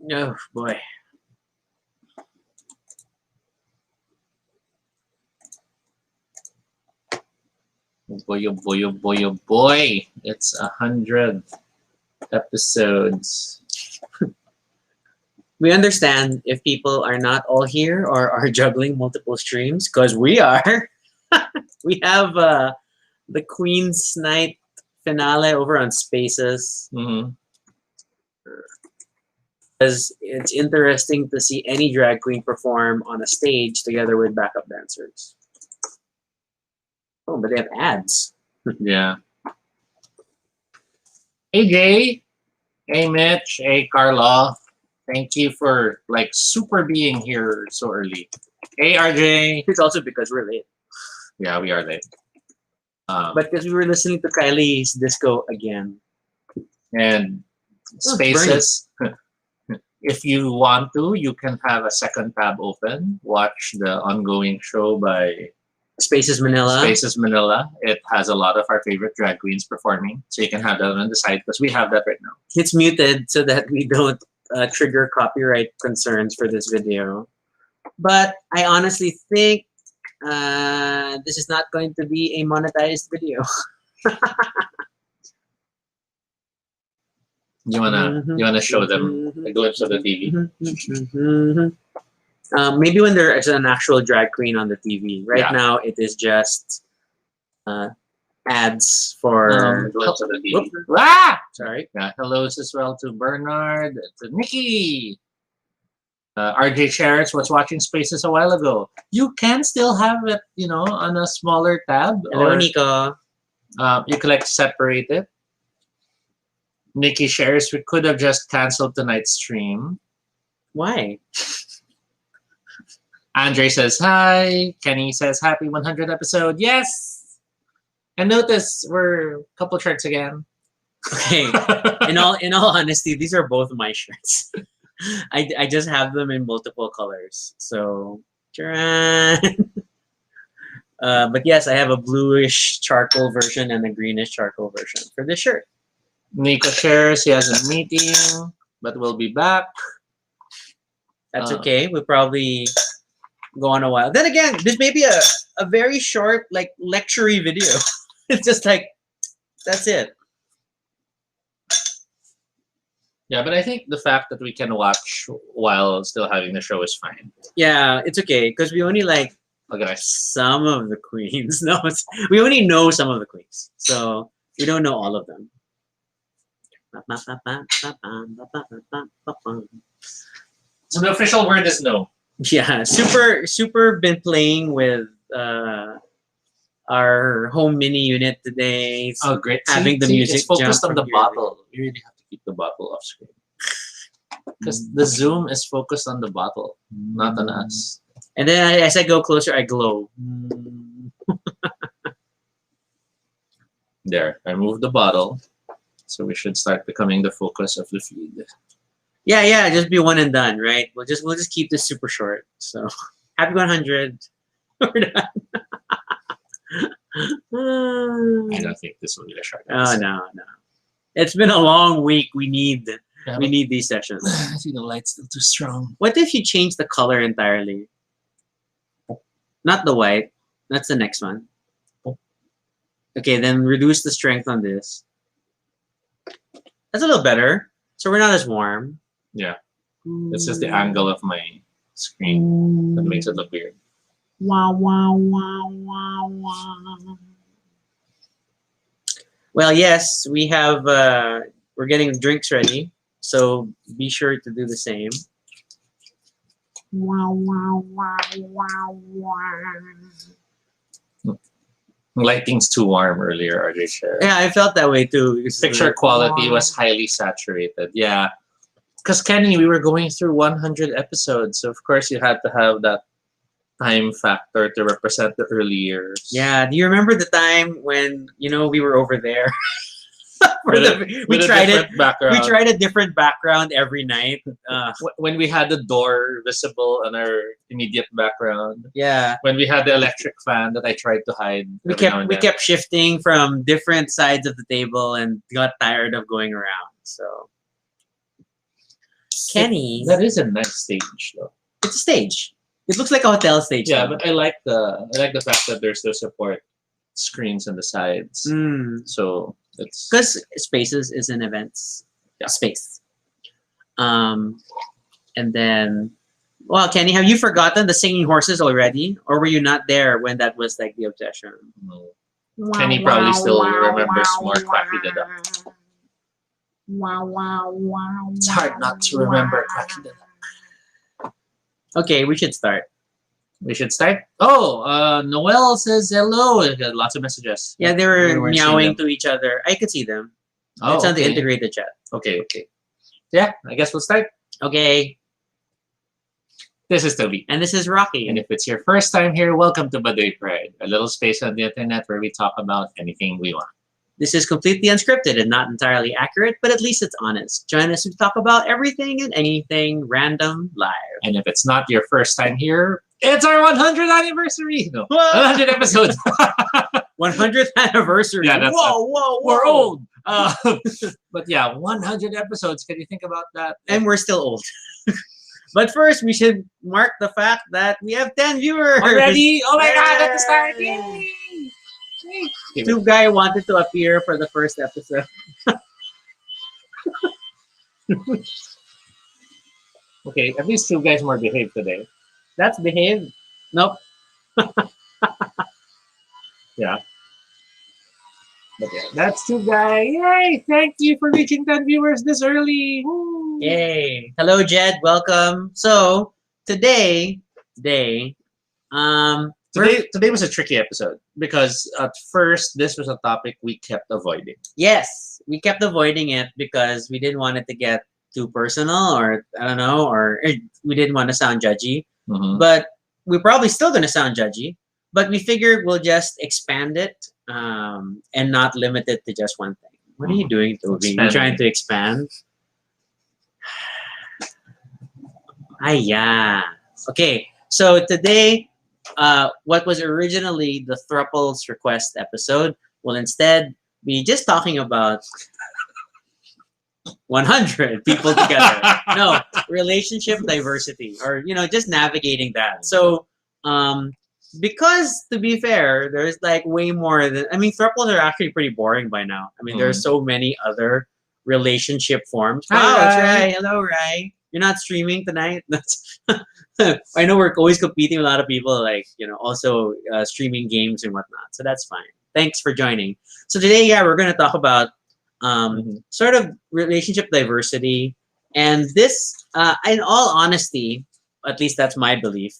Oh boy. Boy, oh boy, oh boy, oh boy. It's 100 episodes. We understand if people are not all here or are juggling multiple streams, because we are. We have the Queen's Night finale over on Spaces. Mm-hmm. Because it's interesting to see any drag queen perform on a stage together with backup dancers. Oh, but they have ads. Yeah. Hey, Jay. Hey, Mitch. Hey, Carla. Thank you for like super being here so early. Hey, RJ. It's also because we're late. Yeah, we are late. But because we were listening to Kylie's disco again. And Spaces. If you want to, you can have a second tab open. Watch the ongoing show by Spaces Manila. Spaces Manila. It has a lot of our favorite drag queens performing. So you can have that on the side because we have that right now. It's muted so that we don't trigger copyright concerns for this video. But I honestly think this is not going to be a monetized video. You wanna show them a glimpse of the TV? Maybe when there is an actual drag queen on the TV. Right Yeah. now, it is just ads for. Glimpse of the TV. Whoop. Ah! Sorry. Yeah, hellos as well to Bernard, to Nikki. RJ Sharris was watching Spaces a while ago. You can still have it, on a smaller tab. Hello, or Nico. you could like separate it. Nikki shares, we could have just canceled tonight's stream. Why? Andre says hi. Kenny says happy 100 episode. Yes. And notice we're a couple shirts again. Okay. In all honesty, these are both my shirts. I just have them in multiple colors. So, but yes, I have a bluish charcoal version and a greenish charcoal version for this shirt. Nico shares he has a meeting, but we'll be back. That's okay. We'll probably go on a while. Then again, this may be a very short, like, lecture-y video. It's just like, that's it. Yeah, but I think the fact that we can watch while still having the show is fine. Yeah, it's okay, because we only like Look at us. some of the queens. No, we only know some of the queens. So we don't know all of them. So the official word is no. Yeah, super been playing with our home mini unit today. Oh, great. Having the music it's focused jump on the from here. bottle. You really have to keep the bottle off screen. Because the zoom is focused on the bottle, not on us. And then as I go closer, I glow. There, I moved the bottle. So we should start becoming the focus of the feed. Yeah, just be one and done, right? We'll just keep this super short. So happy 100. We're done. I don't think this will be a short Oh episode. no. It's been a long week. We need these sessions. I think the light's still too strong. What if you change the color entirely? Not the white. That's the next one. Okay, then reduce the strength on this. That's a little better. So we're not as warm. Yeah. It's just the angle of my screen that makes it look weird. Wow. Well, yes, we have. We're getting drinks ready, so be sure to do the same. Lighting's too warm earlier, RJ shared. Yeah, I felt that way too. Picture quality was highly saturated. Yeah. Because Kenny, we were going through 100 episodes, so of course you had to have that time factor to represent the early years. Yeah. Do you remember the time when we were over there? We tried a different background every night. When we had the door visible on our immediate background. Yeah. When we had the electric fan that I tried to hide. We kept shifting from different sides of the table and got tired of going around. So Kenny, That is a nice stage, though. it's a stage. It looks like a hotel stage. Yeah, though. but I like the fact that there's the support screens on the sides. So it's Because Spaces is an events space. And then, well, Kenny, have you forgotten the singing horses already, or were you not there when that was like the obsession? Kenny probably still remembers more Quacky the Duck. It's hard not to remember Quacky the Duck. Okay, we should start. We should start. Oh, Noel says hello. Lots of messages. Yeah, they We were weren't seeing meowing them. to each other. I could see them. Oh, It's on the okay. integrated chat. Okay. Yeah, I guess we'll start. Okay, This is Toby. and this is Rocky. And if it's your first time here, welcome to Baduy Pride, a little space on the internet where we talk about anything we want. This is completely unscripted and not entirely accurate, but at least it's honest. Join us to talk about everything and anything random live. And if it's not your first time here, it's our 100th anniversary. No, Whoa! 100 episodes. 100th anniversary. Yeah, that's whoa. We're old. But yeah, 100 episodes. Can you think about that? And we're still old. But first, we should mark the fact that we have 10 viewers. Already? Oh my god, at the start. Yay! Yay! Yay. Two guy wanted to appear for the first episode. Okay, at least two guys more behaved today. That's behaved. Nope. Yeah. But yeah, that's two guys. Yay! Thank you for reaching 10 viewers this early. Woo. Yay. Hello, Jed. Welcome. So, today, Today was a tricky episode because at first this was a topic we kept avoiding. yes, we kept avoiding it because we didn't want it to get too personal, or I don't know, or we didn't want to sound judgy. Mhm. But we're probably still going to sound judgy. But we figured we'll just expand it and not limit it to just one thing. What are you doing, Toby? You're trying to expand? Yeah. Okay, so today, what was originally the Thruples request episode will instead be just talking about 100 people together. No, relationship diversity, or just navigating that. So, because to be fair, there's like way more than thruples are actually pretty boring by now. There's so many other relationship forms. Hi, Wow, it's Rai. Rai. Hello, Rai. You're not streaming tonight. That's I know we're always competing with a lot of people, like also streaming games and whatnot. So that's fine. Thanks for joining. So today, we're going to talk about sort of relationship diversity, and this, in all honesty, at least that's my belief,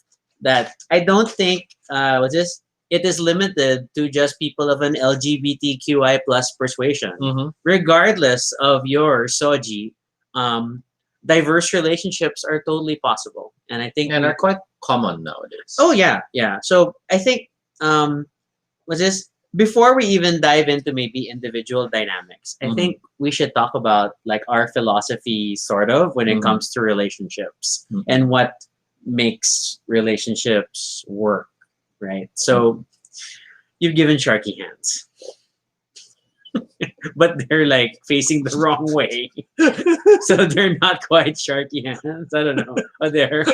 that I don't think it is limited to just people of an LGBTQI plus persuasion, Mhm. regardless of your soji. Diverse relationships are totally possible, and I think And are quite common nowadays. Oh yeah. So I think before we even dive into maybe individual dynamics, I Mhm. think we should talk about like our philosophy sort of when it Mhm. comes to relationships Mhm. and what makes relationships work, right? So you've given Sharky hands. But they're like facing the wrong way. So they're not quite Sharky hands. I don't know. Oh, there.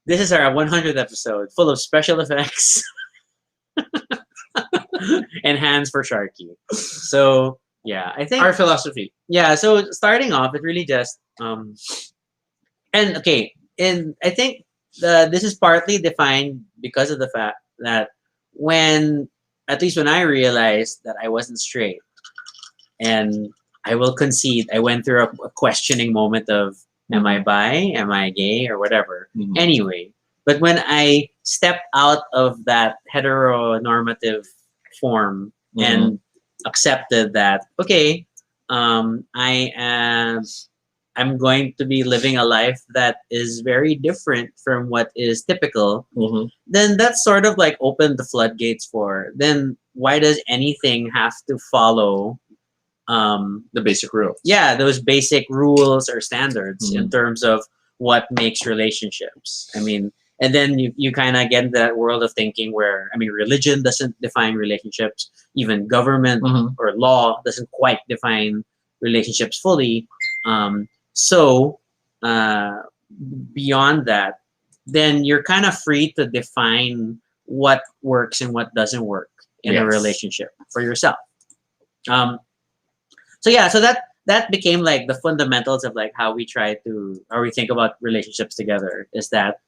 This is our 100th episode, full of special effects and hands for Sharky. So yeah, I think Our philosophy. So starting off, it really just and okay, and I think this is partly defined because of the fact that at least when I realized that I wasn't straight, and I will concede, I went through a questioning moment of, am I bi? Am I gay? Or whatever. Mhm. Anyway, but when I stepped out of that heteronormative form Mhm. and accepted that, okay, I'm going to be living a life that is very different from what is typical, Mhm. then that's sort of like opened the floodgates for, then why does anything have to follow The basic rules. those basic rules or standards in Mhm. terms of what makes relationships? And then you kind of get into that world of thinking where, religion doesn't define relationships, even government Mhm. or law doesn't quite define relationships fully. So uh, beyond that, then you're kind of free to define what works and what doesn't work in a Yes. relationship for yourself. Um, so yeah, so that became like the fundamentals of like how we try to or we think about relationships together is that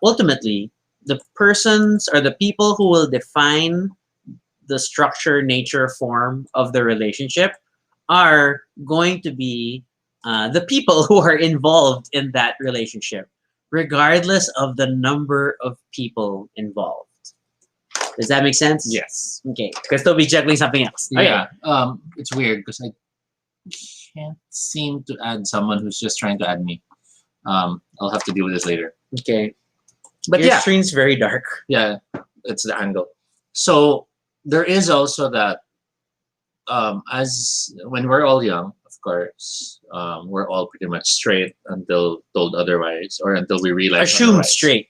ultimately the persons or the people who will define the structure, nature, form of the relationship are going to be the people who are involved in that relationship, regardless of the number of people involved. Does that make sense? Yes. Okay. Because they'll be juggling something else. Okay. Yeah. It's weird because I can't seem to add someone who's just trying to add me. I'll have to deal with this later. Okay. But Your yeah, screen's very dark. yeah, it's the angle. So there is also that as when we're all young, of course, we're all pretty much straight until told otherwise or until we realize Assumed otherwise. straight.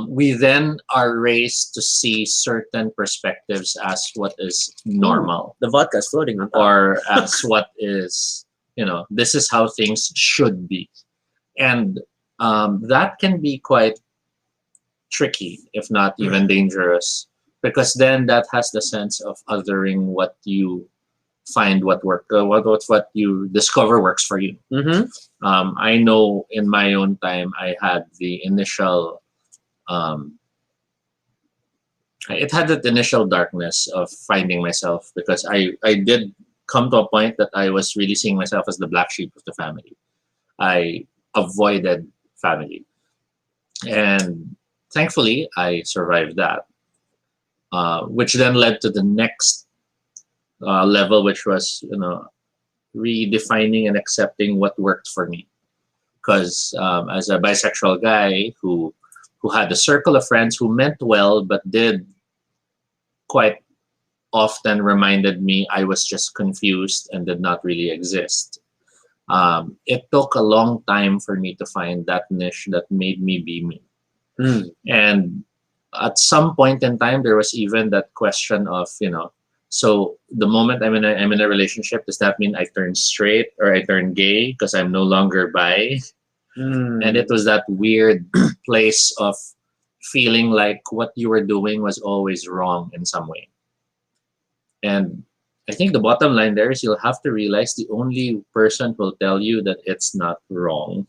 We then are raised to see certain perspectives as what is normal The vodka's floating on top. or as what is, this is how things should be. And that can be quite tricky, if not even dangerous, because then that has the sense of othering what you find what you discover works for you. Mm-hmm. I know in my own time I had the initial it had that initial darkness of finding myself because I did come to a point that I was really seeing myself as the black sheep of the family. I avoided family, and thankfully I survived that, which then led to the next level, which was redefining and accepting what worked for me. Because as a bisexual guy who had a circle of friends who meant well but did quite often reminded me I was just confused and did not really exist. It took a long time for me to find that niche that made me be me. And at some point in time, there was even that question of, so the moment I'm in a relationship, does that mean I turn straight or I turn gay because I'm no longer bi? And it was that weird place of feeling like what you were doing was always wrong in some way. And I think the bottom line there is you'll have to realize the only person who will tell you that it's not wrong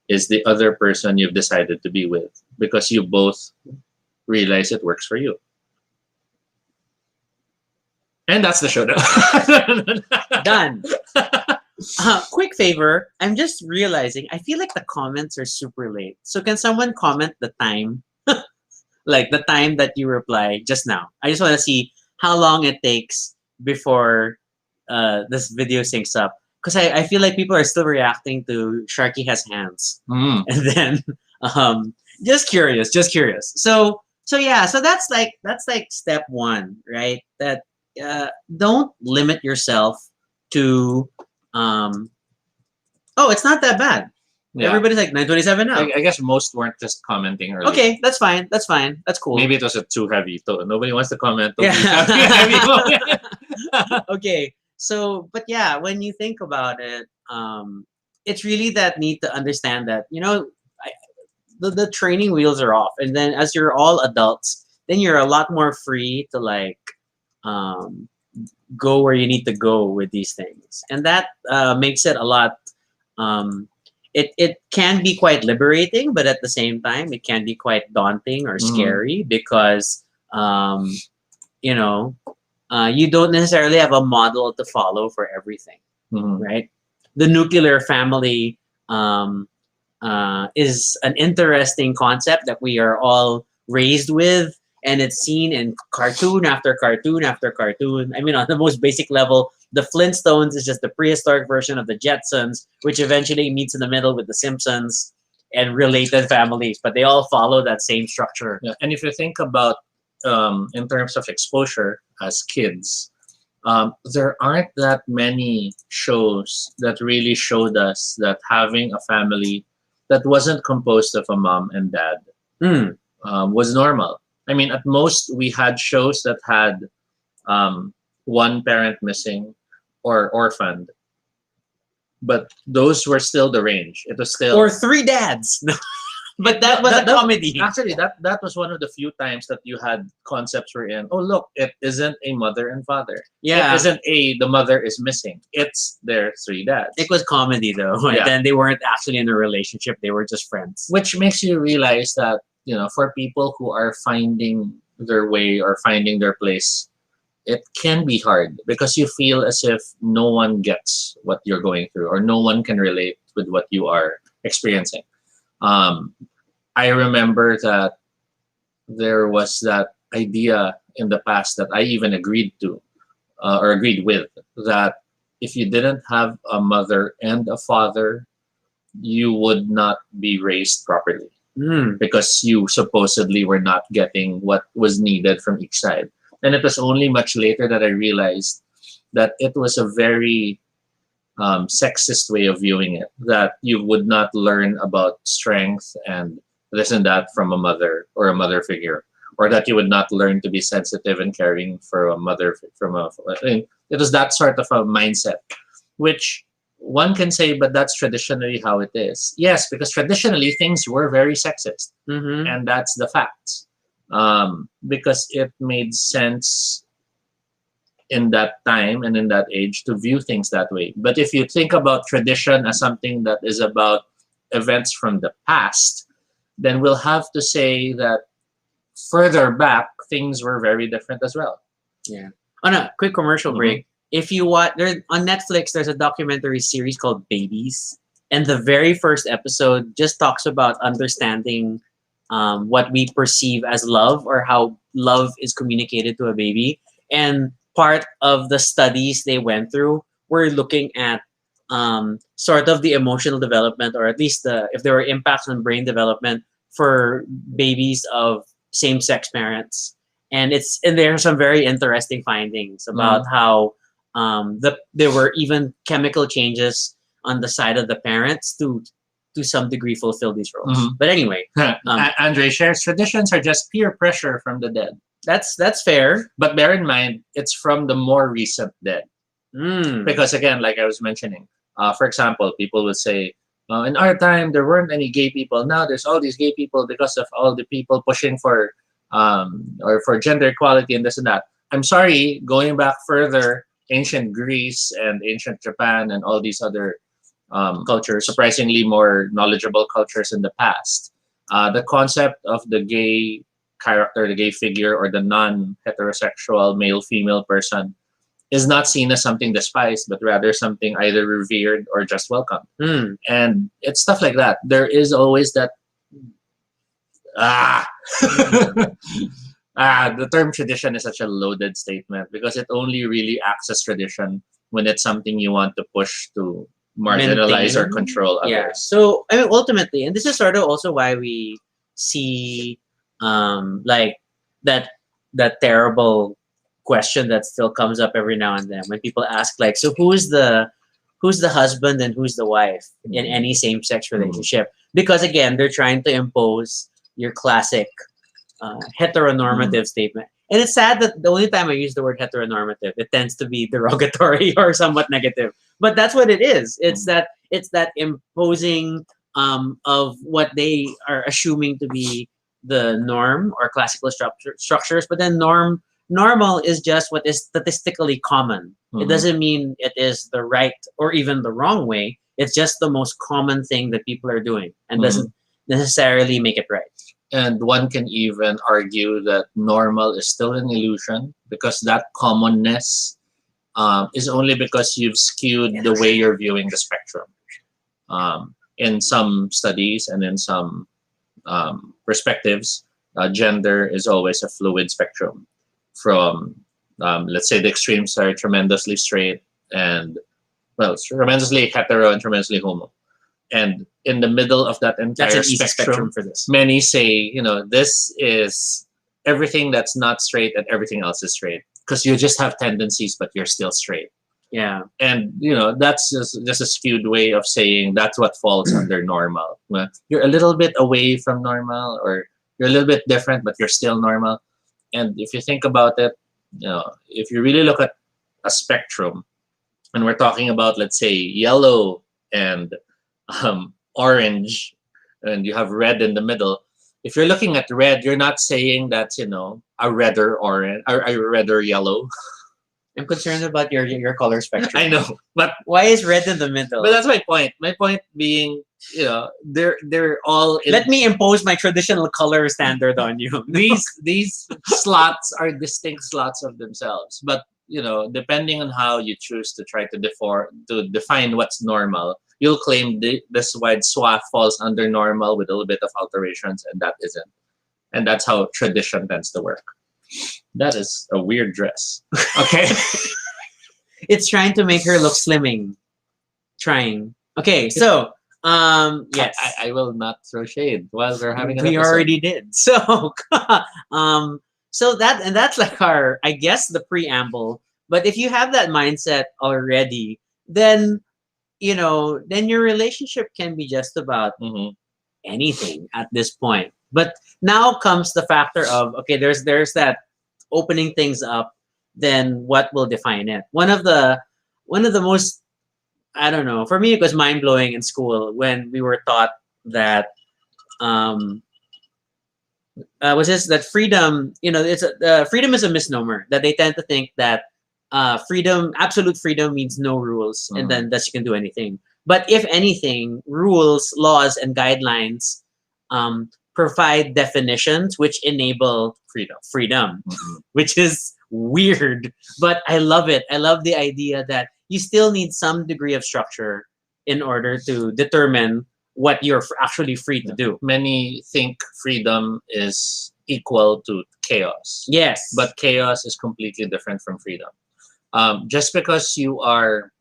is the other person you've decided to be with because you both realize it works for you. And that's the show. Done. Quick favor. I'm just realizing I feel like the comments are super late. So can someone comment the time? Like the time that you reply just now. I just want to see how long it takes before this video syncs up. Because I feel like people are still reacting to Sharky has hands. Mm. And then just curious. So yeah, so that's like step one, right? That don't limit yourself to oh, it's not that bad. Yeah. Everybody's like 927 now. I guess most weren't just commenting earlier. Okay, that's fine. That's cool. Maybe it was too heavy. Nobody wants to comment. Yeah. Heavy. Okay, so but yeah, when you think about it, it's really that need to understand that the training wheels are off, and then as you're all adults, then you're a lot more free to like go where you need to go with these things, and that makes it a lot. It can be quite liberating, but at the same time, it can be quite daunting or scary because you don't necessarily have a model to follow for everything, right? The nuclear family is an interesting concept that we are all raised with, and it's seen in cartoon after cartoon after cartoon. I mean, on the most basic level, the Flintstones is just the prehistoric version of the Jetsons, which eventually meets in the middle with the Simpsons and related families, but they all follow that same structure. Yeah. And if you think about in terms of exposure as kids, there aren't that many shows that really showed us that having a family that wasn't composed of a mom and dad was normal. I mean, at most, we had shows that had one parent missing or orphaned, but those were still the range. It was Or still three dads. But that was a that comedy. actually that was one of the few times that you had concepts where in, oh look, it isn't a mother and father. It Yeah. isn't a the mother is missing. It's their three dads. It was comedy though. And Yeah. then they weren't actually in a relationship. They were just friends. Which makes you realize that, you know, for people who are finding their way or finding their place, it can be hard because you feel as if no one gets what you're going through or no one can relate with what you are experiencing. um, I remember that there was that idea in the past that I even agreed to, or agreed with, that if you didn't have a mother and a father, you would not be raised properly Mm. because you supposedly were not getting what was needed from each side. And it was only much later that I realized that it was a very sexist way of viewing it, that you would not learn about strength and this and that from a mother or a mother figure, or that you would not learn to be sensitive and caring for a mother from a. I mean, it was that sort of a mindset, which one can say, but that's traditionally how it is. Yes, because traditionally things were very sexist, Mm-hmm. and that's the facts. Because it made sense in that time and in that age to view things that way. But if you think about tradition as something that is about events from the past, then we'll have to say that further back things were very different as well. Yeah. On a quick commercial Mhm. break, if you watch there on Netflix, there's a documentary series called Babies, and the very first episode just talks about understanding what we perceive as love or how love is communicated to a baby. And part of the studies they went through were looking at sort of the emotional development, or at least if there were impacts on brain development for babies of same-sex parents. And there are some very interesting findings about how there were even chemical changes on the side of the parents to some degree fulfill these roles. Mhm. But anyway, Andre shares traditions are just peer pressure from the dead. that's fair. But bear in mind, it's from the more recent dead. Mm. Because again, like I was mentioning, for example, people would say, in our time there weren't any gay people. Now there's all these gay people because of all the people pushing for or for gender equality and this and that. I'm sorry, going back further, ancient Greece and ancient Japan and all these other cultures, surprisingly more knowledgeable cultures in the past, the concept of the gay character, the gay figure, or the non-heterosexual male-female person is not seen as something despised, but rather something either revered or just welcomed. Mm. And it's stuff like that. There is always that the term tradition is such a loaded statement because it only really acts as tradition when it's something you want to push to marginalize or Maintain. control others. Yeah. So I mean, ultimately, and this is sort of also why we see like that terrible question that still comes up every now and then when people ask like, so who's the husband and who's the wife in any same-sex relationship? Because again, they're trying to impose your classic heteronormative statement. And it's sad that the only time I use the word heteronormative, it tends to be derogatory or somewhat negative. But that's what it is. It's that imposing of what they are assuming to be the norm or classical structures. But then normal is just what is statistically common. It doesn't mean it is the right or even the wrong way. It's just the most common thing that people are doing and doesn't necessarily make it right. And one can even argue that normal is still an illusion because that commonness is only because you've skewed the way you're viewing the spectrum. In some studies and in some perspectives, gender is always a fluid spectrum. From let's say the extremes are tremendously straight and tremendously hetero and tremendously homo. And in the middle of that entire That's an easy spectrum for this. many say, this is everything that's not straight and everything else is straight because you just have tendencies, but you're still straight. Yeah. And, that's just a skewed way of saying that's what falls under normal. Well, you're a little bit away from normal or you're a little bit different, but you're still normal. And if you think about it, if you really look at a spectrum, when we're talking about, let's say, yellow and orange, and you have red in the middle. If you're looking at red, you're not saying that's, a redder orange or a redder yellow. I'm concerned about your color spectrum. I know, but Why is red in the middle? that's my point. My point being, they're all in, Let me impose my traditional color standard on you. these slots are distinct slots of themselves, but depending on how you choose to try to define what's normal, you'll claim this wide swath falls under normal with a little bit of alterations, and that isn't. And that's how tradition tends to work. That is a weird dress. Okay. It's trying to make her look slimming. Trying. Okay, so yes. I will not throw shade while we're having an We episode. already did. So so that's like our, I guess, the preamble. But if you have that mindset already, then then your relationship can be just about Mhm. anything at this point. But now comes the factor of, okay, there's that opening things up, then what will define it? One of the most, I don't know, for me it was mind blowing in school when we were taught that um was this that freedom, freedom is a misnomer, that they tend to think that freedom, absolute freedom, means no rules, and then that you can do anything. But if anything, rules, laws, and guidelines provide definitions which enable freedom, Mhm. which is weird, but I love it. I love the idea that you still need some degree of structure in order to determine what you're actually free to do. Many think freedom is equal to chaos. Yes. But chaos is completely different from freedom. Just because you are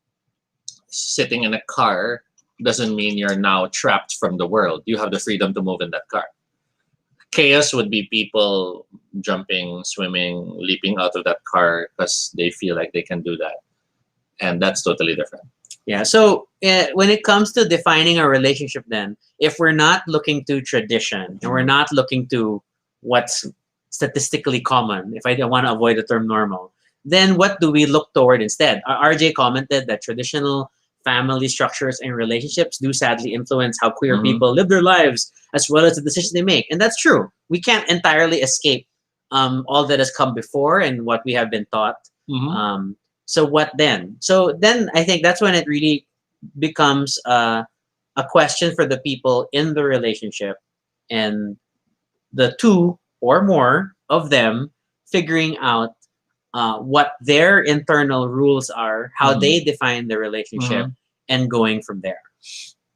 sitting in a car doesn't mean you're now trapped from the world. You have the freedom to move in that car. Chaos would be people jumping, swimming, leaping out of that car because they feel like they can do that. And that's totally different. Yeah. So when it comes to defining a relationship, then if we're not looking to tradition and we're not looking to what's statistically common, if I don't want to avoid the term normal, then what do we look toward instead? RJ commented that traditional family structures and relationships do sadly influence how queer Mhm. people live their lives as well as the decisions they make. And that's true. We can't entirely escape all that has come before and what we have been taught. Mhm. So what then? So then I think that's when it really becomes a question for the people in the relationship, and the two or more of them figuring out what their internal rules are, how they define the relationship, and going from there.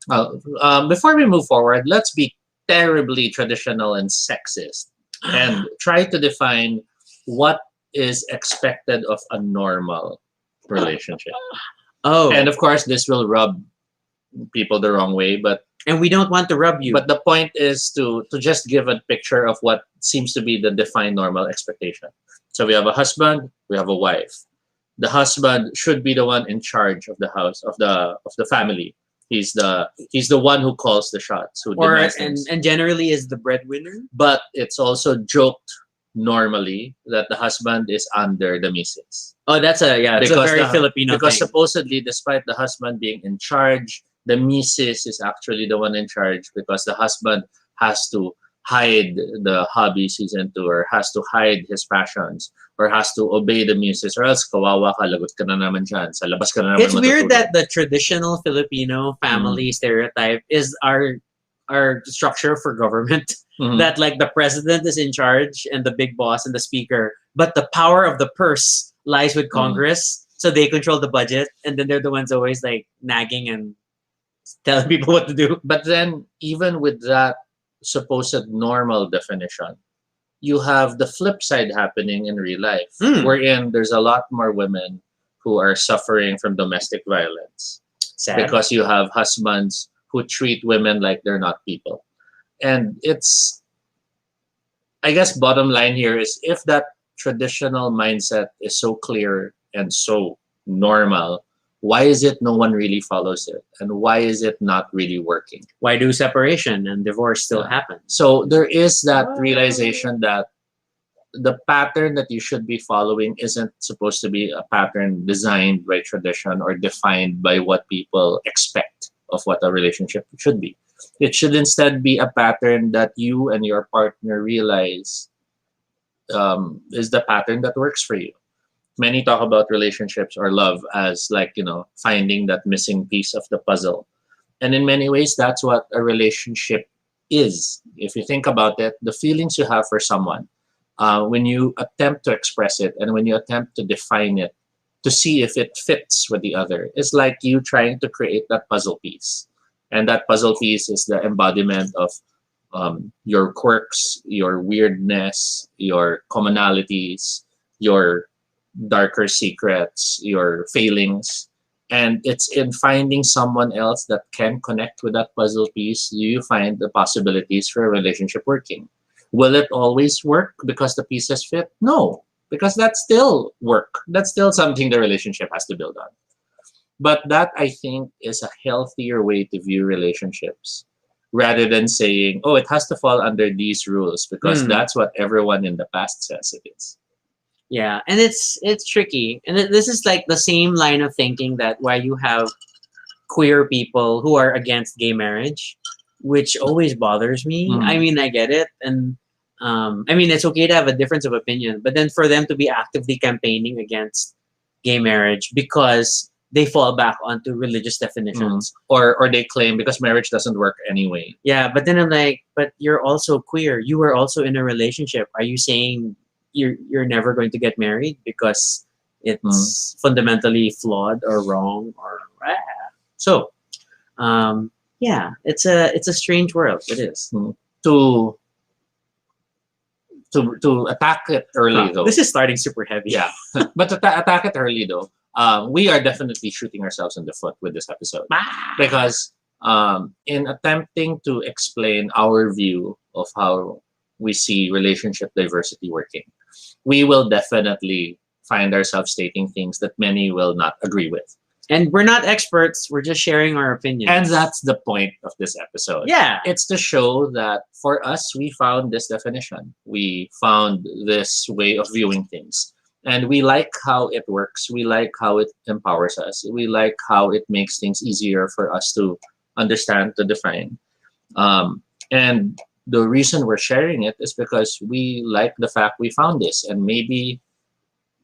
Well, before we move forward, let's be terribly traditional and sexist and try to define what is expected of a normal relationship. Oh, And of course, this will rub people the wrong way, but we don't want to rub you. but the point is to just give a picture of what seems to be the defined normal expectation. So we have a husband, we have a wife. The husband should be the one in charge of the house, of the family. He's the one who calls the shots, who or demands and, things. and generally is the breadwinner. But it's also joked normally that the husband is under the missus. Oh, that's a very Filipino Because thing. supposedly, despite the husband being in charge, the missus is actually the one in charge because the husband has to hide the hobbies he's into, or has to hide his passions, or has to obey the missus, or else kawawa ka, lagot ka na naman dyan, sa labas ka na naman It's weird matutulog. that the traditional Filipino family stereotype is our structure for government. Mhm. That like the president is in charge and the big boss and the speaker, but the power of the purse lies with Congress, so they control the budget, and then they're the ones always like nagging and telling people what to do. But then, even with that supposed normal definition, you have the flip side happening in real life, wherein there's a lot more women who are suffering from domestic violence Sad. because you have husbands who treat women like they're not people. And it's, I guess, bottom line here is, if that traditional mindset is so clear and so normal, why is it no one really follows it? And why is it not really working? Why do separation and divorce still happen? So there is that realization that the pattern that you should be following isn't supposed to be a pattern designed by tradition or defined by what people expect of what a relationship should be. It should instead be a pattern that you and your partner realize is the pattern that works for you. Many talk about relationships or love as like, finding that missing piece of the puzzle. And in many ways, that's what a relationship is. If you think about it, the feelings you have for someone, when you attempt to express it and when you attempt to define it, to see if it fits with the other, it's like you trying to create that puzzle piece. And that puzzle piece is the embodiment of your quirks, your weirdness, your commonalities, your darker secrets, your failings. And it's in finding someone else that can connect with that puzzle piece, you find the possibilities for a relationship working. Will it always work because the pieces fit? No, because that's still work. That's still something the relationship has to build on. But that, I think, is a healthier way to view relationships rather than saying, oh, it has to fall under these rules because that's what everyone in the past says it is. Yeah, and it's tricky, and this is like the same line of thinking that why you have queer people who are against gay marriage, which always bothers me. I mean, I get it, and I mean, it's okay to have a difference of opinion, but then for them to be actively campaigning against gay marriage because they fall back onto religious definitions, or they claim because marriage doesn't work anyway. Yeah, but then I'm like, but you're also queer. You were also in a relationship. Are you saying you're never going to get married because it's fundamentally flawed or wrong or so? Yeah, it's a strange world. It is. To attack it early though. This is starting super heavy. Yeah, but to attack it early though. We are definitely shooting ourselves in the foot with this episode because in attempting to explain our view of how we see relationship diversity working, we will definitely find ourselves stating things that many will not agree with. And we're not experts. We're just sharing our opinions. And that's the point of this episode. Yeah. It's to show that for us, we found this definition. We found this way of viewing things. And we like how it works. We like how it empowers us. We like how it makes things easier for us to understand, to define. And the reason we're sharing it is because we like the fact we found this. And maybe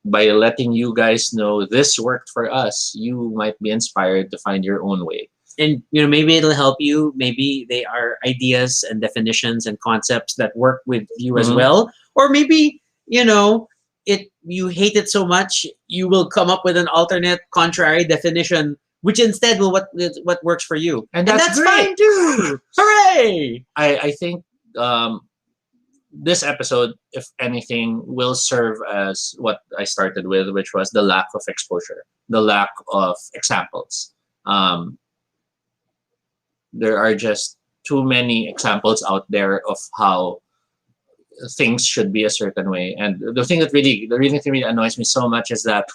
by letting you guys know this worked for us, you might be inspired to find your own way. And maybe it'll help you. Maybe they are ideas and definitions and concepts that work with you as well. Or maybe, you hate it so much, you will come up with an alternate, contrary definition, which instead will what works for you. And that's fine too. Hooray! I think this episode, if anything, will serve as what I started with, which was the lack of exposure, the lack of examples. There are just too many examples out there of how things should be a certain way. And the thing that really annoys me so much is that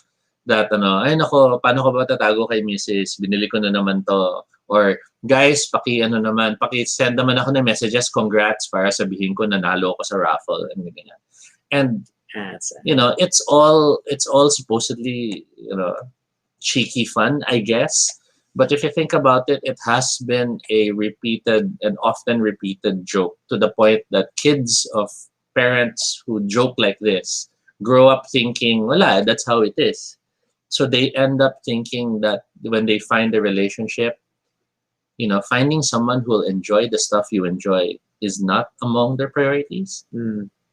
ay nako, paano ko ba tatago kay Mrs. Binili ko na naman to. Or guys, paki-send naman ako ng messages, congrats, para sabihin ko nanalo ko sa raffle and ganyan. And it's all supposedly cheeky fun, I guess. But if you think about it, it has been a repeated and often repeated joke to the point that kids of parents who joke like this grow up thinking, wala, that's how it is. So they end up thinking that when they find a relationship, finding someone who will enjoy the stuff you enjoy is not among their priorities.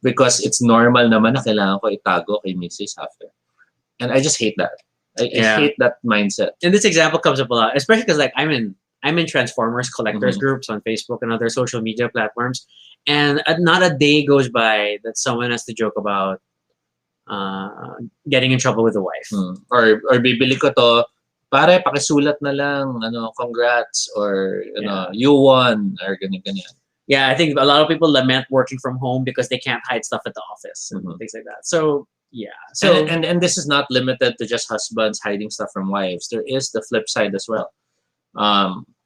Because it's normal naman na kailangan ko itago kay Mrs. after. And I just hate that. I hate that mindset. And this example comes up a lot, especially because I'm in Transformers collectors groups on Facebook and other social media platforms, and not a day goes by that someone has to joke about getting in trouble with a wife. Or bibili ko to, pare pakisulat na lang, congrats, or you won, or ganyan. Yeah, I think a lot of people lament working from home because they can't hide stuff at the office and things like that. So yeah. So and this is not limited to just husbands hiding stuff from wives. There is the flip side as well.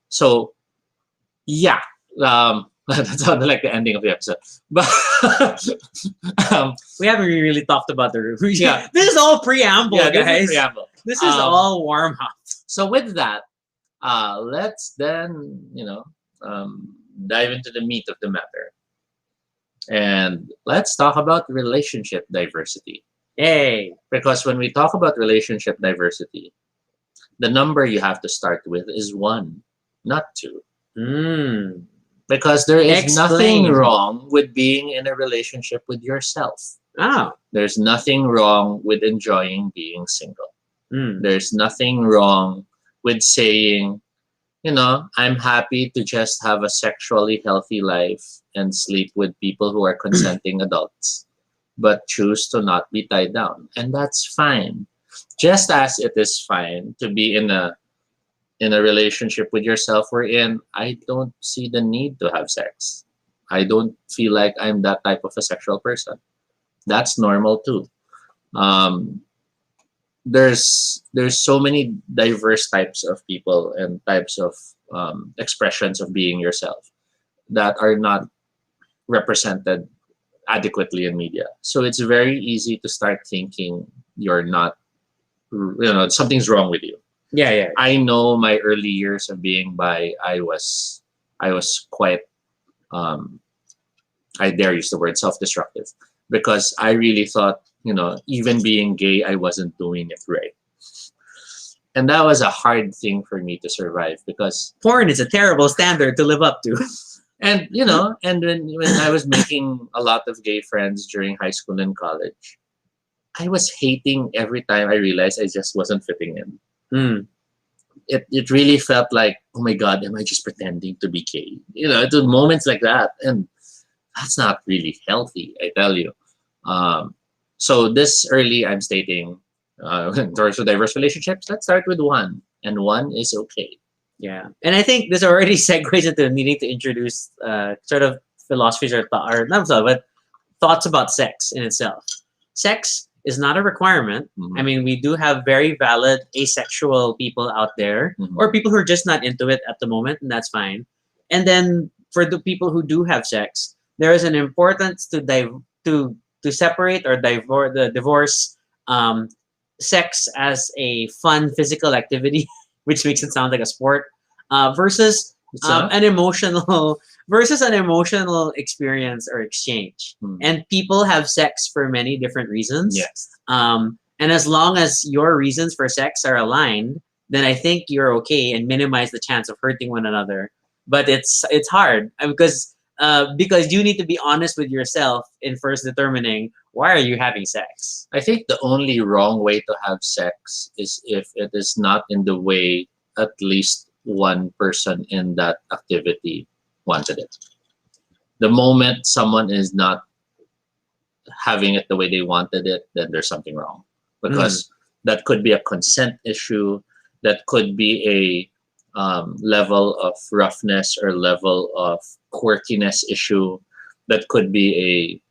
So yeah. That sounded like the ending of the episode. But um, We haven't really talked about the review. Yeah. This is all preamble, yeah, this is guys. preamble. This is all warm up. So with that, let's then dive into the meat of the matter, and let's talk about relationship diversity. Yay. Because when we talk about relationship diversity, the number you have to start with is one, not two. Mm. Because there is nothing Explain. wrong with being in a relationship with yourself. Oh. There's nothing wrong with enjoying being single. Mm. There's nothing wrong with saying, I'm happy to just have a sexually healthy life and sleep with people who are consenting adults, but choose to not be tied down. And that's fine. Just as it is fine to be in a relationship with yourself wherein I don't see the need to have sex. I don't feel like I'm that type of a sexual person. That's normal too. Um, there's so many diverse types of people and types of expressions of being yourself that are not represented adequately in media. So it's very easy to start thinking you're not, something's wrong with you. Yeah, yeah. I know my early years of being bi, I was quite, I dare use the word self-destructive, because I really thought, even being gay, I wasn't doing it right. And that was a hard thing for me to survive because, Porn is a terrible standard to live up to. and when I was making a lot of gay friends during high school and college, I was hating every time I realized I just wasn't fitting in. Mm. It really felt like, oh my God, am I just pretending to be gay? It was moments like that, and that's not really healthy, I tell you. So this early, I'm stating, in terms of diverse relationships, let's start with one, and one is okay. Yeah, and I think this already segues into needing to introduce sort of philosophies or not so, but thoughts about sex in itself. Sex is not a requirement. Mhm. I mean, we do have very valid asexual people out there, Mhm. or people who are just not into it at the moment, and that's fine. And then for the people who do have sex, there is an importance to to separate or divorce sex as a fun physical activity, which makes it sound like a sport, versus It's not. an emotional versus an emotional experience or exchange. Hmm. And people have sex for many different reasons. Yes. And as long as your reasons for sex are aligned, then I think you're okay and minimize the chance of hurting one another. But it's hard because you need to be honest with yourself in first determining why are you having sex. I think the only wrong way to have sex is if it is not in the way at least one person in that activity wanted it. The moment someone is not having it the way they wanted it, then there's something wrong. Because that could be a consent issue, that could be a level of roughness or level of quirkiness issue, that could be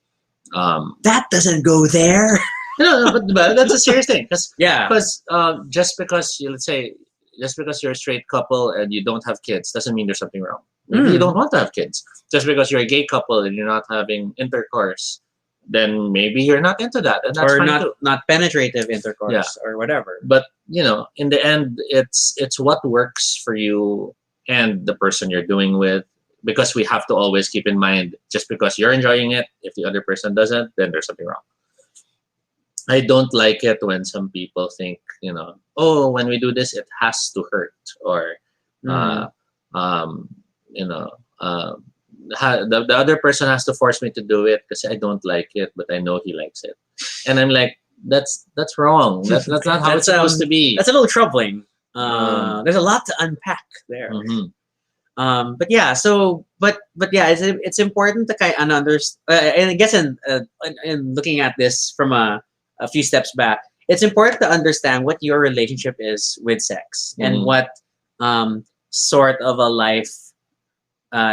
That doesn't go there. but that's a serious thing. Yeah. Because let's say, just because you're a straight couple and you don't have kids doesn't mean there's something wrong. Maybe you don't want to have kids. Just because you're a gay couple and you're not having intercourse, then maybe you're not into that, and that's Or fine too. not penetrative intercourse Yeah. or whatever. But in the end, it's what works for you and the person you're doing with. Because we have to always keep in mind, just because you're enjoying it, if the other person doesn't, then there's something wrong. I don't like it when some people think, oh, when we do this, it has to hurt, or, Mhm. the other person has to force me to do it because I don't like it, but I know he likes it, and I'm like, that's wrong. That's not how it's That's, supposed to be. That's a little troubling. Um, There's a lot to unpack there. Mhm. But yeah, but yeah, it's important to kind of understand. And I guess in looking at this from a few steps back, it's important to understand what your relationship is with sex and Mhm. what sort of a life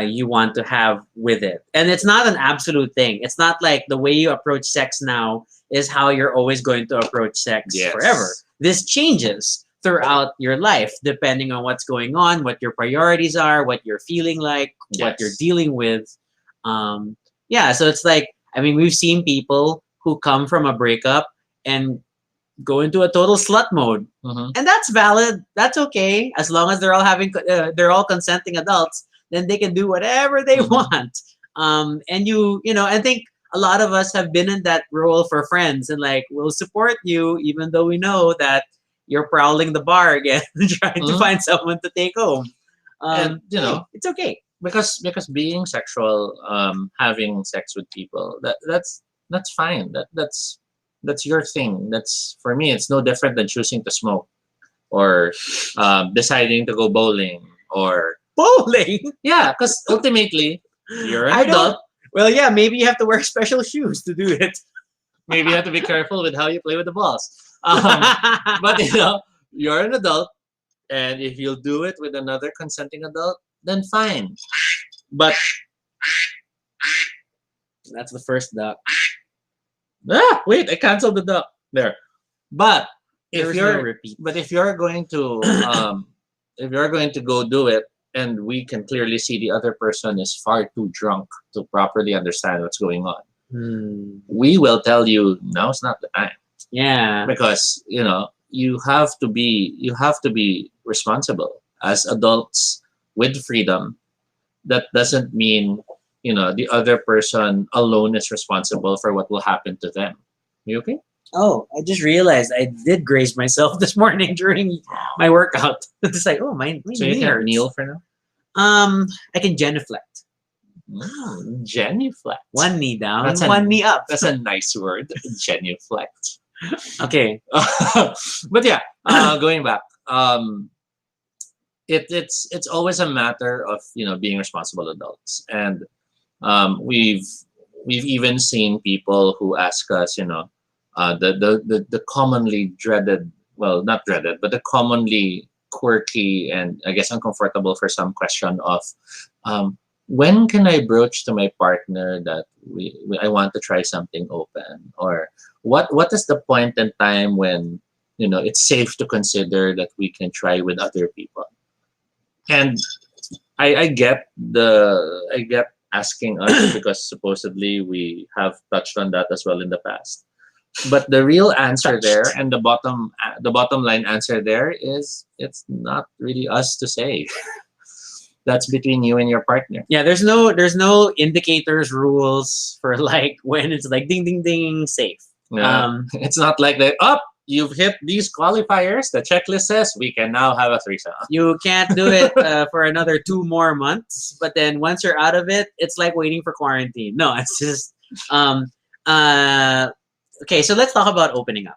you want to have with it. And it's not an absolute thing. It's not like the way you approach sex now is how you're always going to approach sex Yes. forever. This changes throughout your life, depending on what's going on, what your priorities are, what you're feeling like, what you're Yes. dealing with. Yeah, so it's like, I mean, we've seen people who come from a breakup and go into a total slut mode, Hmm. and that's valid. That's okay as long as they're all consenting adults. Then they can do whatever they Hmm. want. And you know, I think a lot of us have been in that role for friends, and like we'll support you even though we know that you're prowling the bar again, trying to Hmm. find someone to take home. And Hey, it's okay. because being sexual, having sex with people, that's fine. That's your thing. That's for me. It's no different than choosing to smoke or deciding to go bowling or Bowling. yeah. Because ultimately, you're an I don't. adult. Well, yeah, maybe you have to wear special shoes to do it. Maybe you have to be careful with how you play with the balls. But you're an adult, and if you'll do it with another consenting adult, then fine. But That's the first duck. wait, I canceled the duck there. But There if was no you're repeat. but if you're going to go do it, and we can clearly see the other person is far too drunk to properly understand what's going on, Hmm. we will tell you now's not the time, Yeah. because you have to be responsible as adults with freedom. That doesn't mean the other person alone is responsible for what will happen to them. You okay? Oh, I just realized I did graze myself this morning during my workout. It's like, oh, my So you knee can't hurts. kneel for now. I can genuflect. Genuflect. One knee down, That's a- one knee up. That's a nice word. Genuflect. Okay. But yeah, going back, it's always a matter of being responsible adults, and we've even seen people who ask us, the commonly dreaded, well, not dreaded, but the commonly quirky and I guess uncomfortable for some question of, um, when can I broach to my partner that I want to try something open, or what is the point in time when it's safe to consider that we can try with other people. And I get asking us because supposedly we have touched on that as well in the past. But the real answer there, Touched. and the bottom line answer there is, it's not really us to say. That's between you and your partner. Yeah, there's no indicators, rules for like when it's like ding ding ding safe. Yeah. It's not like that. Up, you've hit these qualifiers. The checklist says we can now have a threesome. You can't do it for another 2 more months, but then once you're out of it, it's like waiting for quarantine. No, it's just um uh okay. So let's talk about opening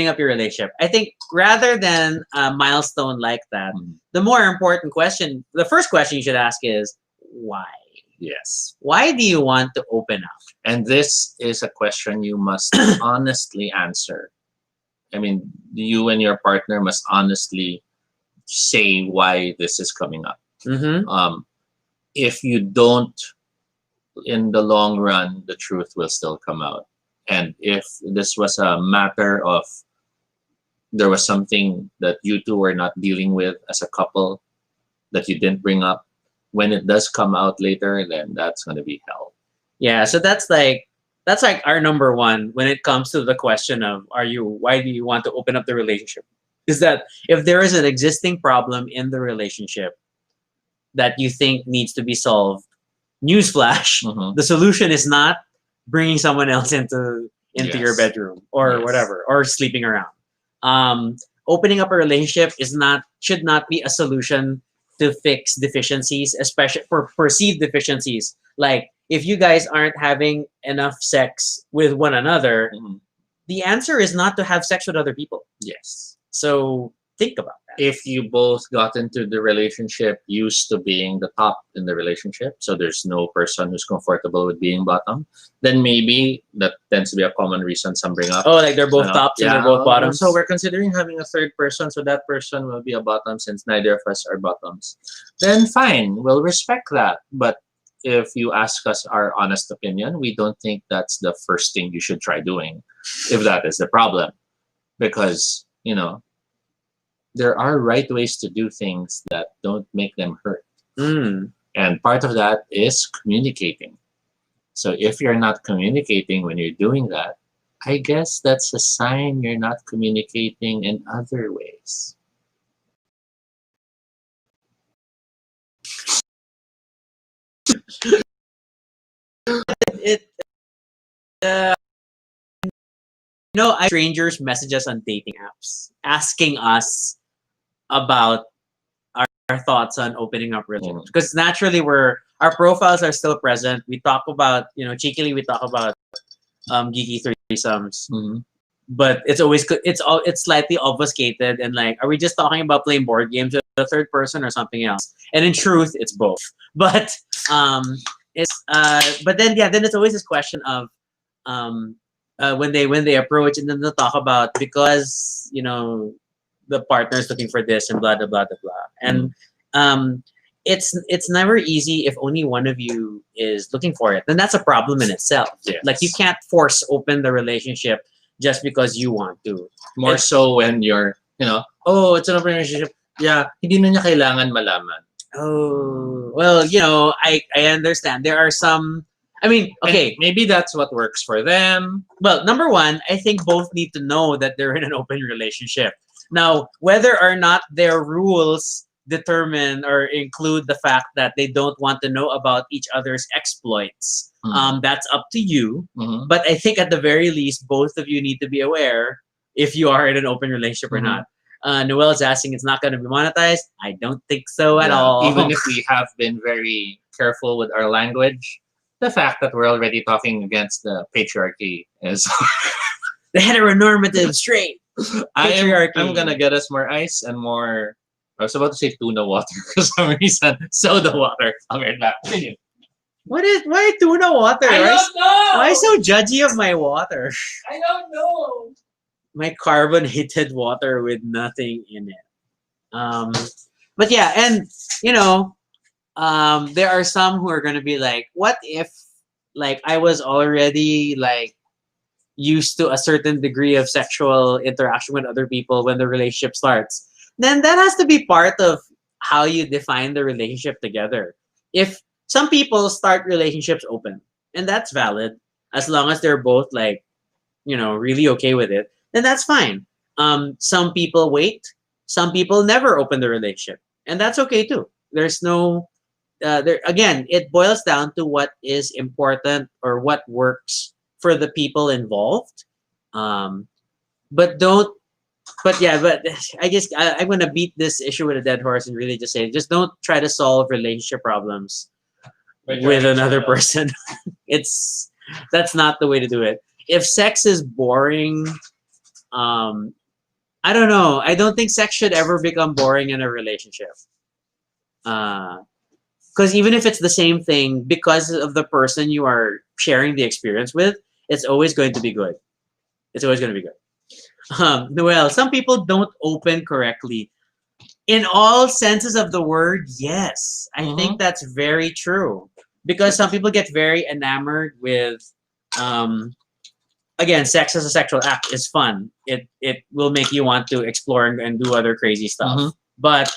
up your relationship. I think rather than a milestone like that, Mhm. the more important question, the first question you should ask is why. Yes. Why do you want to open up? And this is a question you must honestly answer. I mean, you and your partner must honestly say why this is coming up. Mm-hmm. If you don't, in the long run, the truth will still come out. And if this was a matter of there was something that you two were not dealing with as a couple that you didn't bring up, when it does come out later, then that's going to be hell. Yeah, so that's like our number one when it comes to the question of why do you want to open up the relationship? Is that if there is an existing problem in the relationship that you think needs to be solved, newsflash, Mhm. the solution is not bringing someone else into your Yes. bedroom or Yes. whatever or sleeping around. Um, Opening up a relationship should not be a solution to fix deficiencies, especially for perceived deficiencies. Like if you guys aren't having enough sex with one another, Mhm. the answer is not to have sex with other people. Yes. So think about that. If you both got into the relationship used to being the top in the relationship, so there's no person who's comfortable with being bottom, then maybe that tends to be a common reason some bring up. Oh, like they're both tops and they're both bottoms. So we're considering having a third person, so that person will be a bottom since neither of us are bottoms. Then fine, we'll respect that. But if you ask us our honest opinion, we don't think that's the first thing you should try doing, if that is the problem. Because, there are right ways to do things that don't make them hurt. Mm. And part of that is communicating. So if you're not communicating when you're doing that, I guess that's a sign you're not communicating in other ways. It uh, I strangers message us on dating apps asking us about our thoughts on opening up relationships because naturally our profiles are still present. We talk about cheekily we talk about geeky threesomes, Mhm. but it's slightly obfuscated and like, are we just talking about playing board games with the third person or something else? And in truth, it's both. But but then then it's always this question of um when they approach and then they'll talk about because the partner is looking for this and blah blah blah blah blah. And um it's never easy if only one of you is looking for it. Then that's a problem in itself. Yes. Like you can't force open the relationship just because you want to. More so when you're, oh, it's an open relationship. Yeah, hindi na niya kailangan malaman. Oh, well, I understand. There are some, I mean, okay. And maybe that's what works for them. Well, number one, I think both need to know that they're in an open relationship. Now, whether or not their rules determine or include the fact that they don't want to know about each other's exploits, that's up to you. Mhm. But I think at the very least, both of you need to be aware if you are in an open relationship or not. Noel is asking, it's not going to be monetized. I don't think so at all. Even if we have been very careful with our language, the fact that we're already talking against the patriarchy is. The heteronormative straight patriarchy. I'm gonna get us more ice and more. I was about to say tuna water for some reason. Soda water. I'll be right back. Why tuna water? I don't know. Why so judgy of my water? I don't know. My carbonated water with nothing in it. But yeah, and there are some who are gonna be like, what if like I was already like used to a certain degree of sexual interaction with other people when the relationship starts? Then that has to be part of how you define the relationship together. If some people start relationships open, and that's valid as long as they're both like, really okay with it, then that's fine. Some people wait. Some people never open the relationship, and that's okay too. There's no, there again. It boils down to what is important or what works for the people involved. But don't. But yeah, but I guess I'm gonna beat this issue with a dead horse and really just say, just don't try to solve relationship problems with another person. That's not the way to do it. If sex is boring, I don't know. I don't think sex should ever become boring in a relationship. Because even if it's the same thing, because of the person you are sharing the experience with, it's always going to be good. It's always going to be good. Well, some people don't open correctly. In all senses of the word, yes. I think that's very true. Because some people get very enamored with again, sex as a sexual act is fun. It will make you want to explore and do other crazy stuff. But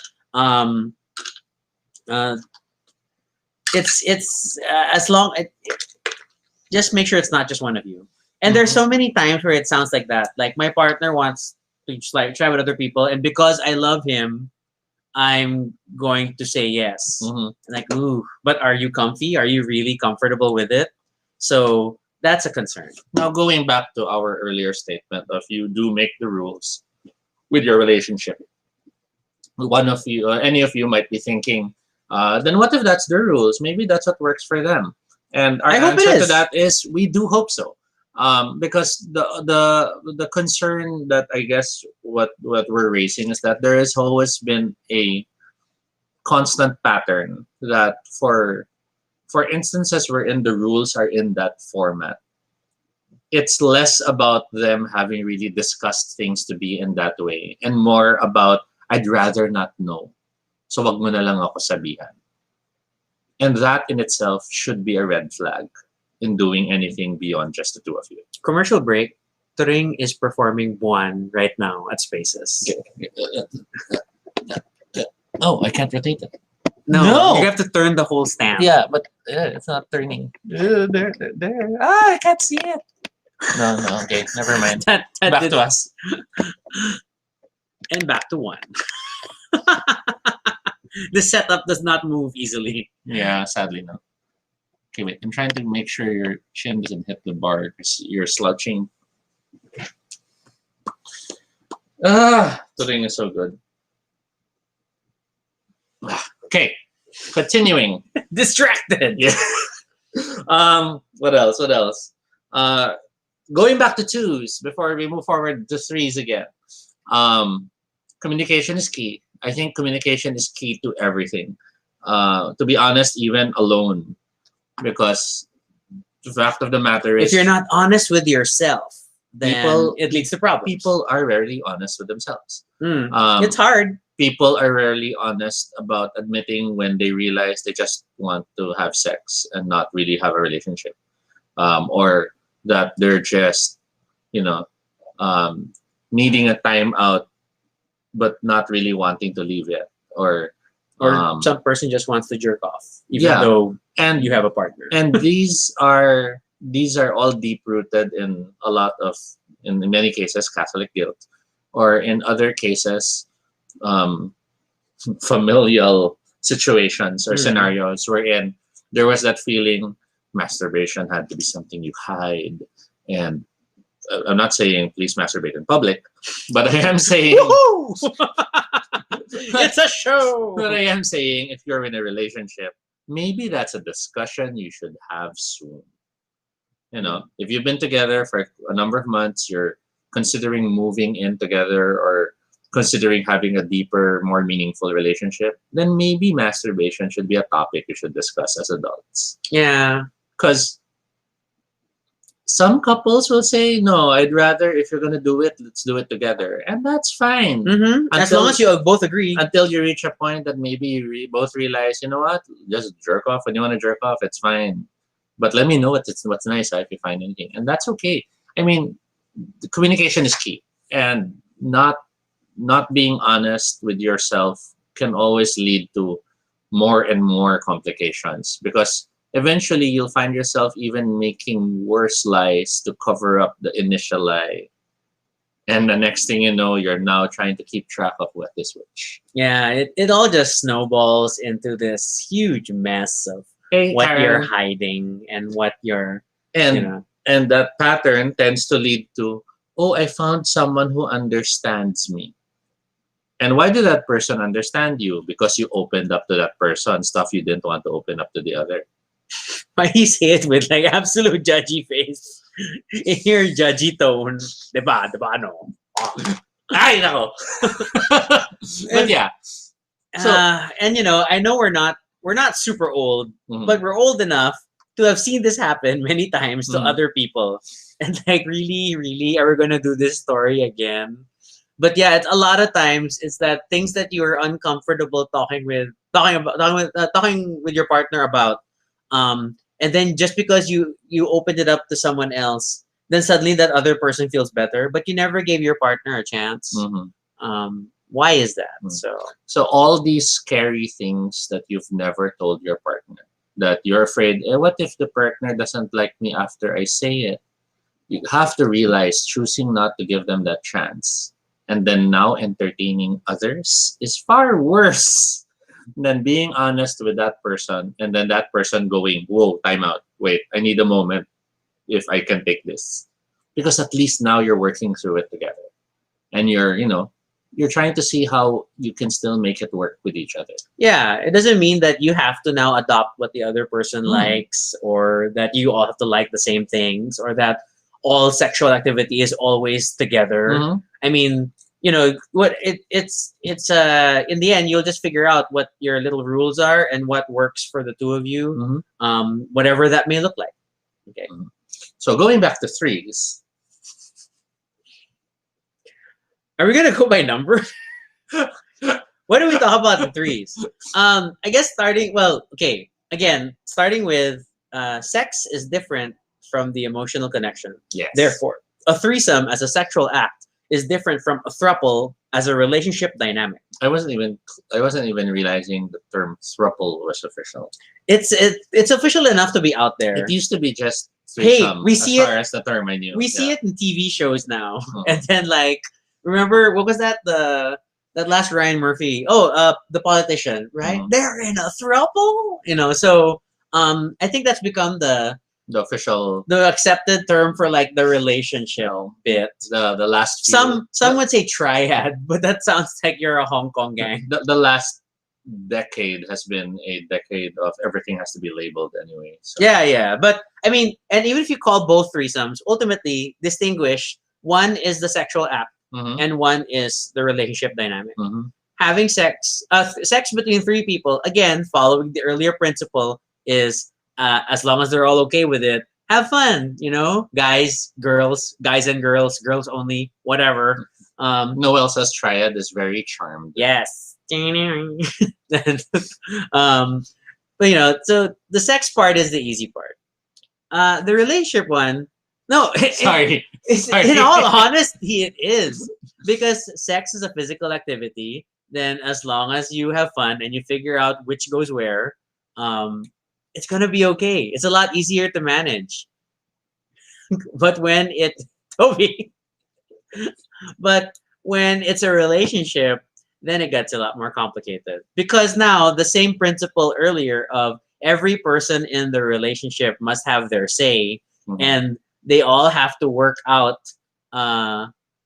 it's as long just make sure it's not just one of you. And there's so many times where it sounds like that. Like my partner wants to just like try with other people, and because I love him, I'm going to say yes. Like, ooh, but are you comfy? Are you really comfortable with it? So that's a concern. Now, going back to our earlier statement of you do make the rules with your relationship. One of you, any of you might be thinking, then what if that's their rules? Maybe that's what works for them. And our answer to that is we do hope so. Because the concern that I guess what we're raising is that there has always been a constant pattern that for instances wherein the rules are in that format, it's less about them having really discussed things to be in that way and more about I'd rather not know. So wag mo na lang ako sabihan. And that in itself should be a red flag in doing anything beyond just the two of you. Commercial break. Tring is performing one right now at Spaces. Oh, I can't rotate it. No, No! you have to turn the whole stand. Yeah, but it's not turning. There. Ah, I can't see it. No. Okay, never mind. That Back did- to us. and back to one. The setup does not move easily. Yeah, sadly no. Okay, wait. I'm trying to make sure your chin doesn't hit the bar because you're slouching. Turing is so good. Okay, continuing. Distracted. Yeah. What else? What else? Going back to twos before we move forward to threes again. Communication is key. I think communication is key to everything. To be honest, even alone, because the fact of the matter is, If you're not honest with yourself, then People- it leads to problems. people are rarely honest with themselves. Hmm. Um, It's hard. People are rarely honest about admitting when they realize they just want to have sex and not really have a relationship, or that they're just, you know, needing a timeout, but not really wanting to leave yet, or Or some person just wants to jerk off, even yeah. though and you have a partner. and these are all deep rooted in a lot of, in many cases, Catholic guilt, or in other cases, um, familial situations or Mhm. scenarios wherein there was that feeling masturbation had to be something you hide. And I'm not saying please masturbate in public, but I am saying Woohoo! It's a show. but I am saying if you're in a relationship, maybe that's a discussion you should have soon. If you've been together for a number of months, you're considering moving in together or considering having a deeper, more meaningful relationship, then maybe masturbation should be a topic you should discuss as adults. Yeah. Because some couples will say, no, I'd rather, if you're going to do it, let's do it together. And that's fine. Mm-hmm. As Until- long as you both agree. Until you reach a point that maybe you both realize, you know what, just jerk off when you want to jerk off, it's fine. But let me know what's nice if you find anything. And that's okay. I mean, the communication is key. And not being honest with yourself can always lead to more and more complications, because eventually you'll find yourself even making worse lies to cover up the initial lie. And the next thing you know, you're now trying to keep track of what is which. Yeah, it all just snowballs into this huge mess of Hey, what you're Karen. hiding and what you're, and you know. and that pattern tends to lead to, oh, I found someone who understands me. And why did that person understand you? Because you opened up to that person stuff you didn't want to open up to the other. Why he say it with like absolute judgy face in your judgy tone, diba? Diba? No. Ay, nako. But yeah. So- And I know we're not super old, Mhm. but we're old enough to have seen this happen many times to Mhm. other people. And like, really, really, are we gonna do this story again? But yeah, it's a lot of times it's that things that you're uncomfortable talking with your partner about, and then just because you opened it up to someone else, then suddenly that other person feels better, but you never gave your partner a chance. Mhm. Why is that? Mm. So So all these scary things that you've never told your partner, that you're afraid, what if the partner doesn't like me after I say it? You have to realize choosing not to give them that chance and then now entertaining others is far worse than being honest with that person and then that person going, whoa, time out. Wait, I need a moment if I can take this. Because at least now you're working through it together. And you're trying to see how you can still make it work with each other. yeah, it doesn't mean that you have to now adopt what the other person Mm. likes, or that you all have to like the same things, or that all sexual activity is always together. Mhm. I mean, it's in the end you'll just figure out what your little rules are and what works for the two of you, Mhm. whatever that may look like. Okay. So going back to threes, Are we gonna go by number? What do we talk about in threes? I guess starting with sex is different from the emotional connection. yes. Therefore, a threesome as a sexual act is different from a throuple as a relationship dynamic. I wasn't even realizing the term thruple was official. It's official enough to be out there. It used to be just Hey, threesome we as see far it. as the term I knew. We see Yeah. it in TV shows now, Mhm. and then like remember what was that that last Ryan Murphy? Oh, the politician, right? Mhm. They're in a throuple, you know. So I think that's become The official, the accepted term for like the relationship bit. the last few, Some would say triad, but that sounds like you're a Hong Kong gang. the last decade has been a decade of everything has to be labeled anyway. So. Yeah, yeah. But I mean, and even if you call both threesomes, ultimately distinguish one is the sexual act Mm-hmm. and one is the relationship dynamic. Mm-hmm. Having sex between three people, again, following the earlier principle, is as long as they're all okay with it, have fun. You know, guys and girls, girls only, whatever. Noel says triad is very charmed. Yes. um, but you know, so the sex part is the easy part. The relationship one, no, Sorry. Sorry. in all honesty, it is because sex is a physical activity. Then, as long as you have fun and you figure out which goes where, um, it's gonna be okay. It's a lot easier to manage. But when it, Toby, but when it's a relationship, then it gets a lot more complicated because now the same principle earlier of every person in the relationship must have their say, Mhm. and they all have to work out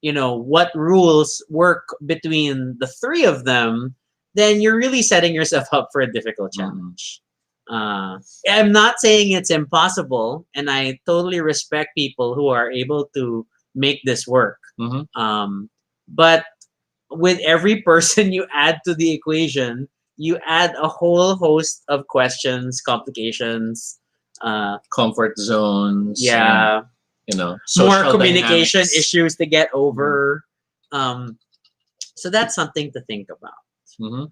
you know what rules work between the three of them. Then you're really setting yourself up for a difficult challenge. I'm not saying it's impossible, and I totally respect people who are able to make this work. Mhm. But with every person you add to the equation, you add a whole host of questions, complications. Comfort zones. And, Yeah, more more communication dynamics. issues to get over. So that's something to think about. Mhm.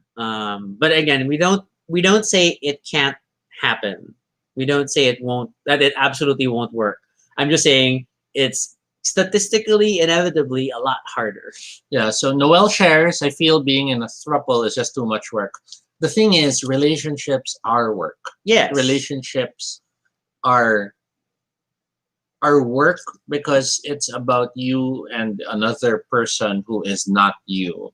But again, we don't say it can't happen. We don't say it won't, that it absolutely won't work. I'm just saying it's statistically inevitably a lot harder. Yeah, so Noel shares, I feel being in a throuple is just too much work. The thing is, relationships are work. Yes. Relationships are work because it's about you and another person who is not you.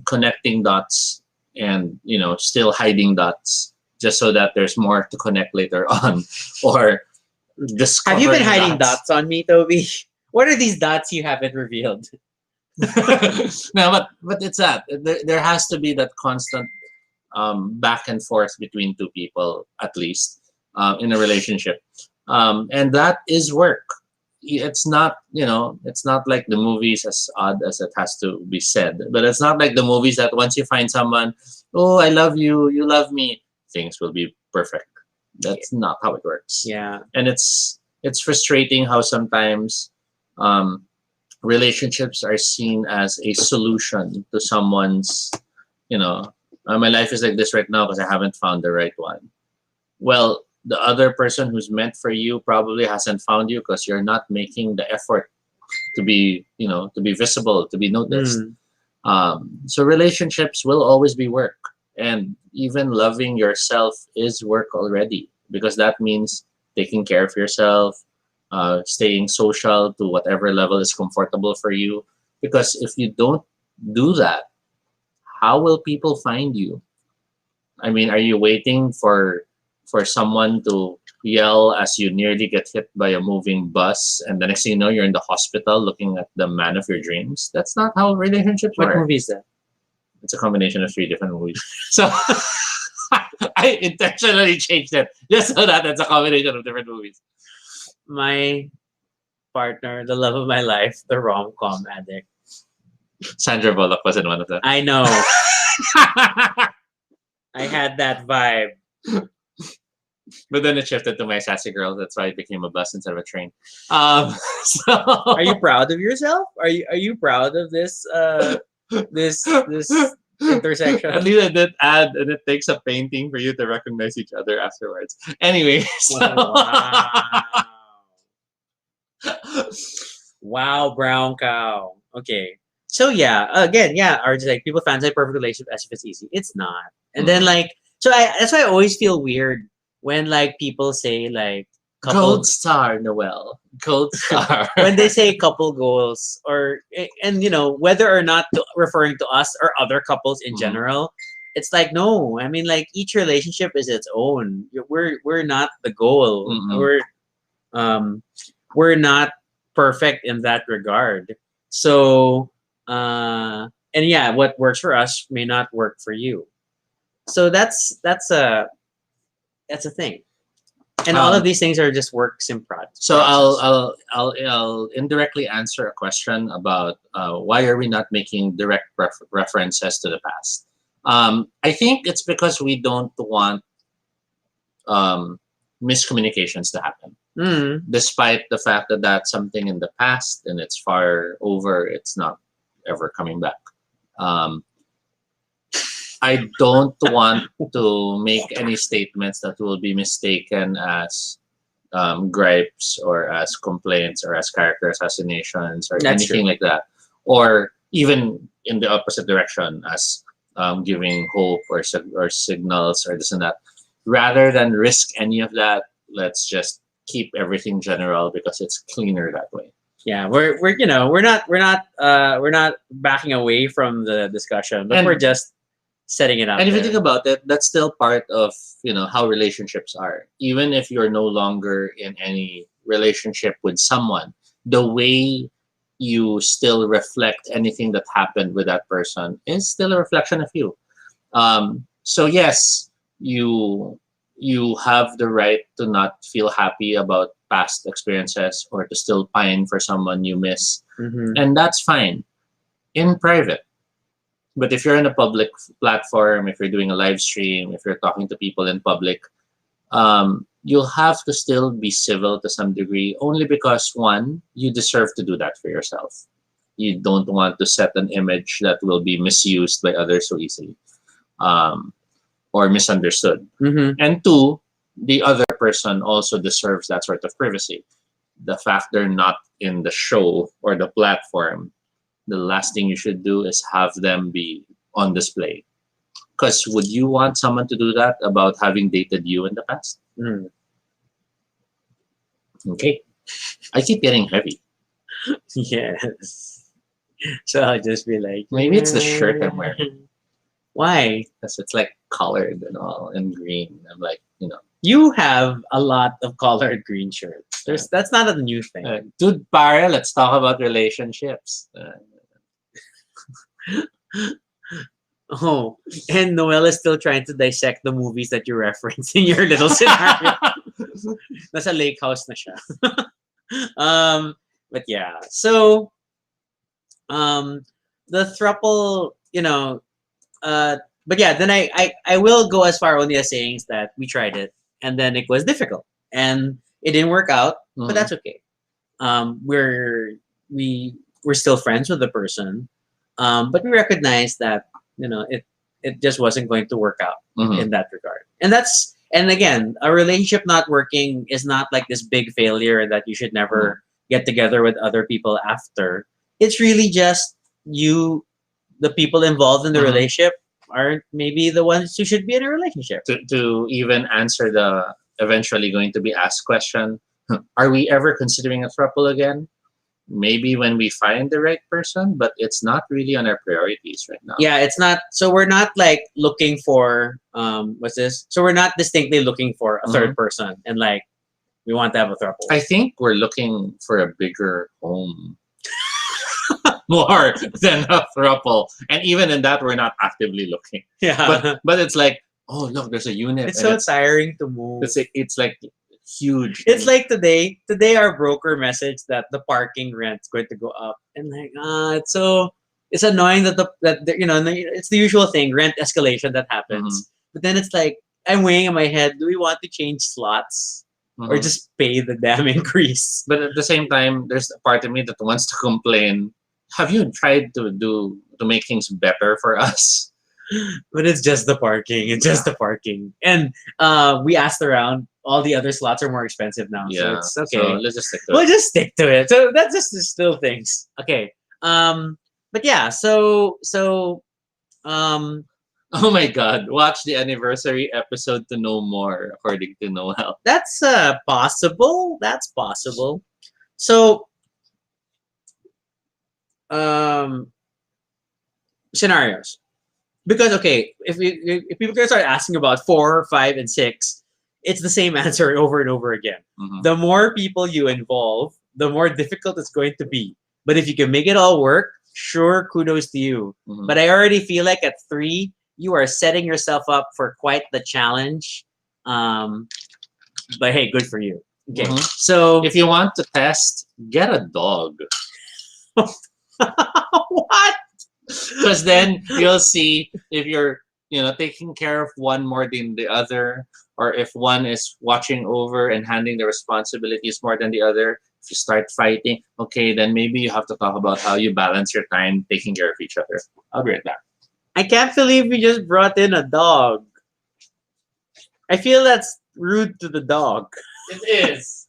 Connecting dots and still hiding dots just so that there's more to connect later on, or Have you been discovering hiding dots. dots on me, Toby? What are these dots you haven't revealed? No, but it's that there has to be that constant back and forth between two people at least in a relationship, and that is work. It's not it's not like the movies, as odd as it has to be said, but it's not like the movies that once you find someone, oh, I love you, you love me, things will be perfect. That's not how it works. Yeah. And it's frustrating how sometimes um, relationships are seen as a solution to someone's, my life is like this right now because I haven't found the right one. Well, the other person who's meant for you probably hasn't found you because you're not making the effort to be, to be visible, to be noticed. So relationships will always be work, and even loving yourself is work already, because that means taking care of yourself, staying social to whatever level is comfortable for you. Because if you don't do that, how will people find you? I mean, are you waiting for someone to yell as you nearly get hit by a moving bus, and the next thing you know, you're in the hospital looking at the man of your dreams? That's not how relationships What work. movie is that? It's a combination of 3 different movies. So I intentionally changed it just so that it's a combination of different movies. My partner, the love of my life, the rom-com addict. Sandra Bullock was in one of them. I know. I had that vibe. But then it shifted to my sassy girl. That's why it became a bus instead of a train. So Are you proud of yourself? Are you proud of this this intersection? At least I did add, and it takes a painting for you to recognize each other afterwards. Anyway, so Wow. Wow, brown cow. Okay. So yeah, again, yeah, or just like people fantasize perfect relationship as if it's easy. It's not. And then Mm. like, so that's why I always feel weird when like people say like Gold couple star, Noel. Gold star. when they say couple goals or and whether or not referring to us or other couples in Mhm. general, it's like no. I mean like each relationship is its own. We're not the goal. Mm-mm. Um we're not perfect in that regard. So and yeah, what works for us may not work for you. So that's a thing. And all of Um, these things are just works in so process. I'll indirectly answer a question about why are we not making direct references to the past. I think it's because we don't want um, miscommunications to happen, Mm, despite the fact that that's something in the past and it's far over. It's not ever coming back. Um, I don't want to make any statements that will be mistaken as gripes or as complaints or as character assassinations or that's true. anything like that, or even in the opposite direction as giving hope or or signals or this and that. Rather than risk any of that, let's just keep everything general because it's cleaner that way. Yeah, we're we're not backing away from the discussion, but we're And just setting it out And if you think there. about it, that's still part of how relationships are. Even if you're no longer in any relationship with someone, the way you still reflect anything that happened with that person is still a reflection of you. So yes, you you have the right to not feel happy about past experiences or to still pine for someone you miss, Hmm. and that's fine in private. But if you're in a public platform, if you're doing a live stream, if you're talking to people in public, you'll have to still be civil to some degree, only because one, you deserve to do that for yourself. You don't want to set an image that will be misused by others so easily, um, or misunderstood. Hmm. And two, the other person also deserves that sort of privacy. The fact they're not in the show or the platform, the last thing you should do is have them be on display. Because would you want someone to do that about having dated you in the past? Mm. Okay. I keep getting heavy. Yes. So I'll just be like, Maybe it's the shirt I'm wearing. why? Because it's like colored and all and green. I'm like, You have a lot of colored green shirts. uh, That's not a new thing. dude, para, let's talk about relationships. Oh, and Noel is still trying to dissect the movies that you reference in your little scenario. Nasa lake house na siya. But yeah. So, um, the thruple, uh, but yeah, then I will go as far only as saying that we tried it and then it was difficult and it didn't work out, but Mhm. that's okay. We're we we're still friends with the person, but we recognize that it just wasn't going to work out Mhm. in that regard. And again, a relationship not working is not like this big failure that you should Mhm. never get together with other people after. It's really just you, the people involved in the Mhm. relationship aren't maybe the ones who should be in a relationship. To even answer the eventually going to be asked question, are we ever considering a throuple again? Maybe when we find the right person, but it's not really on our priorities right now. Yeah, it's not. So we're not like looking for what's this? So we're not distinctly looking for a Mhm. third person and like we want to have a throuple. I think we're looking for a bigger home more than a throuple, and even in that, we're not actively looking. But Yeah, but it's like, oh look, there's a unit, it's and so tiring to move. it's like huge. It's like today. Today our broker messaged that the parking rent's going to go up, and like it's annoying that it's the usual thing, rent escalation that Mhm. happens. But then it's like I'm weighing in my head: do we want to change slots or Mhm. just pay the damn increase? But at the same time, there's a part of me that wants to complain. Have you tried to make things better for us? But it's just the parking. It's just the parking. And we asked around. All the other slots are more expensive now, so Yeah. it's So okay. let's just stick to We'll it. just stick to it. So that's just the still things. Okay. But yeah. Um, Oh my God! Watch the anniversary episode to know more, according to Noel. that's possible. That's possible. So um, scenarios. Because okay, if people can start asking about 4, 5, and 6, it's the same answer over and over again. Mhm. The more people you involve, the more difficult it's going to be. But if you can make it all work, sure, kudos to you. Mhm. But I already feel like at 3, you are setting yourself up for quite the challenge. Um, but hey, good for you. Okay, Mhm. so If you want to test, get a dog, what? because then you'll see if you're taking care of one more than the other, or if one is watching over and handling the responsibilities more than the other. If you start fighting, okay, then maybe you have to talk about how you balance your time taking care of each other. I'll be right back. I can't believe we just brought in a dog. I feel that's rude to the dog. It is.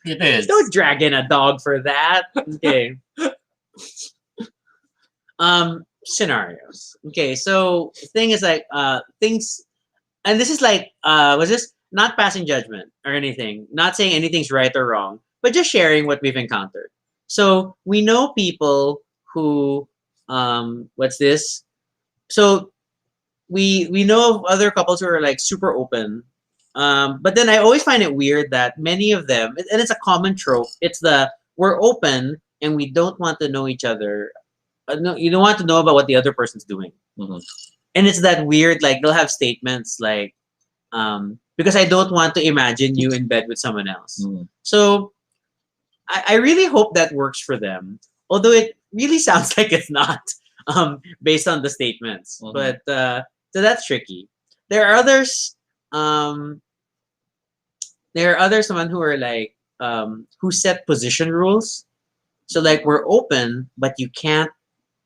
It is. Don't drag in a dog for that. Okay. Scenarios. Okay, so the thing is like things, and this is like was this not passing judgment or anything, not saying anything's right or wrong, but just sharing what we've encountered. So we know people who what's this? So we know of other couples who are like super open. But then I always find it weird that many of them, and it's a common trope, it's the we're open and we don't want to know each other. No, you don't want to know about what the other person's doing. Mhm. And it's that weird, like they'll have statements like, because I don't want to imagine you in bed with someone else. Mhm. So I really hope that works for them. Although it really sounds like it's not, based on the statements. Mhm. But so that's tricky. There are others. Um, there are others, someone who are like, who set position rules. So like we're open, but you can't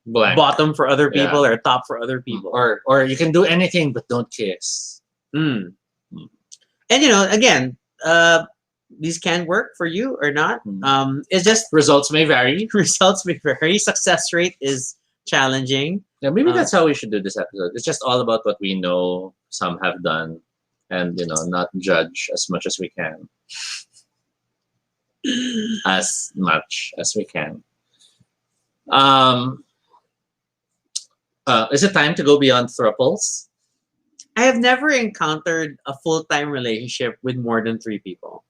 Blank. bottom for other Yeah. people or top for other people. Or you can do anything but don't kiss. Mm. Mm. And again, these can work for you or not. Mm. It's just Results may vary. results may vary. Success rate is challenging. Yeah, maybe that's how we should do this episode. It's just all about what we know some have done, and not judge as much as we can. As much as we can. Um, is it time to go beyond thruples? I have never encountered a full time relationship with more than 3 people.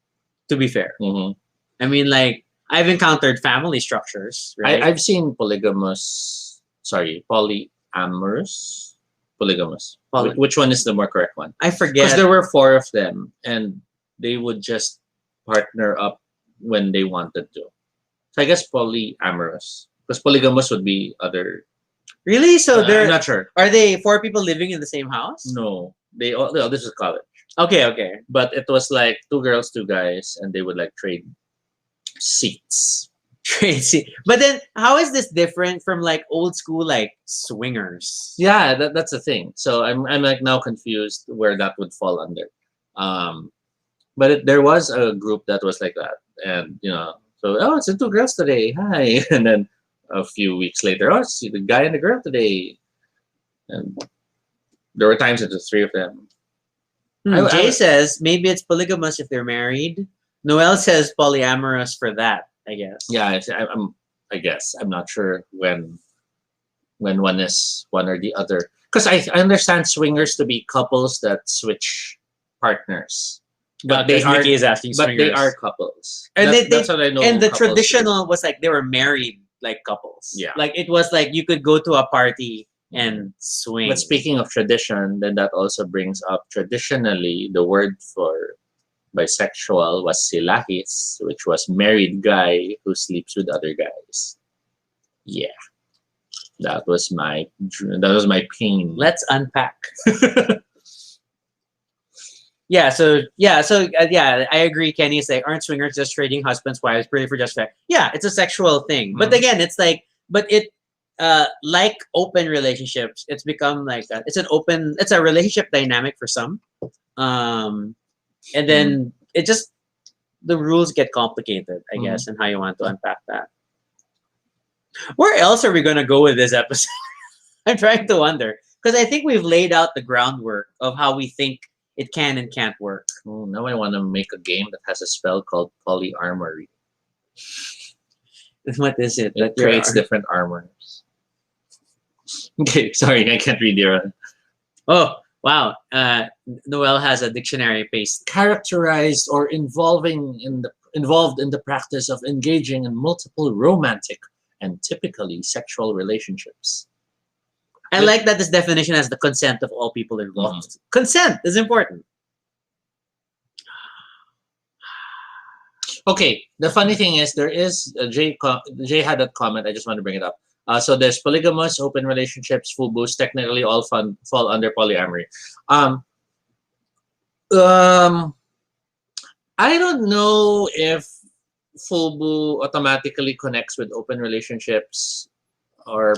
To be fair, Mhm. I mean, like I've encountered family structures, right? I've seen polygamous. Sorry, polyamorous, polygamous. Poly- Which one is the more correct one? I Because forget. there were 4 of them, and they would just partner up when they wanted to. So I guess polyamorous, because polygamous would be other. Really? So I'm there not sure. are they 4 people living in the same house? No, they all. No, this is college, Okay, okay. but it was like 2 girls, 2 guys, and they would like trade seats. Crazy. But then how is this different from like old school like swingers? Yeah, that's the thing. So I'm like now confused where that would fall under. But there was a group that was like that, and so it's the 2 girls today. Hi, and then a few weeks later, oh, it's the guy and the girl today, and there were times it was 3 of them. Jay says maybe it's polygamous if they're married. Noel says polyamorous for that, I guess. Yeah, I guess I'm not sure when one is one or the other, because I understand swingers to be couples that switch partners, but they are Nikki is asking but they swingers. are couples. And That's what I know. And the couples do. traditional was like they were married like couples. Yeah. Like it was like you could go to a party and swing. But speaking of tradition, then that also brings up traditionally the word for bisexual was silahis, which was married guy who sleeps with other guys. Yeah, that was my pain. Let's unpack. Yeah, so yeah, I agree. Kenny's like, aren't swingers just trading husbands, wives, pretty for just fact? Yeah, it's a sexual thing. But Mhm. again, it's like, but like open relationships, it's become like it's a relationship dynamic for some. Um, and Mm. then it just the rules get complicated, I Mhm. guess, and how you want to unpack that. Where else are we gonna go with this episode? I'm trying to wonder because I think we've laid out the groundwork of how we think it can and can't work. Oh, now I want to make a game that has a spell called polyarmory. What is it? It creates different armors. Okay, sorry, I can't read your Oh wow! Noel has a dictionary paste. characterized or involved in the practice of engaging in multiple romantic and typically sexual relationships. I like that this definition has the consent of all people involved. Consent is important. Okay, the funny thing is there is Jay had that comment. I just want to bring it up. So there's polygamous, open relationships, FUBUs, technically all fall under polyamory. Um, um, I don't know if FUBU automatically connects with open relationships or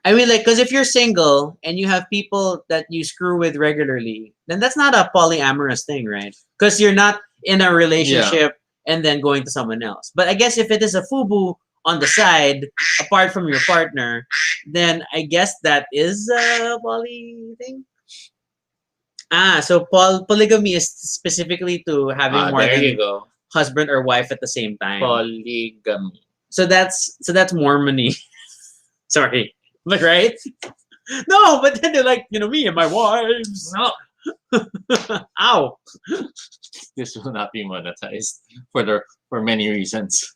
I mean, like, because if you're single and you have people that you screw with regularly, then that's not a polyamorous thing, right? Because you're not in a relationship and then going to someone else. But I guess if it is a FUBU on the side, apart from your partner, then I guess that is a poly thing. Ah, so polygamy is specifically to having more there you than go. husband or wife at the same time. Polygamy. So that's Mormony. Sorry, but right? No, but then they're like, me and my wives. No, Ow. this will not be monetized for many reasons.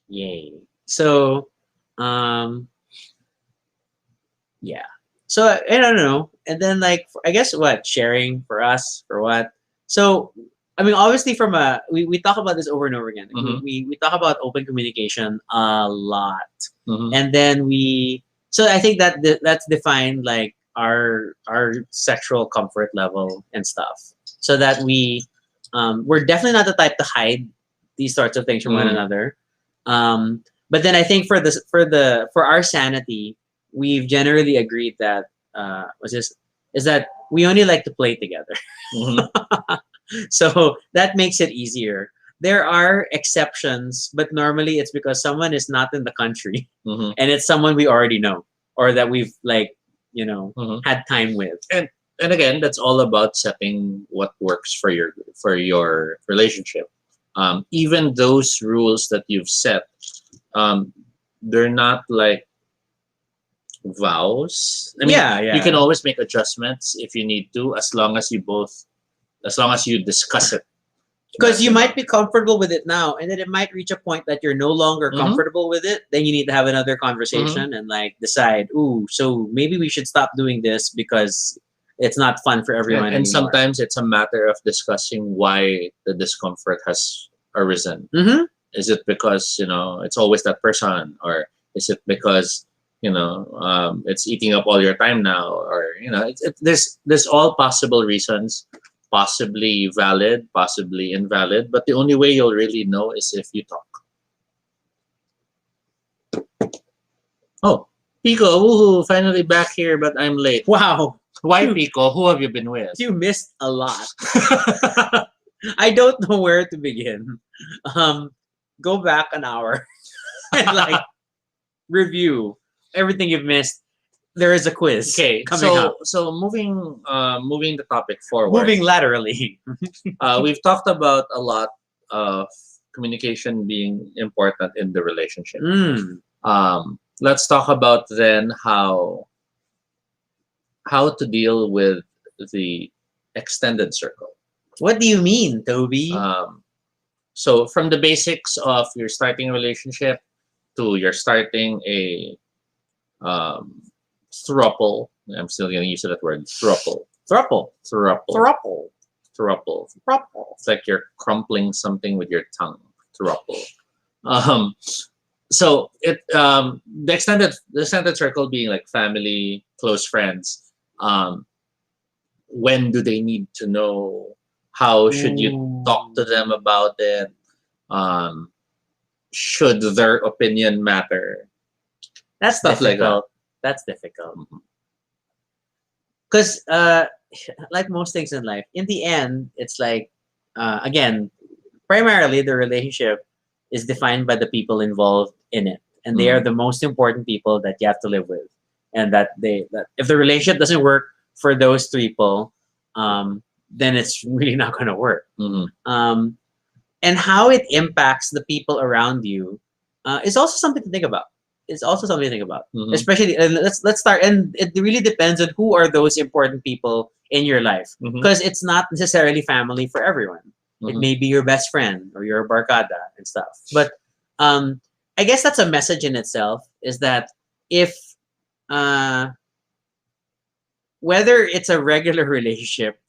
Yay. So, yeah. So I don't know. And then like I guess what sharing for us for what? So I mean obviously from we talk about this over and over again. Mhm. We talk about open communication a lot. Mhm. And then so I think that that's defined like our sexual comfort level and stuff. So that we're definitely not the type to hide these sorts of things from one Mhm. another. But then I think for our sanity, we've generally agreed that was this is that we only like to play together. Mhm. So that makes it easier. There are exceptions, but normally it's because someone is not in the country Mhm. and it's someone we already know or that we've like, Mhm. had time with. And again, that's all about setting what works for your relationship. Even those rules that you've set, um, they're not like vows. I mean, Yeah, you can yeah. always make adjustments if you need to, as long as you discuss it. Because you might be comfortable with it now, and then it might reach a point that you're no longer Mhm. comfortable with it. Then you need to have another conversation and like decide, ooh, so maybe we should stop doing this because it's not fun for everyone And anymore. sometimes it's a matter of discussing why the discomfort has arisen. Mm-hmm. Is it because it's always that person, or is it because it's eating up all your time now, or there's all possible reasons, possibly valid, possibly invalid, but the only way you'll really know is if you talk. Oh, Pico, woohoo, finally back here, but I'm late. Wow, Why, Pico? Who have you been with? you missed a lot. I don't know where to begin. Go back an hour and like review everything you've missed. There is a quiz Okay, coming up. so moving the topic forward. Moving laterally. We've talked about a lot of communication being important in the relationship. Mm. Let's talk about then how to deal with the extended circle. What do you mean, Toby? So from the basics of your starting a relationship to you're starting a um, throuple. I'm still going to use that word. Throuple. Thruple. Throuple. Thruple. Throuple. Thruple. It's like you're crumpling something with your tongue. Throuple. Um, so the extended circle being like family, close friends. When do they need to know How should you talk to them Ooh. about it? Um, should their opinion matter? That's Stuff like that. difficult. That's difficult. Mhm. Because, like most things in life, in the end, it's like, again, primarily the relationship is defined by the people involved in it, and they are Mhm. the most important people that you have to live with. And that if the relationship doesn't work for those three people, then it's really not going to work. Mhm. Um, and how it impacts the people around you is also something to think about. It's also something to think about, Mhm. especially. And let's start. And it really depends on who are those important people in your life, Mhm. because it's not necessarily family for everyone. It Mhm. may be your best friend or your barkada and stuff. But um, I guess that's a message in itself. Is that if uh, whether it's a regular relationship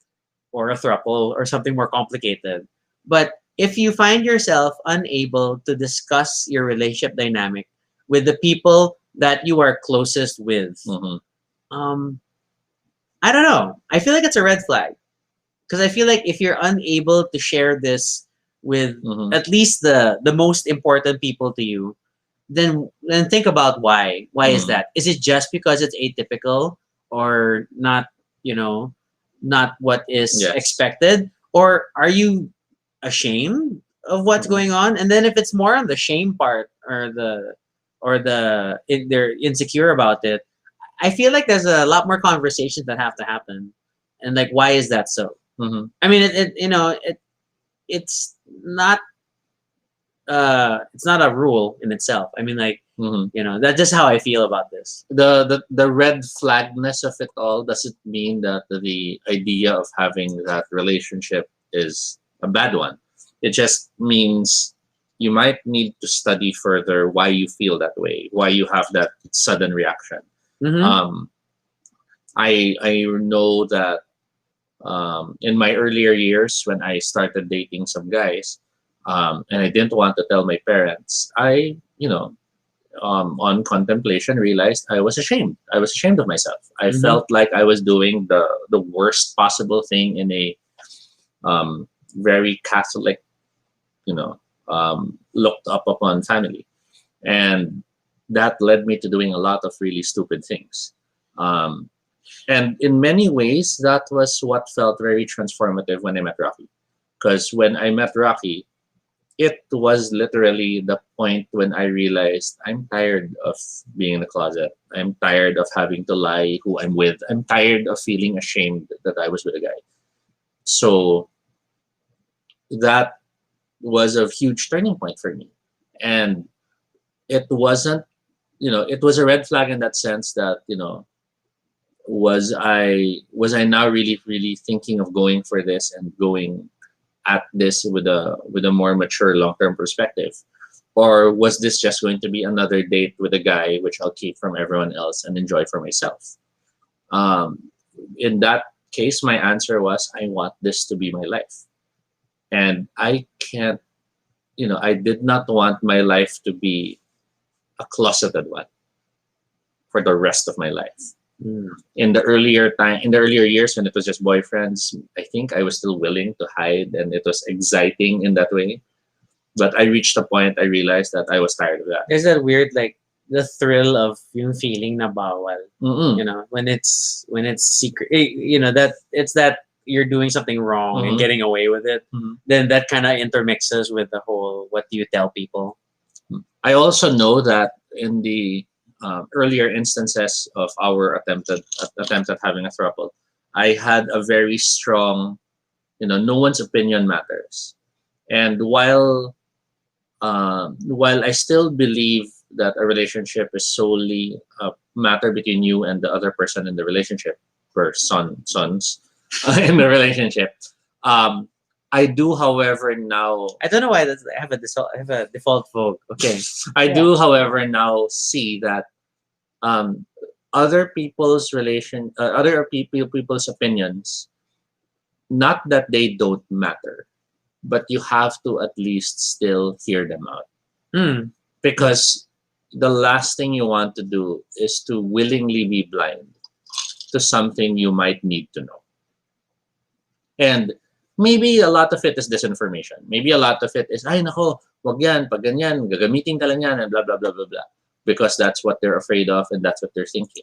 or a throuple or something more complicated. But if you find yourself unable to discuss your relationship dynamic with the people that you are closest with, Mhm. um, I don't know. I feel like it's a red flag, because I feel like if you're unable to share this with Mhm. at least the most important people to you, then think about why. Why is Mhm. that? Is it just because it's atypical or not? You know, not what is Yes. expected, or are you ashamed of what's Mhm. going on? And then if it's more on the shame part they're insecure about it, I feel like there's a lot more conversations that have to happen. And like, why is that so? Mhm. I mean, it's not it's not a rule in itself. I mean, like, Mhm. that's just how I feel about this. The red flagness of it all doesn't mean that the idea of having that relationship is a bad one. It just means you might need to study further why you feel that way, why you have that sudden reaction. Mm-hmm. Um, I know that in my earlier years when I started dating some guys, and I didn't want to tell my parents, on contemplation realized I was ashamed. I was ashamed of myself. I Mm-hmm. felt like I was doing the worst possible thing in a very Catholic, looked up upon family, and that led me to doing a lot of really stupid things. Um, and in many ways, that was what felt very transformative when I met Rocky. Because when I met Rocky, it was literally the point when I realized I'm tired of being in the closet. I'm tired of having to lie who I'm with. I'm tired of feeling ashamed that I was with a guy. So that was a huge turning point for me. And it wasn't, it was a red flag in that sense that, was I now really, really thinking of going for this and going at this with a more mature long term perspective? Or was this just going to be another date with a guy which I'll keep from everyone else and enjoy for myself? In that case, my answer was I want this to be my life. And I can't, I did not want my life to be a closeted one for the rest of my life. Mm. In the earlier years when it was just boyfriends, I think I was still willing to hide and it was exciting in that way. But I reached a point I realized that I was tired of that. There's that weird, like, the thrill of yung feeling na bawal. Mm-mm. When it's secret, that it's that you're doing something wrong and Mhm. getting away with it. Mhm. Then that kind of intermixes with the whole, what do you tell people? I also know that in the earlier instances of our attempt at having a throuple, I had a very strong, no one's opinion matters. And while I still believe that a relationship is solely a matter between you and the other person in the relationship, or sons in the relationship, um, I do, however, now I don't know why I have a default vote. Okay. I Yeah. do, however, now see that um, other people's opinions, not that they don't matter, but you have to at least still hear them out, Hmm. because the last thing you want to do is to willingly be blind to something you might need to know. And maybe a lot of it is disinformation. Maybe a lot of it is, ay nako, wag yan, pag ganyan, gagamitin ka lang yan, and blah, blah, blah, blah, blah. Because that's what they're afraid of and that's what they're thinking.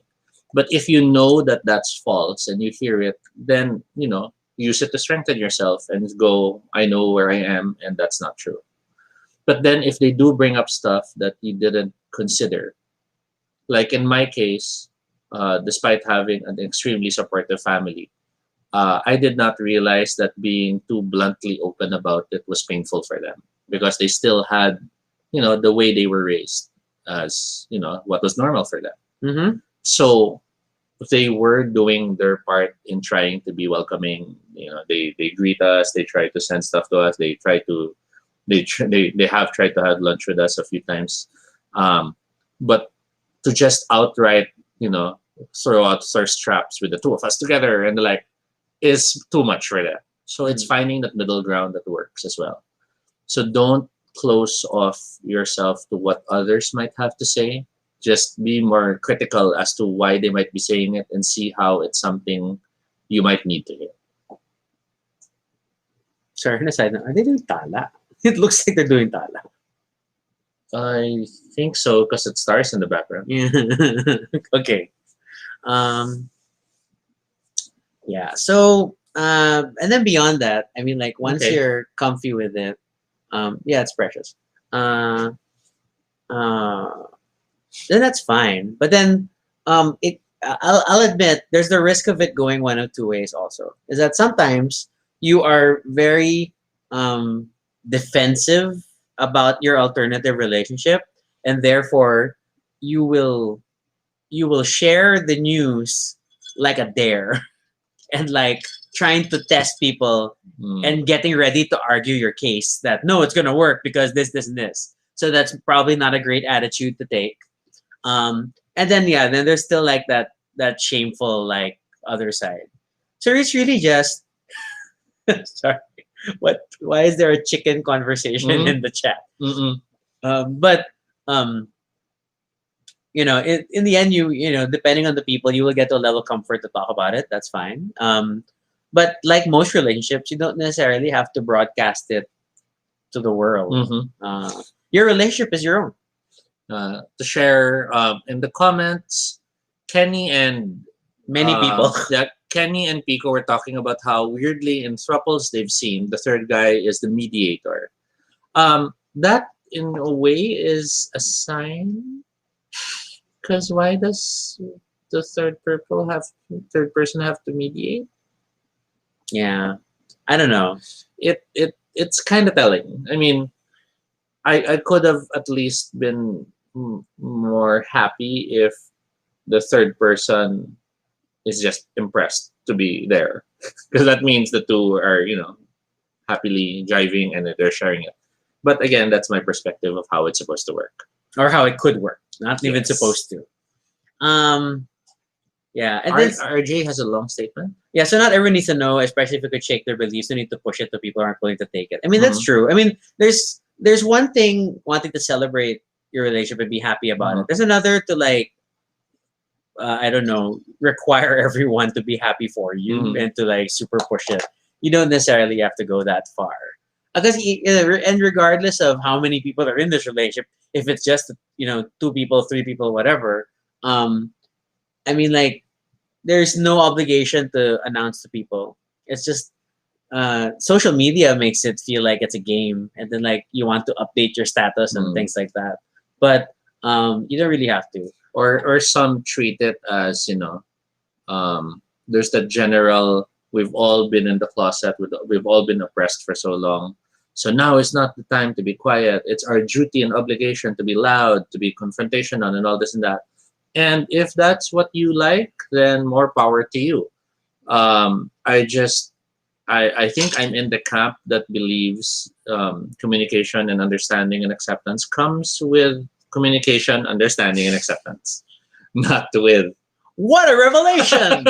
But if you know that that's false and you hear it, then, use it to strengthen yourself and go, I know where I am and that's not true. But then if they do bring up stuff that you didn't consider, like in my case, despite having an extremely supportive family, I did not realize that being too bluntly open about it was painful for them because they still had, the way they were raised as, what was normal for them. Mm-hmm. So they were doing their part in trying to be welcoming. They greet us, they try to send stuff to us, they have tried to have lunch with us a few times. But to just outright, throw out thirst traps with the two of us together and like is too much for them. So it's finding that middle ground that works as well. So don't close off yourself to what others might have to say. Just be more critical as to why they might be saying it and see how it's something you might need to hear. Sorry, on a side note, are they doing tala? It looks like they're doing tala. I think so because it stars in the background. Yeah. Okay. Yeah. So, and then beyond that, I mean, like once Okay. you're comfy with it, yeah, it's precious. Uh, uh, then that's fine. But then, I'll admit there's the risk of it going one of two ways. Also, is that sometimes you are very defensive about your alternative relationship, and therefore you will share the news like a dare and like trying to test people Mm. and getting ready to argue your case that no, it's gonna work because this and this. So that's probably not a great attitude to take. And then yeah, then there's still like that shameful like other side. So it's really just sorry. What? Why is there a chicken conversation Mhm. in the chat? Mm-mm. But um, in the end, depending on the people, you will get to a level of comfort to talk about it. That's fine. But like most relationships, you don't necessarily have to broadcast it to the world. Mhm. Your relationship is your own. To share in the comments, Kenny and Many people. yeah, Kenny and Pico were talking about how weirdly in thruples they've seen the third guy is the mediator. That in a way is a sign because why does the third person have to mediate? Yeah, I don't know. It's kind of telling. I mean, I could have at least been more happy if the third person is just impressed to be there because that means the two are happily driving and they're sharing it. But again, that's my perspective of how it's supposed to work. Or how it could work. Not even Yes. supposed to. Yeah, and then RJ has a long statement. yeah, so not everyone needs to know, especially if you could shake their beliefs. You need to push it to people who aren't willing to take it. I mean, that's Mhm. true. I mean, there's one thing wanting to celebrate your relationship and be happy about it. Mhm. There's another to like, I don't know, require everyone to be happy for you Mhm. and to like super push it. You don't necessarily have to go that far. Because and regardless of how many people are in this relationship, if it's just two people, three people, whatever, I mean, like there's no obligation to announce to people. It's just social media makes it feel like it's a game, and then like you want to update your status and Mm. things like that. But you don't really have to. Or some treat it as there's the general we've all been in the closet we've all been oppressed for so long, so now is not the time to be quiet. It's our duty and obligation to be loud, to be confrontational and all this and that. And if that's what you like, then more power to you. I think I'm in the camp that believes communication and understanding and acceptance comes with communication, understanding, and acceptance, not with. What a revelation!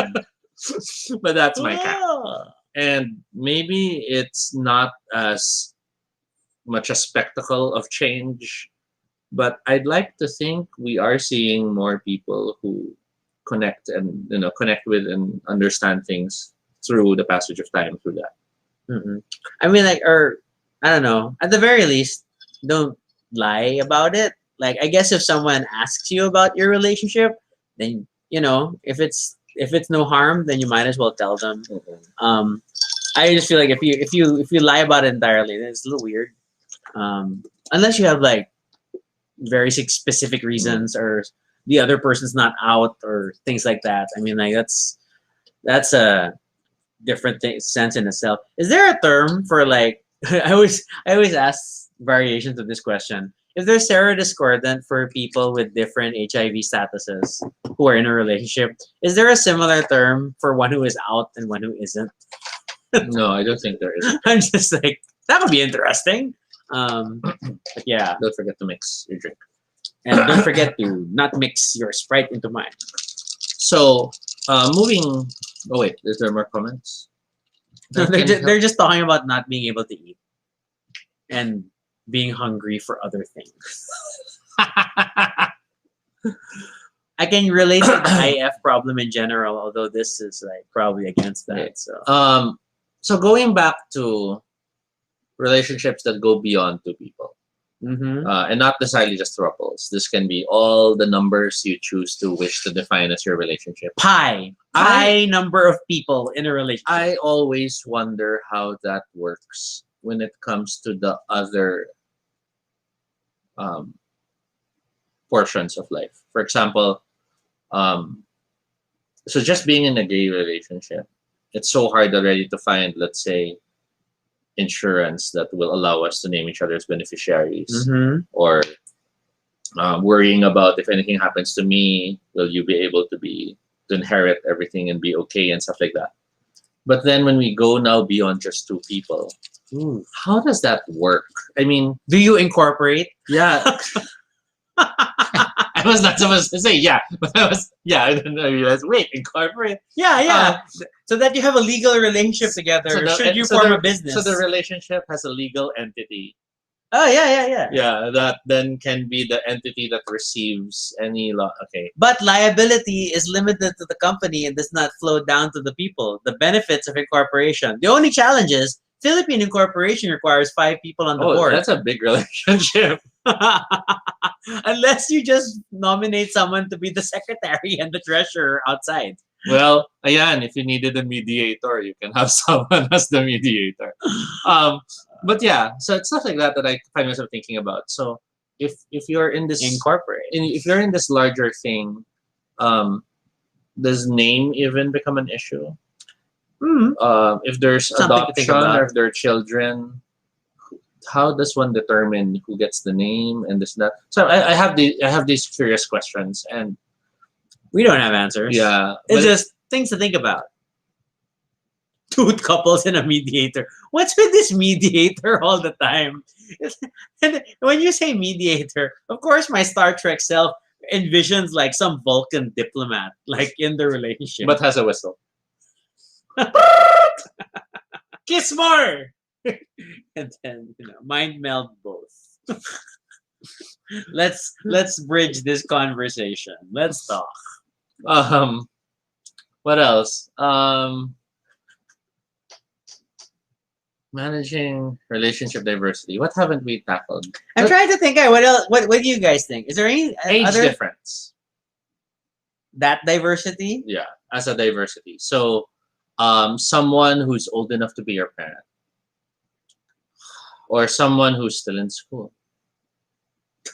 But that's my camp. Ah. And maybe it's not as much a spectacle of change, but I'd like to think we are seeing more people who connect and connect with and understand things through the passage of time through that. Mm-mm. I mean, like, or I don't know. At the very least, don't lie about it. Like, I guess if someone asks you about your relationship, then if it's no harm, then you might as well tell them. Mhm. Um, I just feel like if you lie about it entirely, then it's a little weird. Unless you have like very specific reasons, or the other person's not out, or things like that. I mean, like that's a different sense in itself. Is there a term for like I always ask variations of this question. Is there serodiscordant for people with different HIV statuses who are in a relationship? Is there a similar term for one who is out and one who isn't? No, I don't think there is. I'm just like, that would be interesting. But yeah, Don't forget to mix your drink. and don't forget to not mix your Sprite into mine. So, moving. Oh wait, is there more comments? No, That can they're just talking about not being able to eat and being hungry for other things. I can relate to the IF problem in general, although this is like probably against that. Right. So So going back to relationships that go beyond two people, and not necessarily just thruples. This can be all the numbers you choose to wish to define as your relationship. pi number of people in a relationship. I always wonder how that works when it comes to the other um, portions of life. For example, um, so just being in a gay relationship, it's so hard already to find, let's say, insurance that will allow us to name each other as beneficiaries, or worrying about if anything happens to me, will you be able to inherit everything and be okay and stuff like that. But then when we go now beyond just two people, how does that work? I mean, Do you incorporate? yeah. I was not supposed to say yeah, but I didn't know. I realized, wait, incorporate. Yeah. So that you have a legal relationship together. Should you form a business? So the relationship has a legal entity. Oh yeah. Yeah, that then can be the entity that receives any law. Okay. But liability is limited to the company and does not flow down to the people. The benefits of incorporation. The only challenge is Philippine incorporation requires 5 people on the board. That's a big relationship. Unless you just nominate someone to be the secretary and the treasurer outside. Well, ayan, if you needed a mediator, you can have someone as the mediator. But yeah, so it's stuff like that that I find myself thinking about. So if you're in this Incorporate. if you're in this larger thing, does name even become an issue? If there's Something to think adoption about. or if there are children, how does one determine who gets the name and this and that? So I have these curious questions, and We don't have answers. yeah, It's but- just things to think about. Two couples and a mediator. What's with this mediator all the time? And when you say mediator, of course my Star Trek self envisions like some Vulcan diplomat, like in the relationship. but has a whistle. Kiss more! And then, mind meld both. Let's bridge this conversation. Let's talk. What else? Managing relationship diversity. What haven't we tackled? I'm trying to think. What else? What do you guys think? Is there any Age other difference. that diversity? Yeah, as a diversity. So, someone who's old enough to be your parent, or someone who's still in school.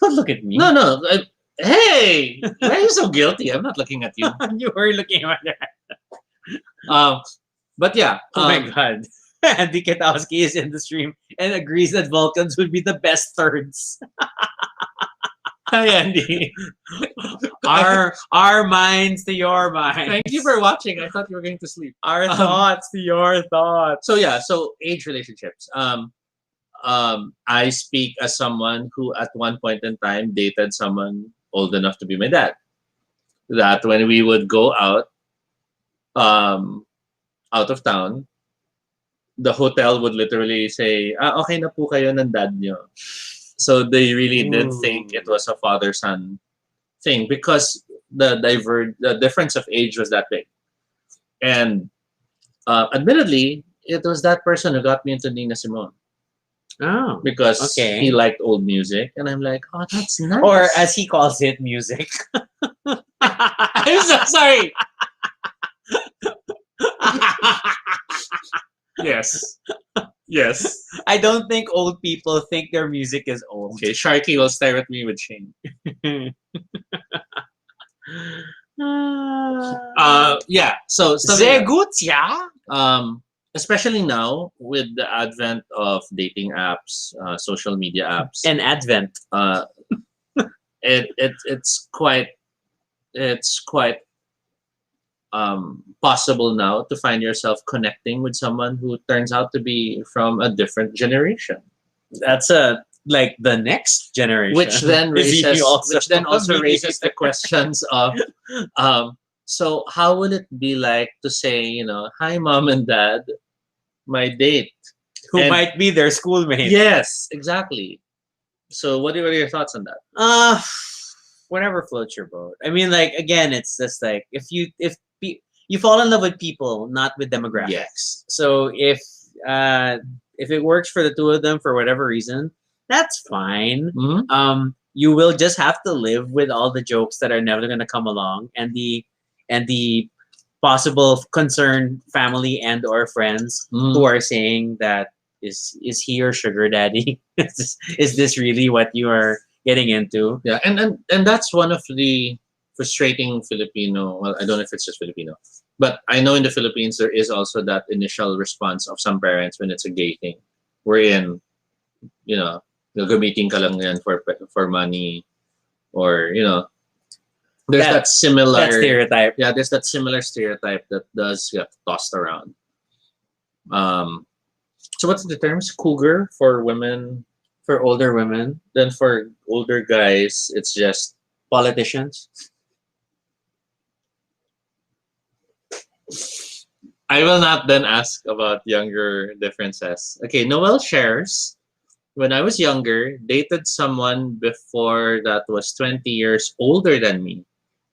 Don't look at me. No. Hey, why are you so guilty? I'm not looking at you. You were looking at that. But yeah. Oh my god. Andy Katowski is in the stream and agrees that Vulcans would be the best thirds. Hi, Andy. Our minds to your minds. Thank you for watching. I thought you were going to sleep. Our thoughts to your thoughts. So yeah, so age relationships. I speak as someone who at one point in time dated someone old enough to be my dad. That when we would go out of town, the hotel would literally say, okay na po kayo ng dad nyo. So they really did think it was a father-son thing because the difference of age was that big. And admittedly, it was that person who got me into Nina Simone Oh, because he okay. liked old music, and I'm like, oh, that's nice. Or as he calls it, music. I'm so sorry. Yes, yes. I don't think old people think their music is old. Okay, Sharky will stare at me with shame. Yeah. So something Sehr else. gut, ja. Especially now with the advent of dating apps, social media apps, And Advent. uh, it's quite possible now to find yourself connecting with someone who turns out to be from a different generation, That's like the next generation. which then Is he raises also which then also a raises the mediator? questions of so how would it be like to say, hi mom and dad, my date. Who And might be their schoolmate. yes, exactly. So what are your thoughts on that? Uh whatever floats your boat. I mean, like again, it's just like you fall in love with people, not with demographics. Yes. So if it works for the two of them for whatever reason, that's fine. Mhm. You will just have to live with all the jokes that are never going to come along, and the possible concerned family and or friends who Mhm. are saying that is he your sugar daddy? Is this really what you are getting into? Yeah, and that's one of the frustrating Filipino. Well, I don't know if it's just Filipino, but I know in the Philippines there is also that initial response of some parents when it's a gay thing, wherein you know gagamitin ka lang yan for money, or there's That that similar that stereotype. yeah, there's that similar stereotype that does get tossed around. Um, so what's the terms? Cougar for women, For older women, then for older guys, it's just politicians. I will not then ask about younger differences. Okay, Noel shares. When I was younger, dated someone before that was 20 years older than me.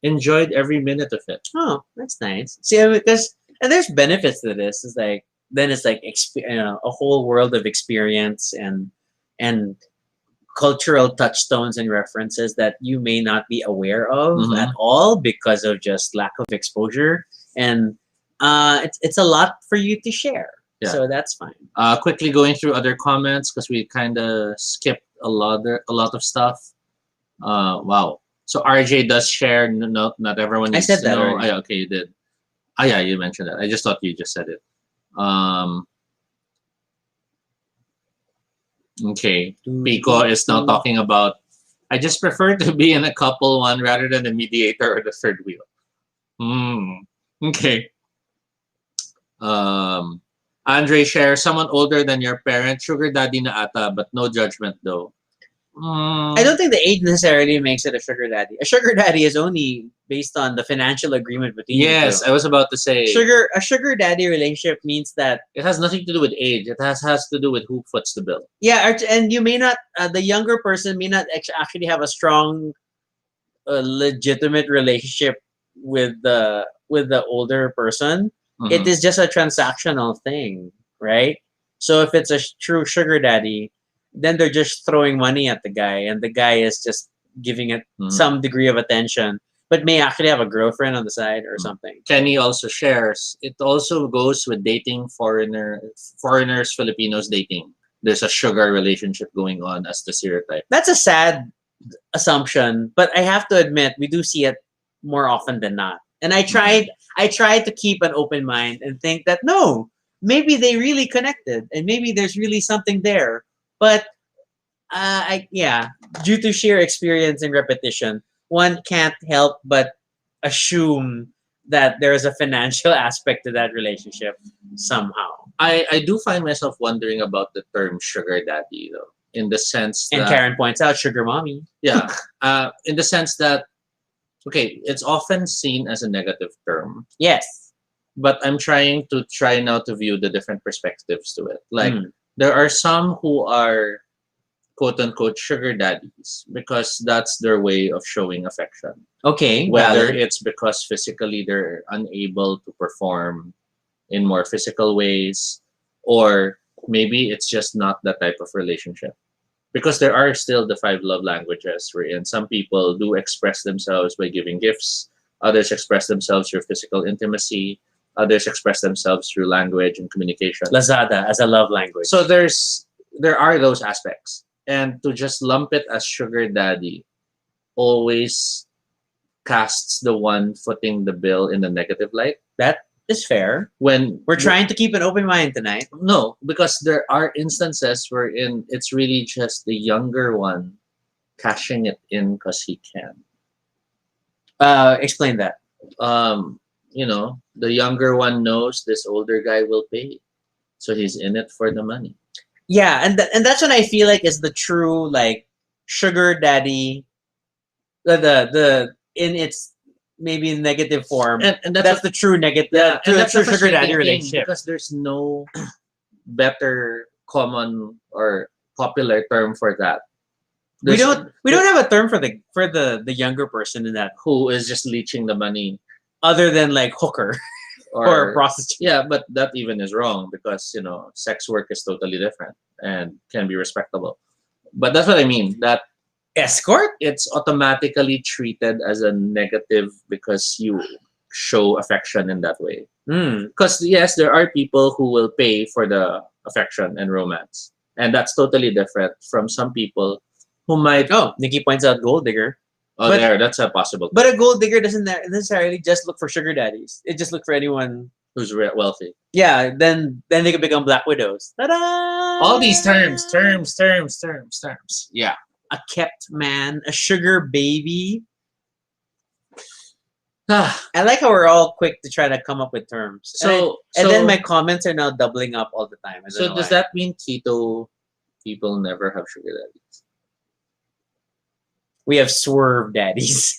Enjoyed every minute of it. Oh, that's nice. See, because and there's benefits to this. It's like then it's like a whole world of experience and cultural touchstones and references that you may not be aware of Mhm. at all because of just lack of exposure, and it's a lot for you to share. Yeah. So that's fine. Quickly going through other comments because we kind of skipped a lot of stuff. Wow. So RJ does share. No, not everyone I needs said to that know. already. Yeah, okay, you did. Ah, yeah, you mentioned that. I just thought you just said it. Um, okay. Pico is now talking about. I just prefer to be in a couple one rather than the mediator or the third wheel. Hmm. Okay. Um, Andre shares someone older than your parent, sugar daddy na ata, but no judgment though. I don't think the age necessarily makes it a sugar daddy. A sugar daddy is only based on the financial agreement between you Yes, two. I was about to say. A sugar daddy relationship means that It has nothing to do with age. It has to do with who foots the bill. and you may not the younger person may not actually have a strong legitimate relationship with the older person. It Mhm. is just a transactional thing, right? So if it's a true sugar daddy, then they're just throwing money at the guy, and the guy is just giving it Mhm. some degree of attention, but may actually have a girlfriend on the side or Mhm. something. Kenny also shares. It also goes with dating foreigners, Filipinos dating. There's a sugar relationship going on as the stereotype. That's a sad assumption, but I have to admit we do see it more often than not. And I tried to keep an open mind and think that no, maybe they really connected and maybe there's really something there. But due to sheer experience and repetition, one can't help but assume that there is a financial aspect to that relationship somehow. I do find myself wondering about the term sugar daddy though, in the sense And that Karen points out sugar mommy. yeah, in the sense that okay, it's often seen as a negative term, Yes. but I'm try now to view the different perspectives to it. Like Mm. there are some who are quote unquote sugar daddies because that's their way of showing affection. Okay. Whether Valid. it's because physically they're unable to perform in more physical ways, or maybe it's just not that type of relationship. Because there are still the five love languages, wherein some people do express themselves by giving gifts, others express themselves through physical intimacy, others express themselves through language and communication. Lazada as a love language. So there are those aspects, and to just lump it as sugar daddy always casts the one footing the bill in a negative light. That is fair. When We're trying to keep an open mind tonight. no, because there are instances wherein it's really just the younger one cashing it in because he can. Explain that. The younger one knows this older guy will pay, so he's in it for the money. Yeah, and that's when I feel like is the true like sugar daddy, the in its maybe negative form. And That's the true negative, and the that's true the sugar daddy frustrating thing, relationship. because there's no better common or popular term for that. We There's- don't have a term for the younger person in that, who is just leeching the money other than like hooker or prostitute. yeah, but that even is wrong, because sex work is totally different and can be respectable. But that's what I mean, that Escort? it's automatically treated as a negative because you show affection in that way. Mm. Because yes, there are people who will pay for the affection and romance, and that's totally different from some people who might. Oh, Nikki points out gold digger. Oh, but- that's a possible. But a gold digger doesn't necessarily just look for sugar daddies. It just look for anyone. Who's wealthy? Yeah, then they can become black widows. Ta-da! All these terms. Yeah. A kept man, a sugar baby. Ah, I like how we're all quick to try to come up with terms. And then my so comments are now doubling up all the time. I don't so know does why. that mean keto people never have sugar daddies? We have swerve daddies.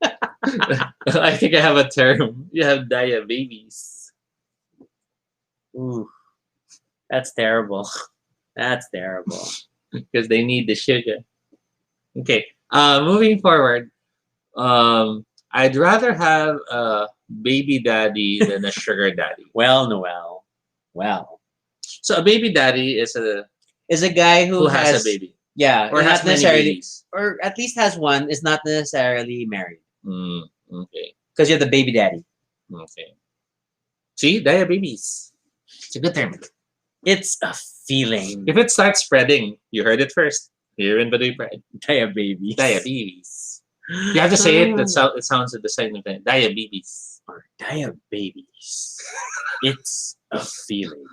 I think I have a term. You have diabetes. Ooh, that's terrible. That's terrible. Because they need the sugar. Okay. Moving forward. I'd rather have a baby daddy than a sugar daddy. Well, Noel. Well, So a baby daddy is a guy who has a baby. Yeah, Or has not many necessarily, babies. or at least has one. Is not necessarily married Okay. because you're the baby daddy. Okay. See, diabetes. It's a good term. It's a feeling. If it starts spreading, you heard it first. Here in Baduy Pride. Diabetes. Diabetes. You have to say it. It sounds at the same time. Diabetes. Or diabetes. It's a feeling.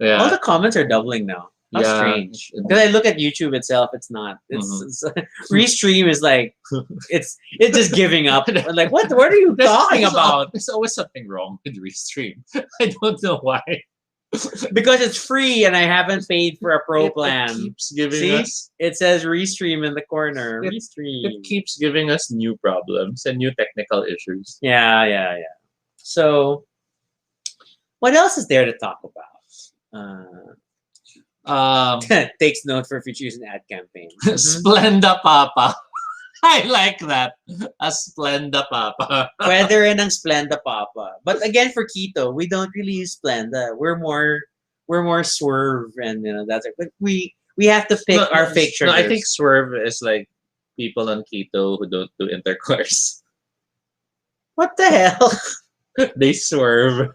Yeah. All the comments are doubling now. How Yeah. strange. Because I look at YouTube itself, it's not. It's Restream is like it's just giving up. I'm like, what are you talking about? There's always something wrong with Restream. I don't know why. Because it's free and I haven't paid for a pro It plan. keeps giving See? us. It says Restream in the corner. It- Restream. It keeps giving us new problems and new technical issues. Yeah. So, what else is there to talk about? Takes note for future use an ad campaign. Splenda Papa. I like that. A Splenda Papa. Pwede rin ang Splenda Papa. But again, for keto, we don't really use Splenda. We're more swerve, and that's it. But we have to pick our fake sugars. No, I think swerve is like people on keto who don't do intercourse. What the hell? They swerve.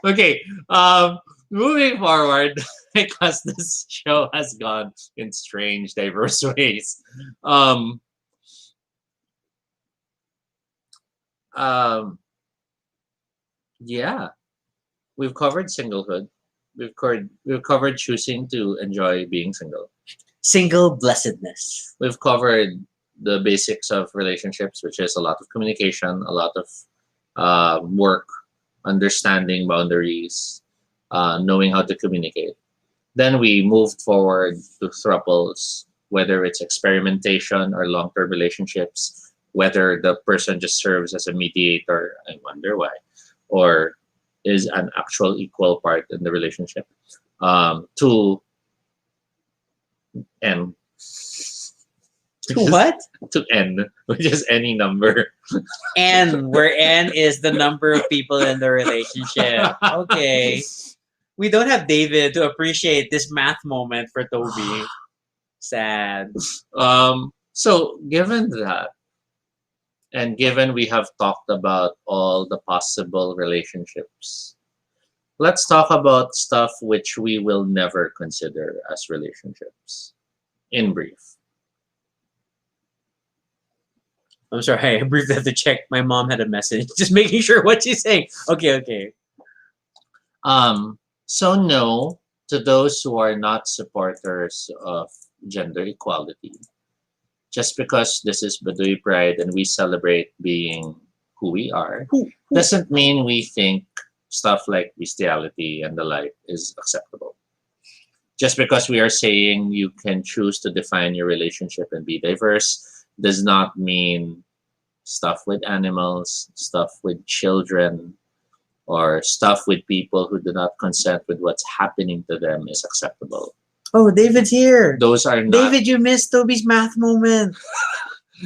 Okay. Moving forward, because this show has gone in strange, diverse ways. Yeah, we've covered singlehood. We've covered choosing to enjoy being single. Single blessedness. We've covered the basics of relationships, which is a lot of communication, a lot of work, understanding boundaries, knowing how to communicate. Then we moved forward to thruples, whether it's experimentation or long-term relationships, whether the person just serves as a mediator, I wonder why, or is an actual equal part in the relationship. To and To what? To n, which is any number. N, where N is the number of people in the relationship. Okay. We don't have David to appreciate this math moment for Toby. Sad. So given that, and given we have talked about all the possible relationships, let's talk about stuff which we will never consider as relationships. In brief. I'm sorry, I briefly have to check. My mom had a message. Just making sure what she's saying. Okay, okay. So no to those who are not supporters of gender equality. Just because this is Baduy Pride and we celebrate being who we are, doesn't mean we think stuff like bestiality and the like is acceptable. Just because we are saying you can choose to define your relationship and be diverse does not mean stuff with animals, stuff with children, or stuff with people who do not consent with what's happening to them is acceptable. Oh, David's here. Those are not David, you missed Toby's math moment.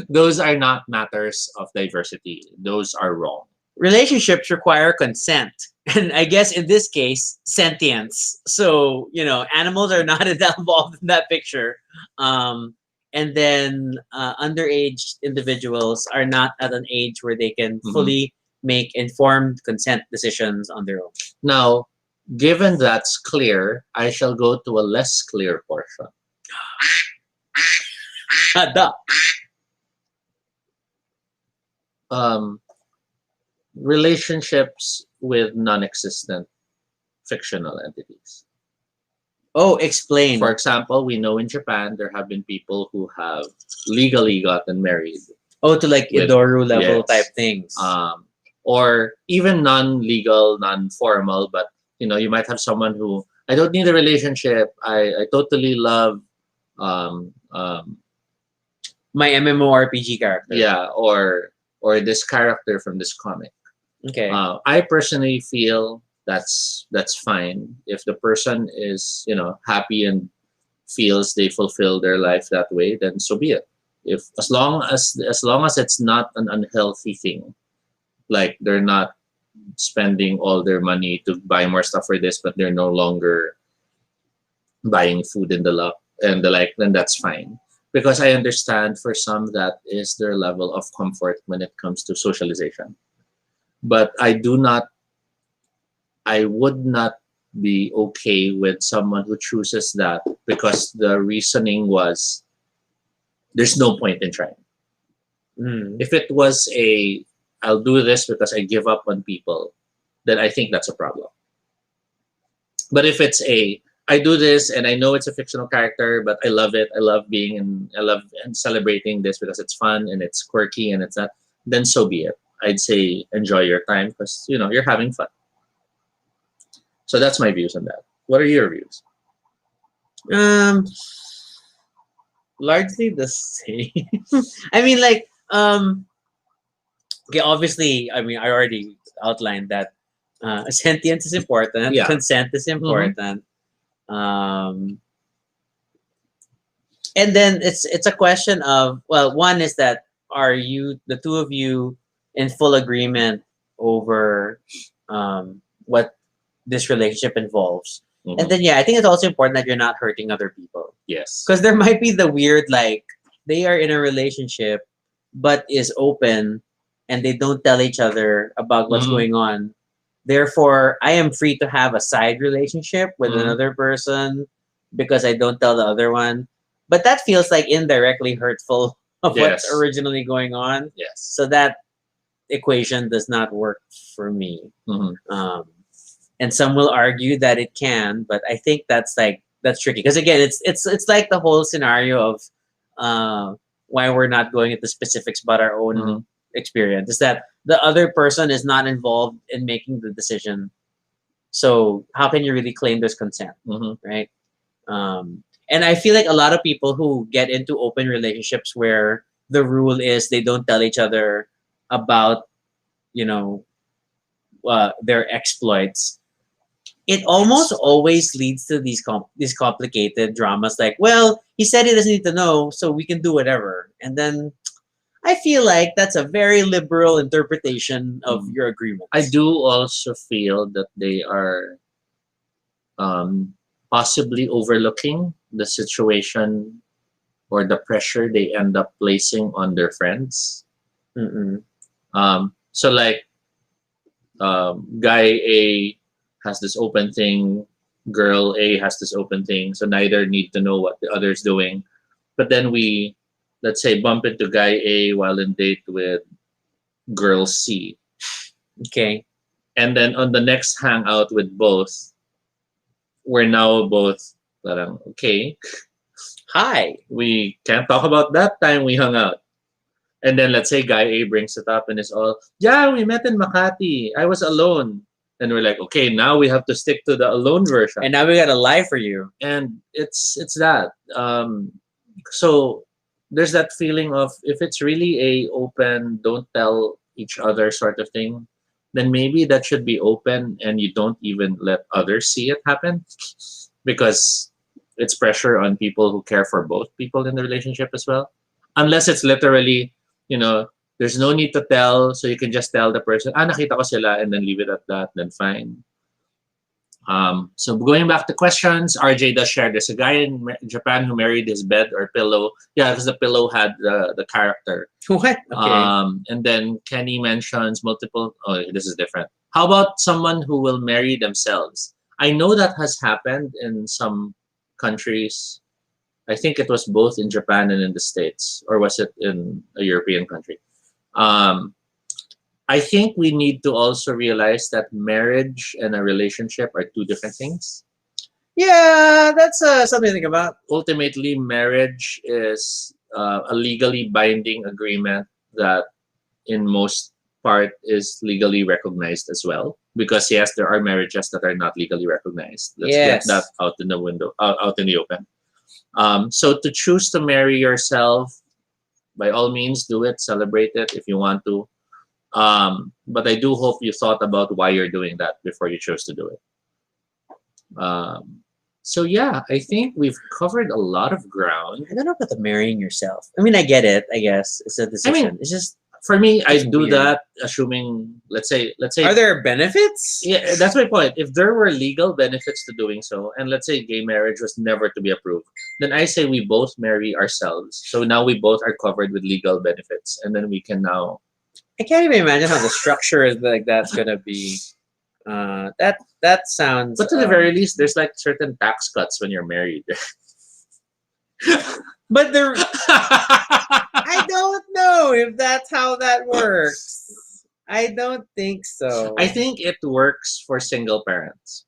those are not matters of diversity. Those are wrong. Relationships require consent. And I guess in this case, sentience. So, animals are not involved in that picture. And then underage individuals are not at an age where they can fully make informed consent decisions on their own. Now, given that's clear, I shall go to a less clear portion. Duh. Relationships with non-existent fictional entities. Oh, explain. For example, we know in Japan there have been people who have legally gotten married. Oh, to like with- Idoru level yes. type things. Or even non-legal, non-formal, but you might have someone who I don't need a relationship. I totally love My MMORPG character. yeah, or this character from this comic. Okay. I personally feel that's fine if the person is happy and feels they fulfill their life that way, then so be it. If as long as it's not an unhealthy thing, like they're not spending all their money to buy more stuff for this, but they're no longer buying food and the like, then that's fine. Because I understand for some that is their level of comfort when it comes to socialization. But I would not be okay with someone who chooses that because the reasoning was there's no point in trying. If it was I'll do this because I give up on people, then I think that's a problem. But if it's I do this and I know it's a fictional character, but I love it. I love and celebrating this because it's fun and it's quirky and it's that, then so be it. I'd say enjoy your time because you're having fun. So that's my views on that. What are your views? Largely the same. I mean, like, okay, obviously, I mean, I already outlined that sentience is important, Yeah. consent is important. And then it's a question of, well, one is that are you the two of you in full agreement over what this relationship involves? And then I think it's also important that you're not hurting other people. Yes. Because there might be the weird, like, they are in a relationship but is open and they don't tell each other about what's going on. Therefore, I am free to have a side relationship with another person because I don't tell the other one. But that feels like indirectly hurtful of what's originally going on. Yes. So that equation does not work for me. And some will argue that it can, but I think that's tricky because again, it's like the whole scenario of why we're not going into specifics about our own experience is that the other person is not involved in making the decision. So how can you really claim there's consent, right? And I feel like a lot of people who get into open relationships where the rule is they don't tell each other about their exploits, it almost always leads to these complicated dramas like, well, he said he doesn't need to know, so we can do whatever. And then I feel like that's a very liberal interpretation of Mm. your agreement. I do also feel that they are um, possibly overlooking the situation or the pressure they end up placing on their friends. Mm-mm. So like guy A has this open thing, girl A has this open thing, so neither need to know what the other's doing. But then we, let's say, bump into guy A while in date with girl C, Okay. and then on the next hangout with both, we're now both parang, okay, Hi. we can't talk about that time we hung out. And then let's say guy A brings it up and it's all, yeah, we met in Makati. I was alone. And we're like, okay, now we have to stick to the alone version. And now we got to lie for you. And it's that. So there's that feeling of if it's really a open, don't tell each other sort of thing, then maybe that should be open and you don't even let others see it happen because it's pressure on people who care for both people in the relationship as well. Unless it's literally, you know, there's no need to tell, so you can just tell the person, nakita ko sila, and then leave it at that, then fine. So going back to questions, RJ does share there's a guy in Japan who married his bed or pillow. Yeah, because the pillow had the character. What? Okay. And then Kenny mentions multiple. Oh, this is different. How about someone who will marry themselves? I know that has happened in some countries. I think it was both in Japan and in the States, or was it in a European country? Um, I think we need to also realize that marriage and a relationship are two different things. Yeah, that's something to think about. Ultimately, marriage is a legally binding agreement that, in most part, is legally recognized as well. Because yes, there are marriages that are not legally recognized. Let's get Yes. that out in the window, out in the open. So to choose to marry yourself, by all means, do it. Celebrate it if you want to. But I do hope you thought about why you're doing that before you chose to do it. So yeah, I think we've covered a lot of ground. I don't know about the marrying yourself. I mean, I get it. I guess it's a I decision. mean, It's just, for me, I it's do weird. that assuming, let's say, Are there benefits? yeah, that's my point. If there were legal benefits to doing so, and let's say gay marriage was never to be approved, then I say we both marry ourselves. So now we both are covered with legal benefits, and then we can now. I can't even imagine how the structure is like that's gonna be. That sounds. But to the very least, there's like certain tax cuts when you're married. But there, I don't know if that's how that works. I don't think so. I think it works for single parents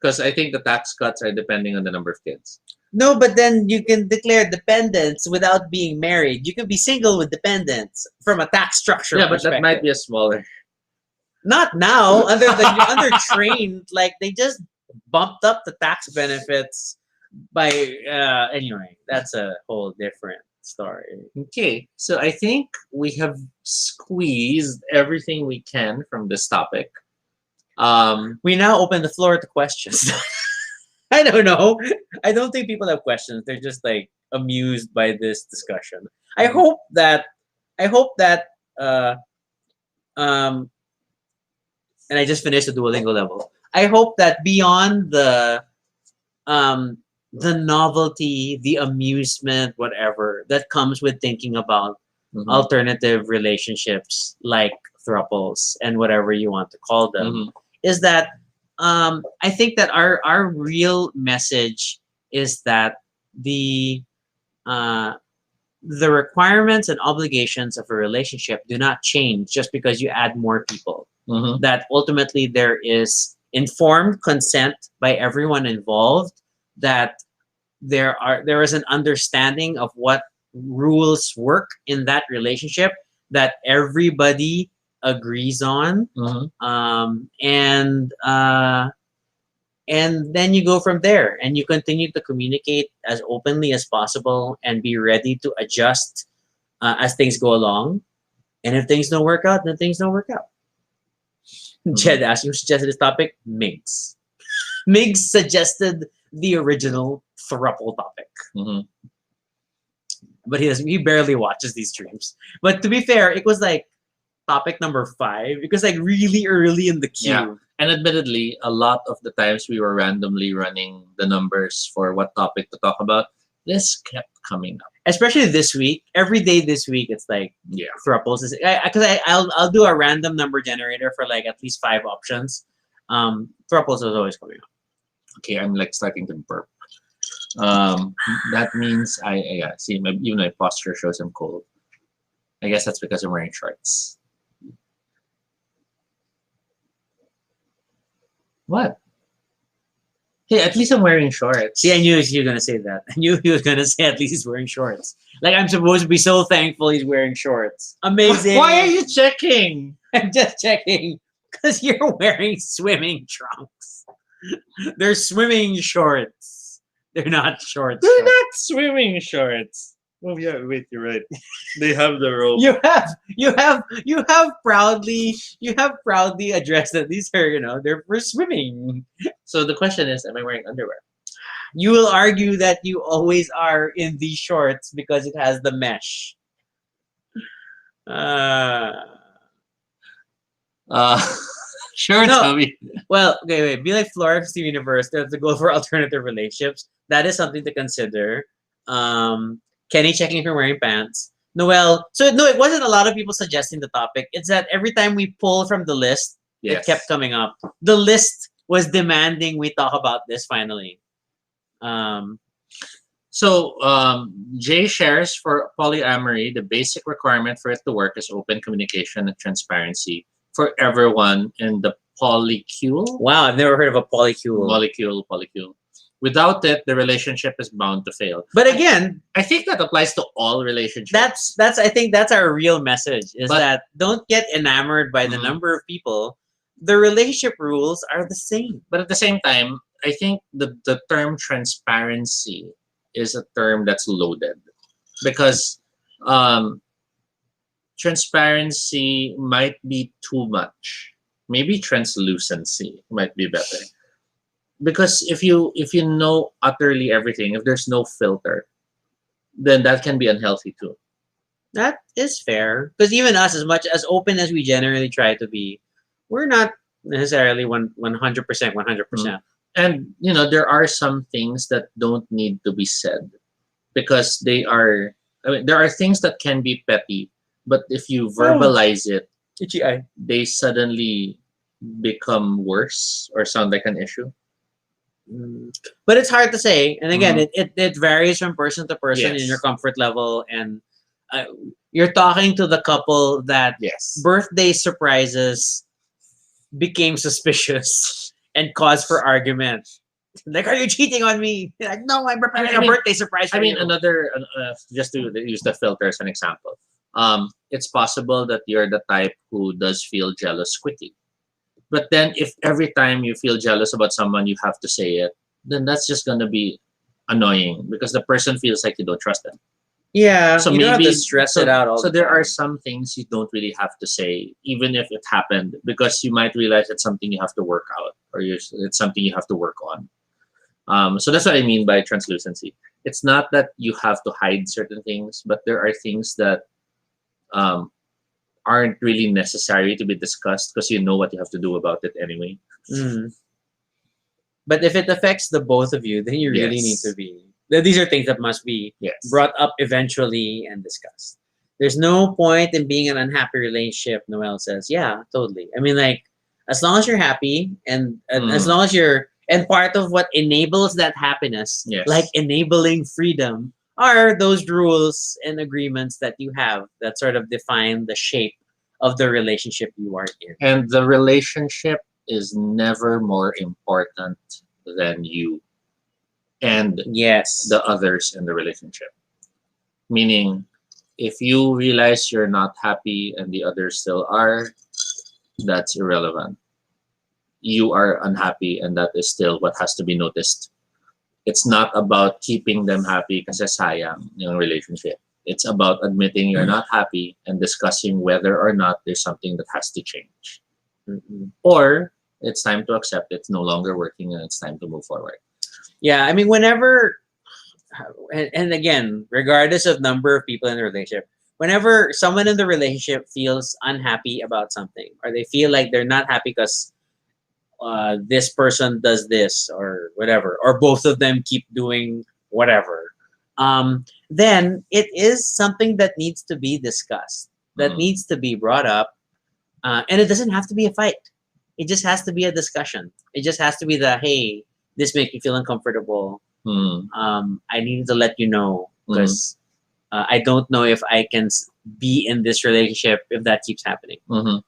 because I think the tax cuts are depending on the number of kids. No, but then you can declare dependents without being married. You can be single with dependents from a tax structure. Yeah, but that might be a smaller. Not now. Under trained, like they just bumped up the tax benefits by anyway. That's a whole different story. Okay, so I think we have squeezed everything we can from this topic. We now open the floor to questions. I don't know. I don't think people have questions. They're just like amused by this discussion. I hope that uh um and I just finished the Duolingo level. I hope that beyond um the novelty, the amusement, whatever that comes with thinking about Mhm. alternative relationships like thruples and whatever you want to call them, Mhm. is that I think that our real message is that the uh, the requirements and obligations of a relationship do not change just because you add more people. Mhm. That ultimately there is informed consent by everyone involved. That there is an understanding of what rules work in that relationship that everybody agrees on, Mhm. And then you go from there and you continue to communicate as openly as possible and be ready to adjust as things go along. And if things don't work out, then things don't work out. Jed asked, you suggested this topic. Migs suggested the original thruple topic. Hmm. But he barely watches these streams. But to be fair, it was like topic number 5. It was like really early in the Yeah. queue. And admittedly, a lot of the times we were randomly running the numbers for what topic to talk about. This kept coming up. Especially this week. Every day this week, it's like Yeah. thruples. Because I'll do a random number generator for like at least 5 options. Thruples is always coming up. Okay, I'm like starting to burp. That means yeah, see, even my posture shows I'm cold. I guess that's because I'm wearing shorts. What? Hey, at least I'm wearing shorts. See, I knew he was going to say that. I knew he was going to say at least he's wearing shorts. Like, I'm supposed to be so thankful he's wearing shorts. Amazing. Why are you checking? I'm just checking. Because you're wearing swimming trunks. They're swimming shorts. They're not shorts. They're not swimming shorts. Oh yeah, wait, you're right. They have the rope. You have proudly addressed that these are, they're for swimming. So the question is, am I wearing underwear? You will argue that you always are in these shorts because it has the mesh. Sure, No. Toby. Well, okay, wait. Be like Flora of the Universe. They have to go for alternative relationships. That is something to consider. Kenny checking if you're wearing pants. Noel. So no, it wasn't a lot of people suggesting the topic. It's that every time we pull from the list, Yes. it kept coming up. The list was demanding we talk about this finally. So Jay shares for polyamory, the basic requirement for it to work is open communication and transparency for everyone in the polycule. Wow, I've never heard of a polycule. Polycule. Without it, the relationship is bound to fail. But again, I think that applies to all relationships. that's I think that's our real message is But- that don't get enamored by the Mhm. number of people. The relationship rules are the same. But at the same time, I think the term transparency is a term that's loaded because transparency might be too much. Maybe translucency might be better. Because if you know utterly everything, if there's no filter, then that can be unhealthy too. That is fair. Because even us, as much as open as we generally try to be, we're not necessarily 100%, 100%. And there are some things that don't need to be said because there are things that can be petty, but if you verbalize it, Itchy eye. they suddenly become worse or sound like an issue. But it's hard to say. And again, it varies from person to person in Yes. your comfort level. And you're talking to the couple that Yes. birthday surprises became suspicious and cause for argument. Like, are you cheating on me? Like, no, I'm preparing a birthday surprise for I mean, you. another just to use the filter as an example. It's possible that you're the type who does feel jealous quickly. But then if every time you feel jealous about someone you have to say it, then that's just gonna be annoying because the person feels like you don't trust them. Yeah, So you don't have maybe to stress it out all So the there time. are some things you don't really have to say, even if it happened, because you might realize it's something you have to work out, or it's something you have to work on. So that's what I mean by translucency. It's not that you have to hide certain things, but there are things that aren't really necessary to be discussed because you know what you have to do about it anyway. Mm. But if it affects the both of you, then you really Yes. need to be. These are things that must be Yes. brought up eventually and discussed. There's no point in being in an unhappy relationship, Noel says. Yeah, totally. I mean, like, as long as you're happy and as long as you're, and part of what enables that happiness, Yes. like enabling freedom, are those rules and agreements that you have that sort of define the shape of the relationship you are in. And the relationship is never more important than you and Yes. the others in the relationship. Meaning, if you realize you're not happy and the others still are, that's irrelevant. You are unhappy and that is still what has to be noticed. It's not about keeping them happy kasi sayang yung relationship. It's about admitting you're not happy and discussing whether or not there's something that has to change. Mm-mm. Or it's time to accept it's no longer working and it's time to move forward. Yeah, I mean, whenever, and again, regardless of number of people in the relationship, whenever someone in the relationship feels unhappy about something, or they feel like they're not happy because this person does this or whatever, or both of them keep doing whatever, then it is something that needs to be discussed, that Mm, needs to be brought up, and it doesn't have to be a fight. It just has to be a discussion. It just has to be the hey, this makes me feel uncomfortable. mm, I needed to let you know mm, because I don't know if I can be in this relationship if that keeps happening. mm,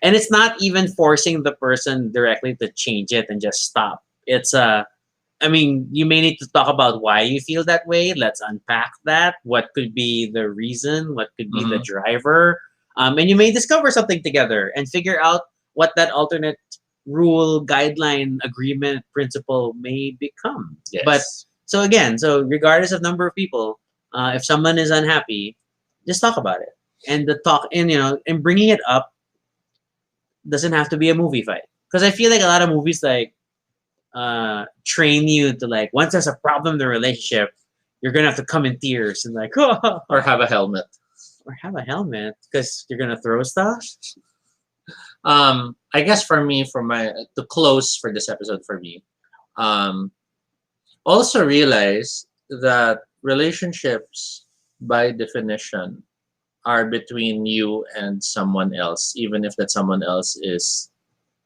And it's not even forcing the person directly to change it and just stop. It's I mean, you may need to talk about why you feel that way. Let's unpack that. What could be the reason? What could be the mm. driver? And you may discover something together and figure out what that alternate rule, guideline, agreement, principle may become. But Yes. so again, so regardless of number of people, if someone is unhappy, just talk about it. And the talk, and and bringing it up doesn't have to be a movie fight. Because I feel like a lot of movies like train you to like once there's a problem in the relationship, you're gonna have to come in tears and like Or have a helmet. or have a helmet because you're gonna throw stuff. I guess for me, for my to close for this episode for me, um, also realize that relationships by definition are between you and someone else, even if that someone else is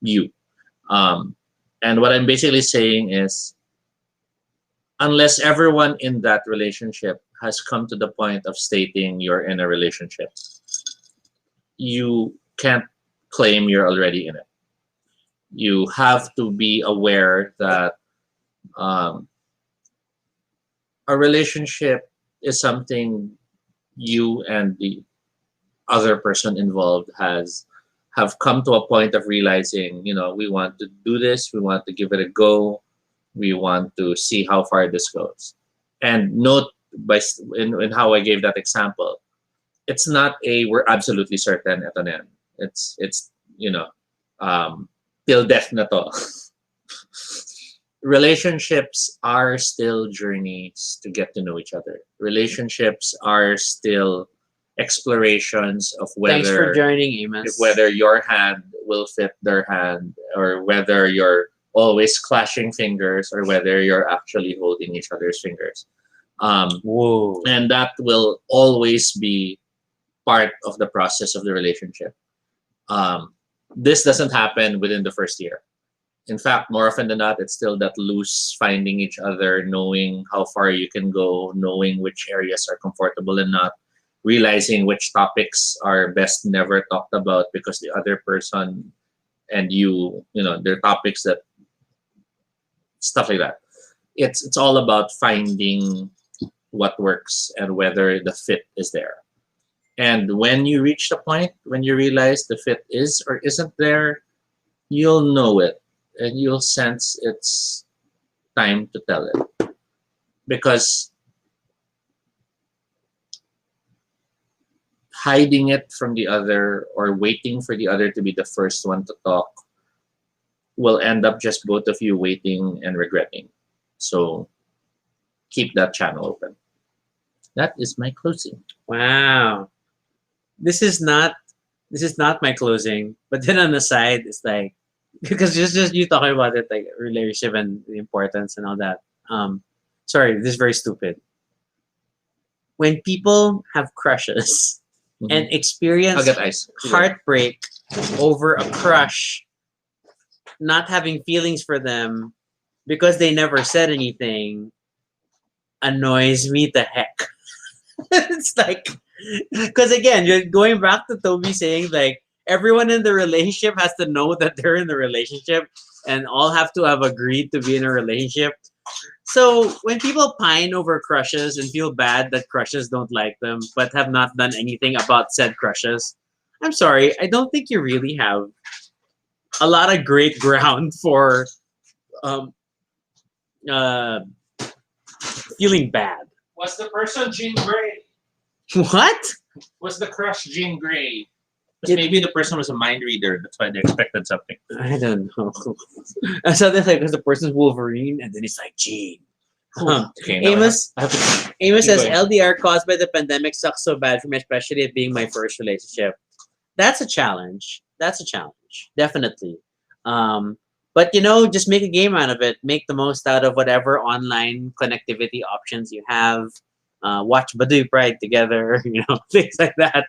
you. Um, and what I'm basically saying is, unless everyone in that relationship has come to the point of stating you're in a relationship, you can't claim you're already in it. You have to be aware that um, a relationship is something you and the other person involved has have come to a point of realizing, we want to do this, we want to give it a go, we want to see how far this goes. And note in how I gave that example, it's not a we're absolutely certain at an end. It's till death na to. Relationships are still journeys to get to know each other. Relationships are still explorations of Thanks for whether joining, Amos. whether your hand will fit their hand, or whether you're always clashing fingers, or whether you're actually holding each other's fingers. Whoa. And that will always be part of the process of the relationship. Um, this doesn't happen within the first year. In fact, more often than not, it's still that loose finding each other, knowing how far you can go, knowing which areas are comfortable and not, realizing which topics are best never talked about because the other person and they're topics that stuff like that. It's all about finding what works and whether the fit is there. And when you reach the point when you realize the fit is or isn't there, you'll know it and you'll sense it's time to tell it. Because hiding it from the other or waiting for the other to be the first one to talk will end up just both of you waiting and regretting. So keep that channel open. That is my closing. Wow. This is not this is not my closing. But then on the side, it's like because just you talking about it like relationship and the importance and all that. Sorry, this is very stupid. When people have crushes and Mhm. I'll experience get ice. heartbreak over a crush, not having feelings for them because they never said anything, annoys me the heck. It's like because again, you're going back to Toby saying like everyone in the relationship has to know that they're in the relationship and all have to have agreed to be in a relationship. So when people pine over crushes and feel bad that crushes don't like them but have not done anything about said crushes, I'm sorry, I don't think you really have a lot of great ground for um, uh, feeling bad. Was the person Jean Grey? What? Was the crush Jean Grey? Because maybe the person was a mind reader. That's why they expected something. I don't know. I saw this like because the person's Wolverine, and then it's like Gene. Okay, now Amos I have to Amos keep says going. LDR caused by the pandemic sucks so bad for me, especially it being my first relationship. That's a challenge. That's a challenge, definitely. Um, but just make a game out of it. Make the most out of whatever online connectivity options you have. Watch Baduy Pride together, things like that.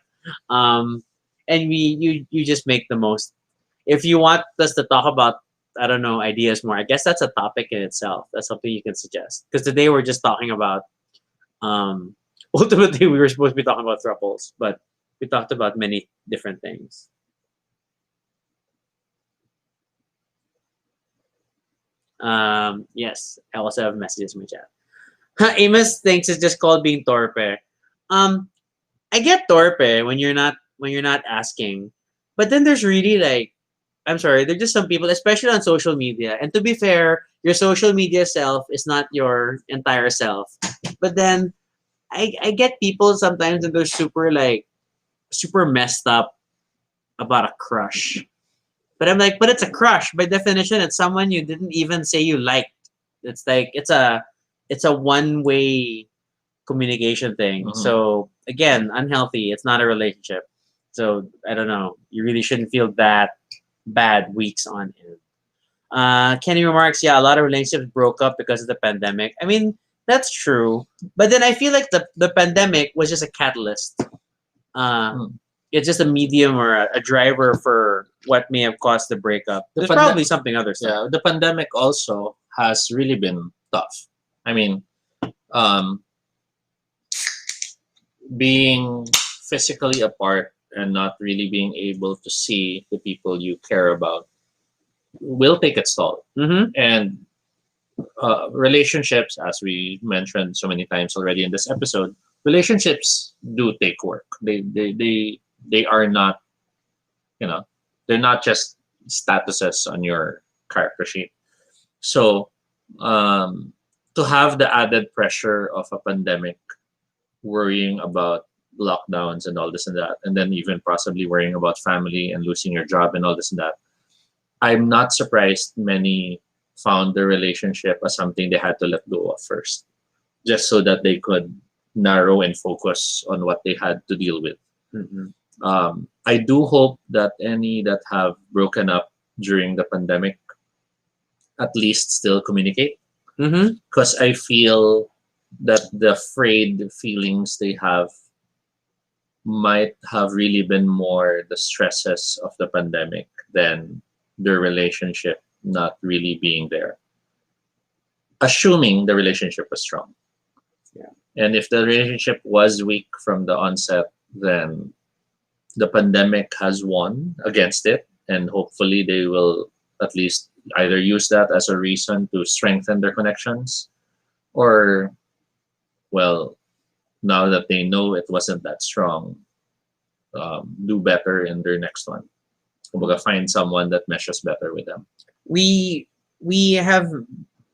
And you just make the most. If you want us to talk about, I don't know, ideas more, I guess that's a topic in itself. That's something you can suggest. Because today we're just talking about, um, ultimately we were supposed to be talking about thruples, but we talked about many different things. Yes, I also have messages in my chat. Amos thinks it's just called being torpe. Um, I get torpe when you're not asking, but then there's really like, I'm sorry, there's just some people, especially on social media. And to be fair, your social media self is not your entire self. But then I get people sometimes and they're super messed up about a crush. But I'm like, but it's a crush. By definition, it's someone you didn't even say you liked. It's like it's a one way communication thing. Mhm. So again, unhealthy. It's not a relationship. So I don't know. You really shouldn't feel that bad weeks on end. Kenny remarks, yeah, a lot of relationships broke up because of the pandemic. I mean, that's true. But then I feel like the pandemic was just a catalyst. Uh, Hmm. it's just a medium or a driver for what may have caused the breakup. The There's pande- probably something other stuff. Yeah, the pandemic also has really been tough. I mean, um, being physically apart and not really being able to see the people you care about will take its toll. Mm-hmm. And relationships, as we mentioned so many times already in this episode, relationships do take work. They are not, you know, they're not just statuses on your character sheet. So um, to have the added pressure of a pandemic, worrying about lockdowns and all this and that, and then even possibly worrying about family and losing your job and all this and that, I'm not surprised many found the relationship as something they had to let go of first, just so that they could narrow and focus on what they had to deal with. Mm-hmm. I do hope that any that have broken up during the pandemic at least still communicate, Mm-hmm. because I feel that the frayed feelings they have might have really been more the stresses of the pandemic than their relationship not really being there. Assuming the relationship was strong. Yeah. And if the relationship was weak from the onset, then the pandemic has won against it. And hopefully they will at least either use that as a reason to strengthen their connections, or, well, now that they know it wasn't that strong, do better in their next one. Kumbaga, find someone that meshes better with them. We have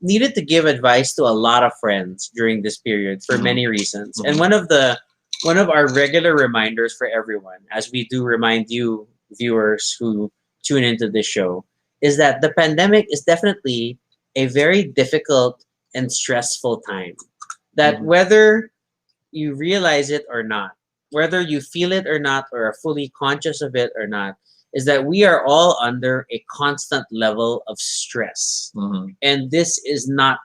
needed to give advice to a lot of friends during this period for Mhm. many reasons. Mhm. And one of our regular reminders for everyone, as we do remind you viewers who tune into this show, is that the pandemic is definitely a very difficult and stressful time. That Mhm. whether you realize it or not, whether you feel it or not, or are fully conscious of it or not, is that we are all under a constant level of stress. Mhm. And this is not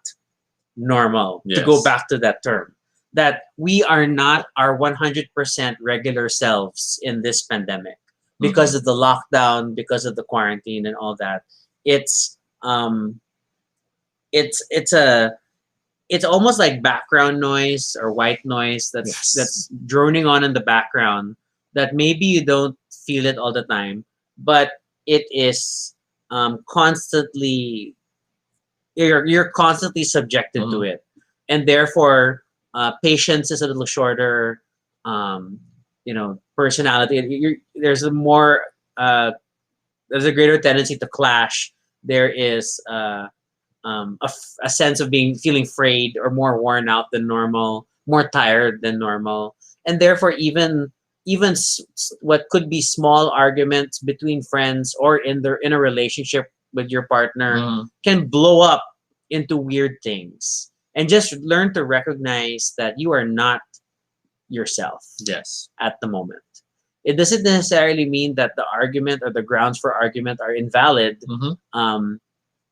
normal, to go Yes. back to that term. That we are not our 100% regular selves in this pandemic because of the lockdown, because of the quarantine and all that. It's um it's a it's almost like background noise or white noise that's Yes. droning on in the background, that maybe you don't feel it all the time, but it is constantly, you're constantly subjected to Mhm. it, and therefore patience is a little shorter. um, Personality, there's a more there's a greater tendency to clash. There is a sense of feeling frayed or more worn out than normal, more tired than normal, and therefore even even what could be small arguments between friends or in a relationship with your partner Mm, can blow up into weird things. And just learn to recognize that you are not yourself yes. at the moment. It doesn't necessarily mean that the argument or the grounds for argument are invalid. Mm-hmm. Um,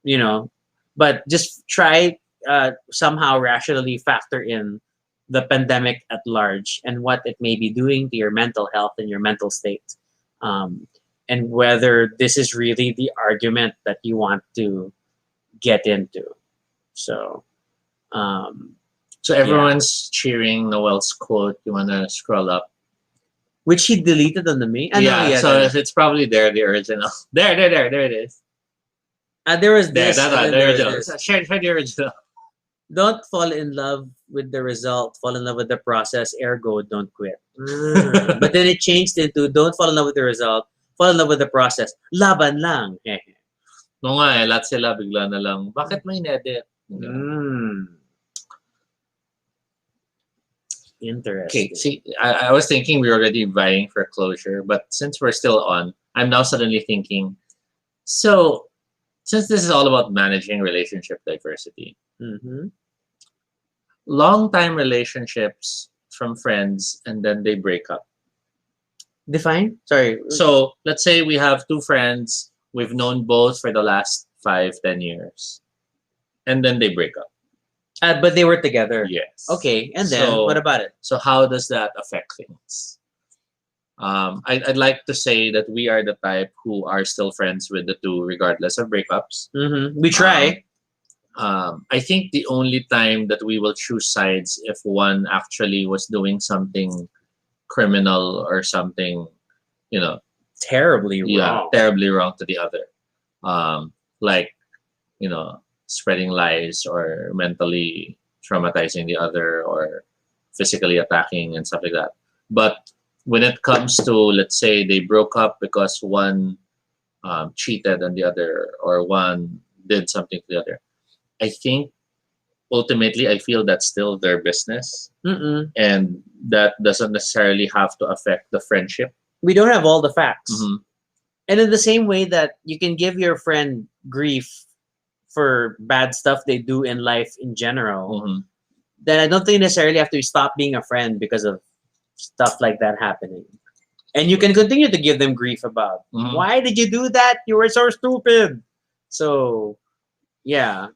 you know, but just try somehow rationally factor in the pandemic at large and what it may be doing to your mental health and your mental state, um, and whether this is really the argument that you want to get into. So, um, So yeah, everyone's cheering Noel's quote. You wanna scroll up? which he deleted on the main. I know, Yeah. yeah, So it's probably there, the original. There it is. there was There, this, that and one, then the there was original. this. Share the original. Don't fall in love with the result, fall in love with the process, ergo, don't quit. Ah, but then it changed into don't fall in love with the result, fall in love with the process. Laban lang. No nga eh, lahat sila bigla na lang, bakit may edit? Ganun. Mm, Okay, interesting. see, I was thinking we were already vying for closure, but since we're still on, I'm now suddenly thinking, so since this is all about managing relationship diversity, Hmm. long time relationships from friends and then they break up. Define? Sorry. So let's say we have two friends, we've known both for the last 5, 10 years, and then they break up. But they were together. Yes. Okay, and then what about it? So how does that affect things? I'd like to say that we are the type who are still friends with the two, regardless of breakups. We try. I think the only time that we will choose sides if one actually was doing something criminal or something, you know, Terribly yeah, wrong. terribly wrong to the other. Like, spreading lies or mentally traumatizing the other or physically attacking and stuff like that. But when it comes to, let's say, they broke up because one cheated on the other or one did something to the other, I think ultimately I feel that's still their business Mm-mm. and that doesn't necessarily have to affect the friendship. We don't have all the facts. Hmm. And in the same way that you can give your friend grief for bad stuff they do in life in general, Hmm. then I don't think you necessarily have to stop being a friend because of stuff like that happening. And you can continue to give them grief about Hmm. why did you do that? You were so stupid. So yeah.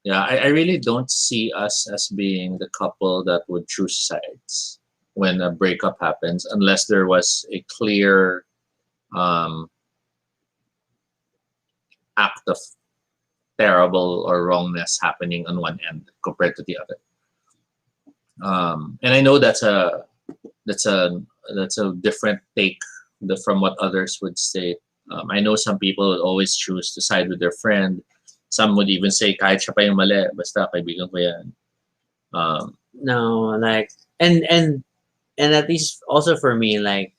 Yeah, I really don't see us as being the couple that would choose sides when a breakup happens unless there was a clear um, act of terrible or wrongness happening on one end compared to the other. And I know that's a that's a different take from what others would say. I know some people would always choose to side with their friend. Some would even say kahit siya pa yung mali, basta kaibigan ko yan. No, like and at least also for me, like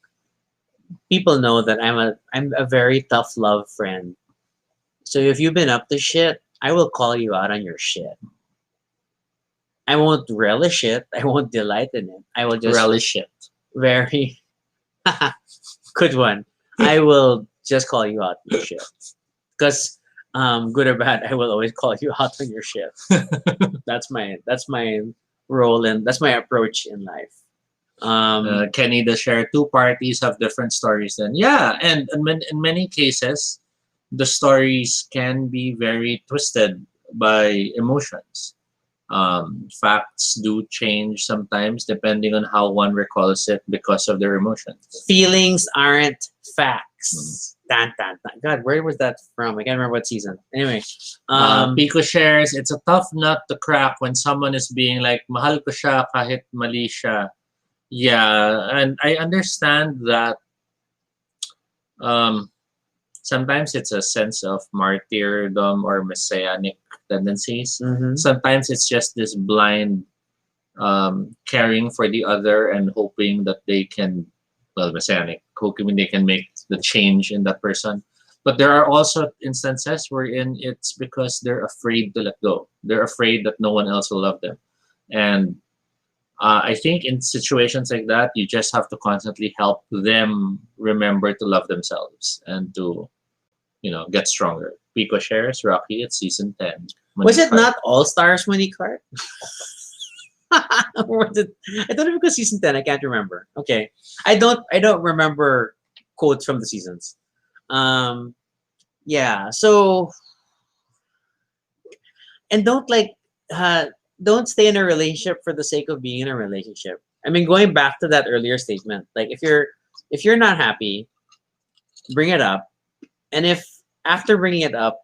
people know that I'm a very tough love friend. So if you've been up to shit, I will call you out on your shit. I won't relish it. I won't delight in it. I will just Relish it. very good one. I will just call you out on your shit. Because good or bad, I will always call you out on your shit. That's my role and that's my approach in life. Kenny, the share two parties have different stories. Then yeah, and in many cases, the stories can be very twisted by emotions. Facts do change sometimes depending on how one recalls it because of their emotions. Feelings aren't facts. Dun, dun, dun. God, where was that from? I can't remember what season. Anyway, Pico shares, it's a tough nut to crack when someone is being like, mahal ko siya kahit mali siya. Yeah, and I understand that um, sometimes it's a sense of martyrdom or messianic tendencies. mhm. Sometimes it's just this blind caring for the other and hoping that they can, well, messianic, hoping they can make the change in that person. But there are also instances wherein it's because they're afraid to let go. They're afraid that no one else will love them. And I think in situations like that, you just have to constantly help them remember to love themselves and to, get stronger. Pico shares Rocky at season 10. Was it Manikart. not All Stars Monique Cart? Or was it? I don't know because season 10. I can't remember. Okay, I don't remember quotes from the seasons. Um, yeah. So and uh, don't stay in a relationship for the sake of being in a relationship. I mean, going back to that earlier statement, like if you're not happy, bring it up, and if after bringing it up,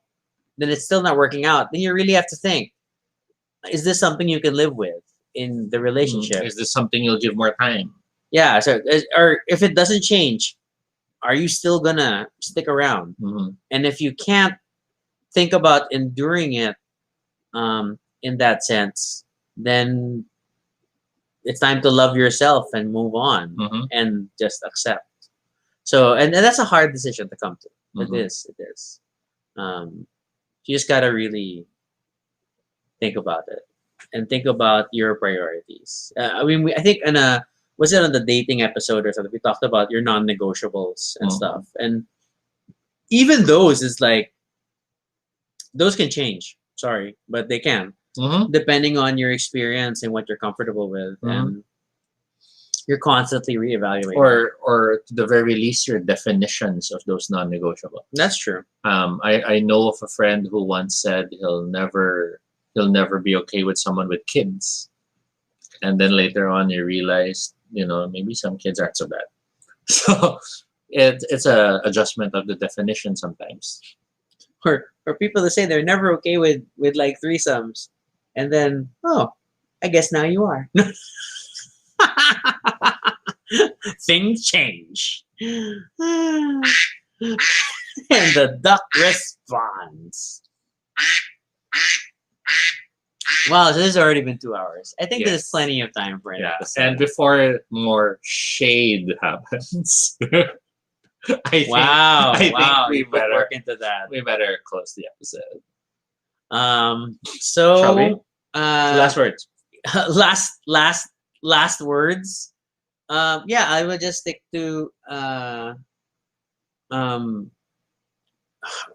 then it's still not working out, then you really have to think: is this something you can live with in the relationship? Is this something you'll give more time? Yeah. So, or if it doesn't change, are you still gonna stick around? Mhm. And if you can't think about enduring it, in that sense, then it's time to love yourself and move on Mhm. and just accept. So, and that's a hard decision to come to. It Mhm. is. It is. Um, you just gotta really think about it and think about your priorities. I mean, I think in a was it on the dating episode or something? We talked about your non-negotiables and Mhm. stuff, and even those is like those can change. Sorry, but they can Mhm. depending on your experience and what you're comfortable with, Mhm. and you're constantly reevaluating. Or to the very least, your definitions of those non-negotiable. That's true. I know of a friend who once said he'll never be okay with someone with kids, and then later on he realized, maybe some kids aren't so bad. So it's a adjustment of the definition sometimes. Or people that say they're never okay with like threesomes, and then I guess now you are. Things change. And the duck responds. Wow, so this has already been 2 hours. I think there's Yes. plenty of time for an Yeah, episode. and before more shade happens, I Wow, think wow, we you put better work into that. we better close the episode. Shall we? So Last words. last words. Yeah, I would just stick to um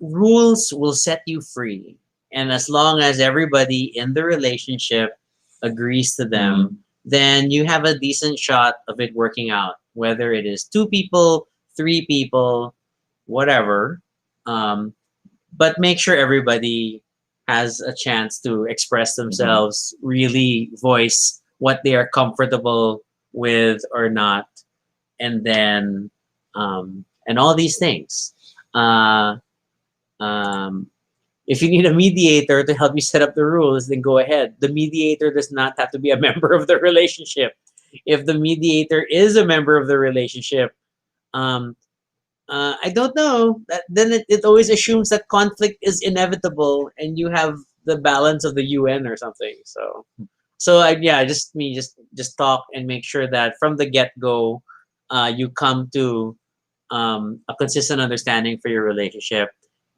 rules will set you free. And as long as everybody in the relationship agrees to them, Mhm. then you have a decent shot of it working out, whether it is two people, three people, whatever. Um, but make sure everybody has a chance to express themselves, really voice what they are comfortable with or not, and then and all these things. Uh, um, if you need a mediator to help you set up the rules, then go ahead. The mediator does not have to be a member of the relationship. If the mediator is a member of the relationship, um, I don't know. Then it always assumes that conflict is inevitable, and you have the balance of the UN or something. So yeah, just talk and make sure that from the get go, you come to a consistent understanding for your relationship,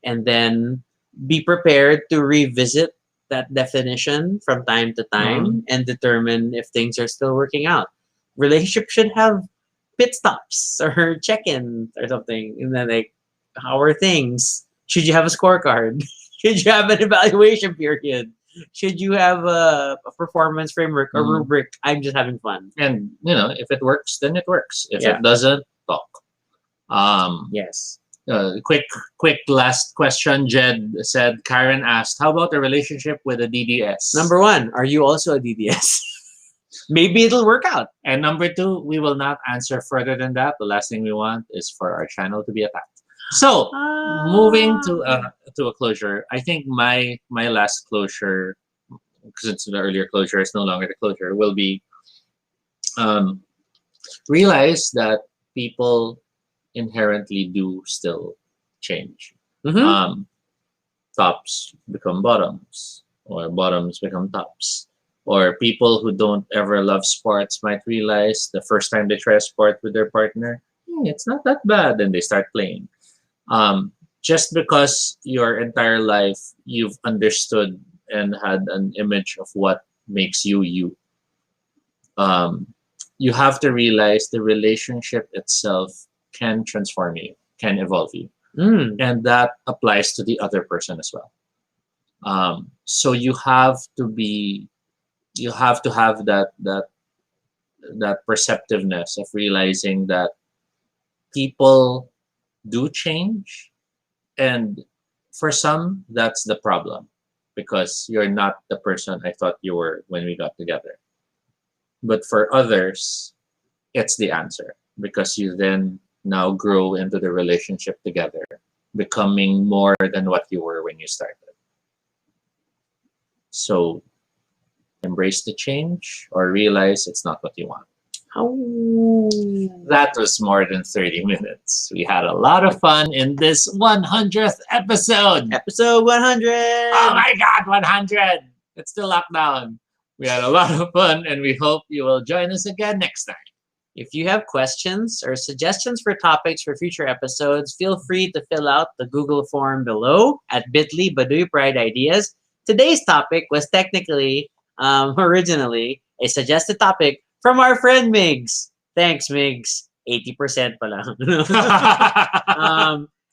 and then be prepared to revisit that definition from time to Mhm. time and determine if things are still working out. Relationship should have pit stops or check-ins or something, and then like, how are things? Should you have a scorecard? Should you have an evaluation period? Should you have a performance framework, a Mhm. rubric? I'm just having fun. And if it works, then it works. If Yeah. it doesn't, talk. Um, Yes. quick last question. Jed said, Karen asked, how about a relationship with a DDS? Number one, are you also a DDS? Maybe it'll work out. And number two, we will not answer further than that. The last thing we want is for our channel to be attacked. So, moving to a closure, I think my last closure, because it's the earlier closure, it's no longer the closure, will be um, realize that people inherently do still change. Mhm. Tops become bottoms, or bottoms become tops. Or people who don't ever love sports might realize the first time they try a sport with their partner, it's not that bad, and they start playing. Just because your entire life you've understood and had an image of what makes you you, you have to realize the relationship itself can transform you, can evolve you, and that applies to the other person as well. So you have to have that perceptiveness of realizing that people do change, and for some that's the problem because you're not the person I thought you were when we got together. But for others, it's the answer because you then now grow into the relationship together, becoming more than what you were when you started. So embrace the change or realize it's not what you want. Oh. That was more than 30 minutes. We had a lot of fun in this 100th episode. Episode 100. Oh my God, 100. It's the lockdown. We had a lot of fun and we hope you will join us again next time. If you have questions or suggestions for topics for future episodes, feel free to fill out the Google form below at bit.ly Baduy Pride Ideas. Today's topic was technically, originally, a suggested topic from our friend Migs. Thanks, Migs. 80% pa lang.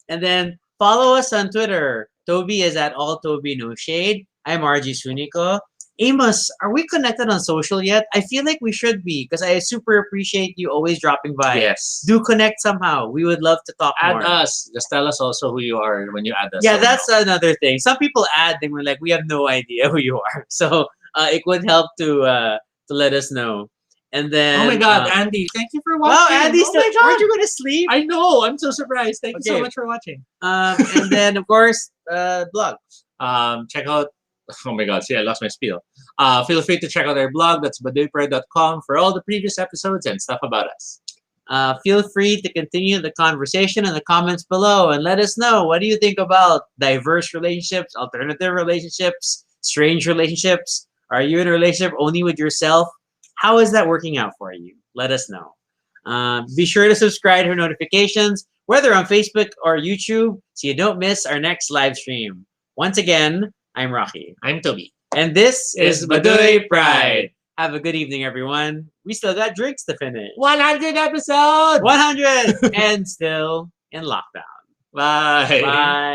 And then follow us on Twitter. Toby is at all Toby no shade. I'm RG Sunico. Amos, are we connected on social yet? I feel like we should be because I super appreciate you always dropping by. Yes. Do connect somehow. We would love to talk Add more. us. Just tell us also who you are when you add us. Yeah, So that's no. another thing. Some people add, and we're like, we have no idea who you are. So it would help to let us know. And then, Oh my God, Andy, thank you for watching. wow, Andy, oh my God. aren't you going to sleep? I know. I'm so surprised. Thank you so Okay. much for watching. And then, of course, blog. Check out. Oh my God, see, I lost my spiel. Feel free to check out our blog. That's baduypride.com for all the previous episodes and stuff about us. Feel free to continue the conversation in the comments below and let us know, what do you think about diverse relationships, alternative relationships, strange relationships? Are you in a relationship only with yourself? How is that working out for you? Let us know. Be sure to subscribe for notifications, whether on Facebook or YouTube, so you don't miss our next live stream. Once again, I'm Rocky. I'm Toby. And this is Baduy Pride. Have a good evening, everyone. We still got drinks to finish. 100 episodes! 100 and still in lockdown. Bye. Bye.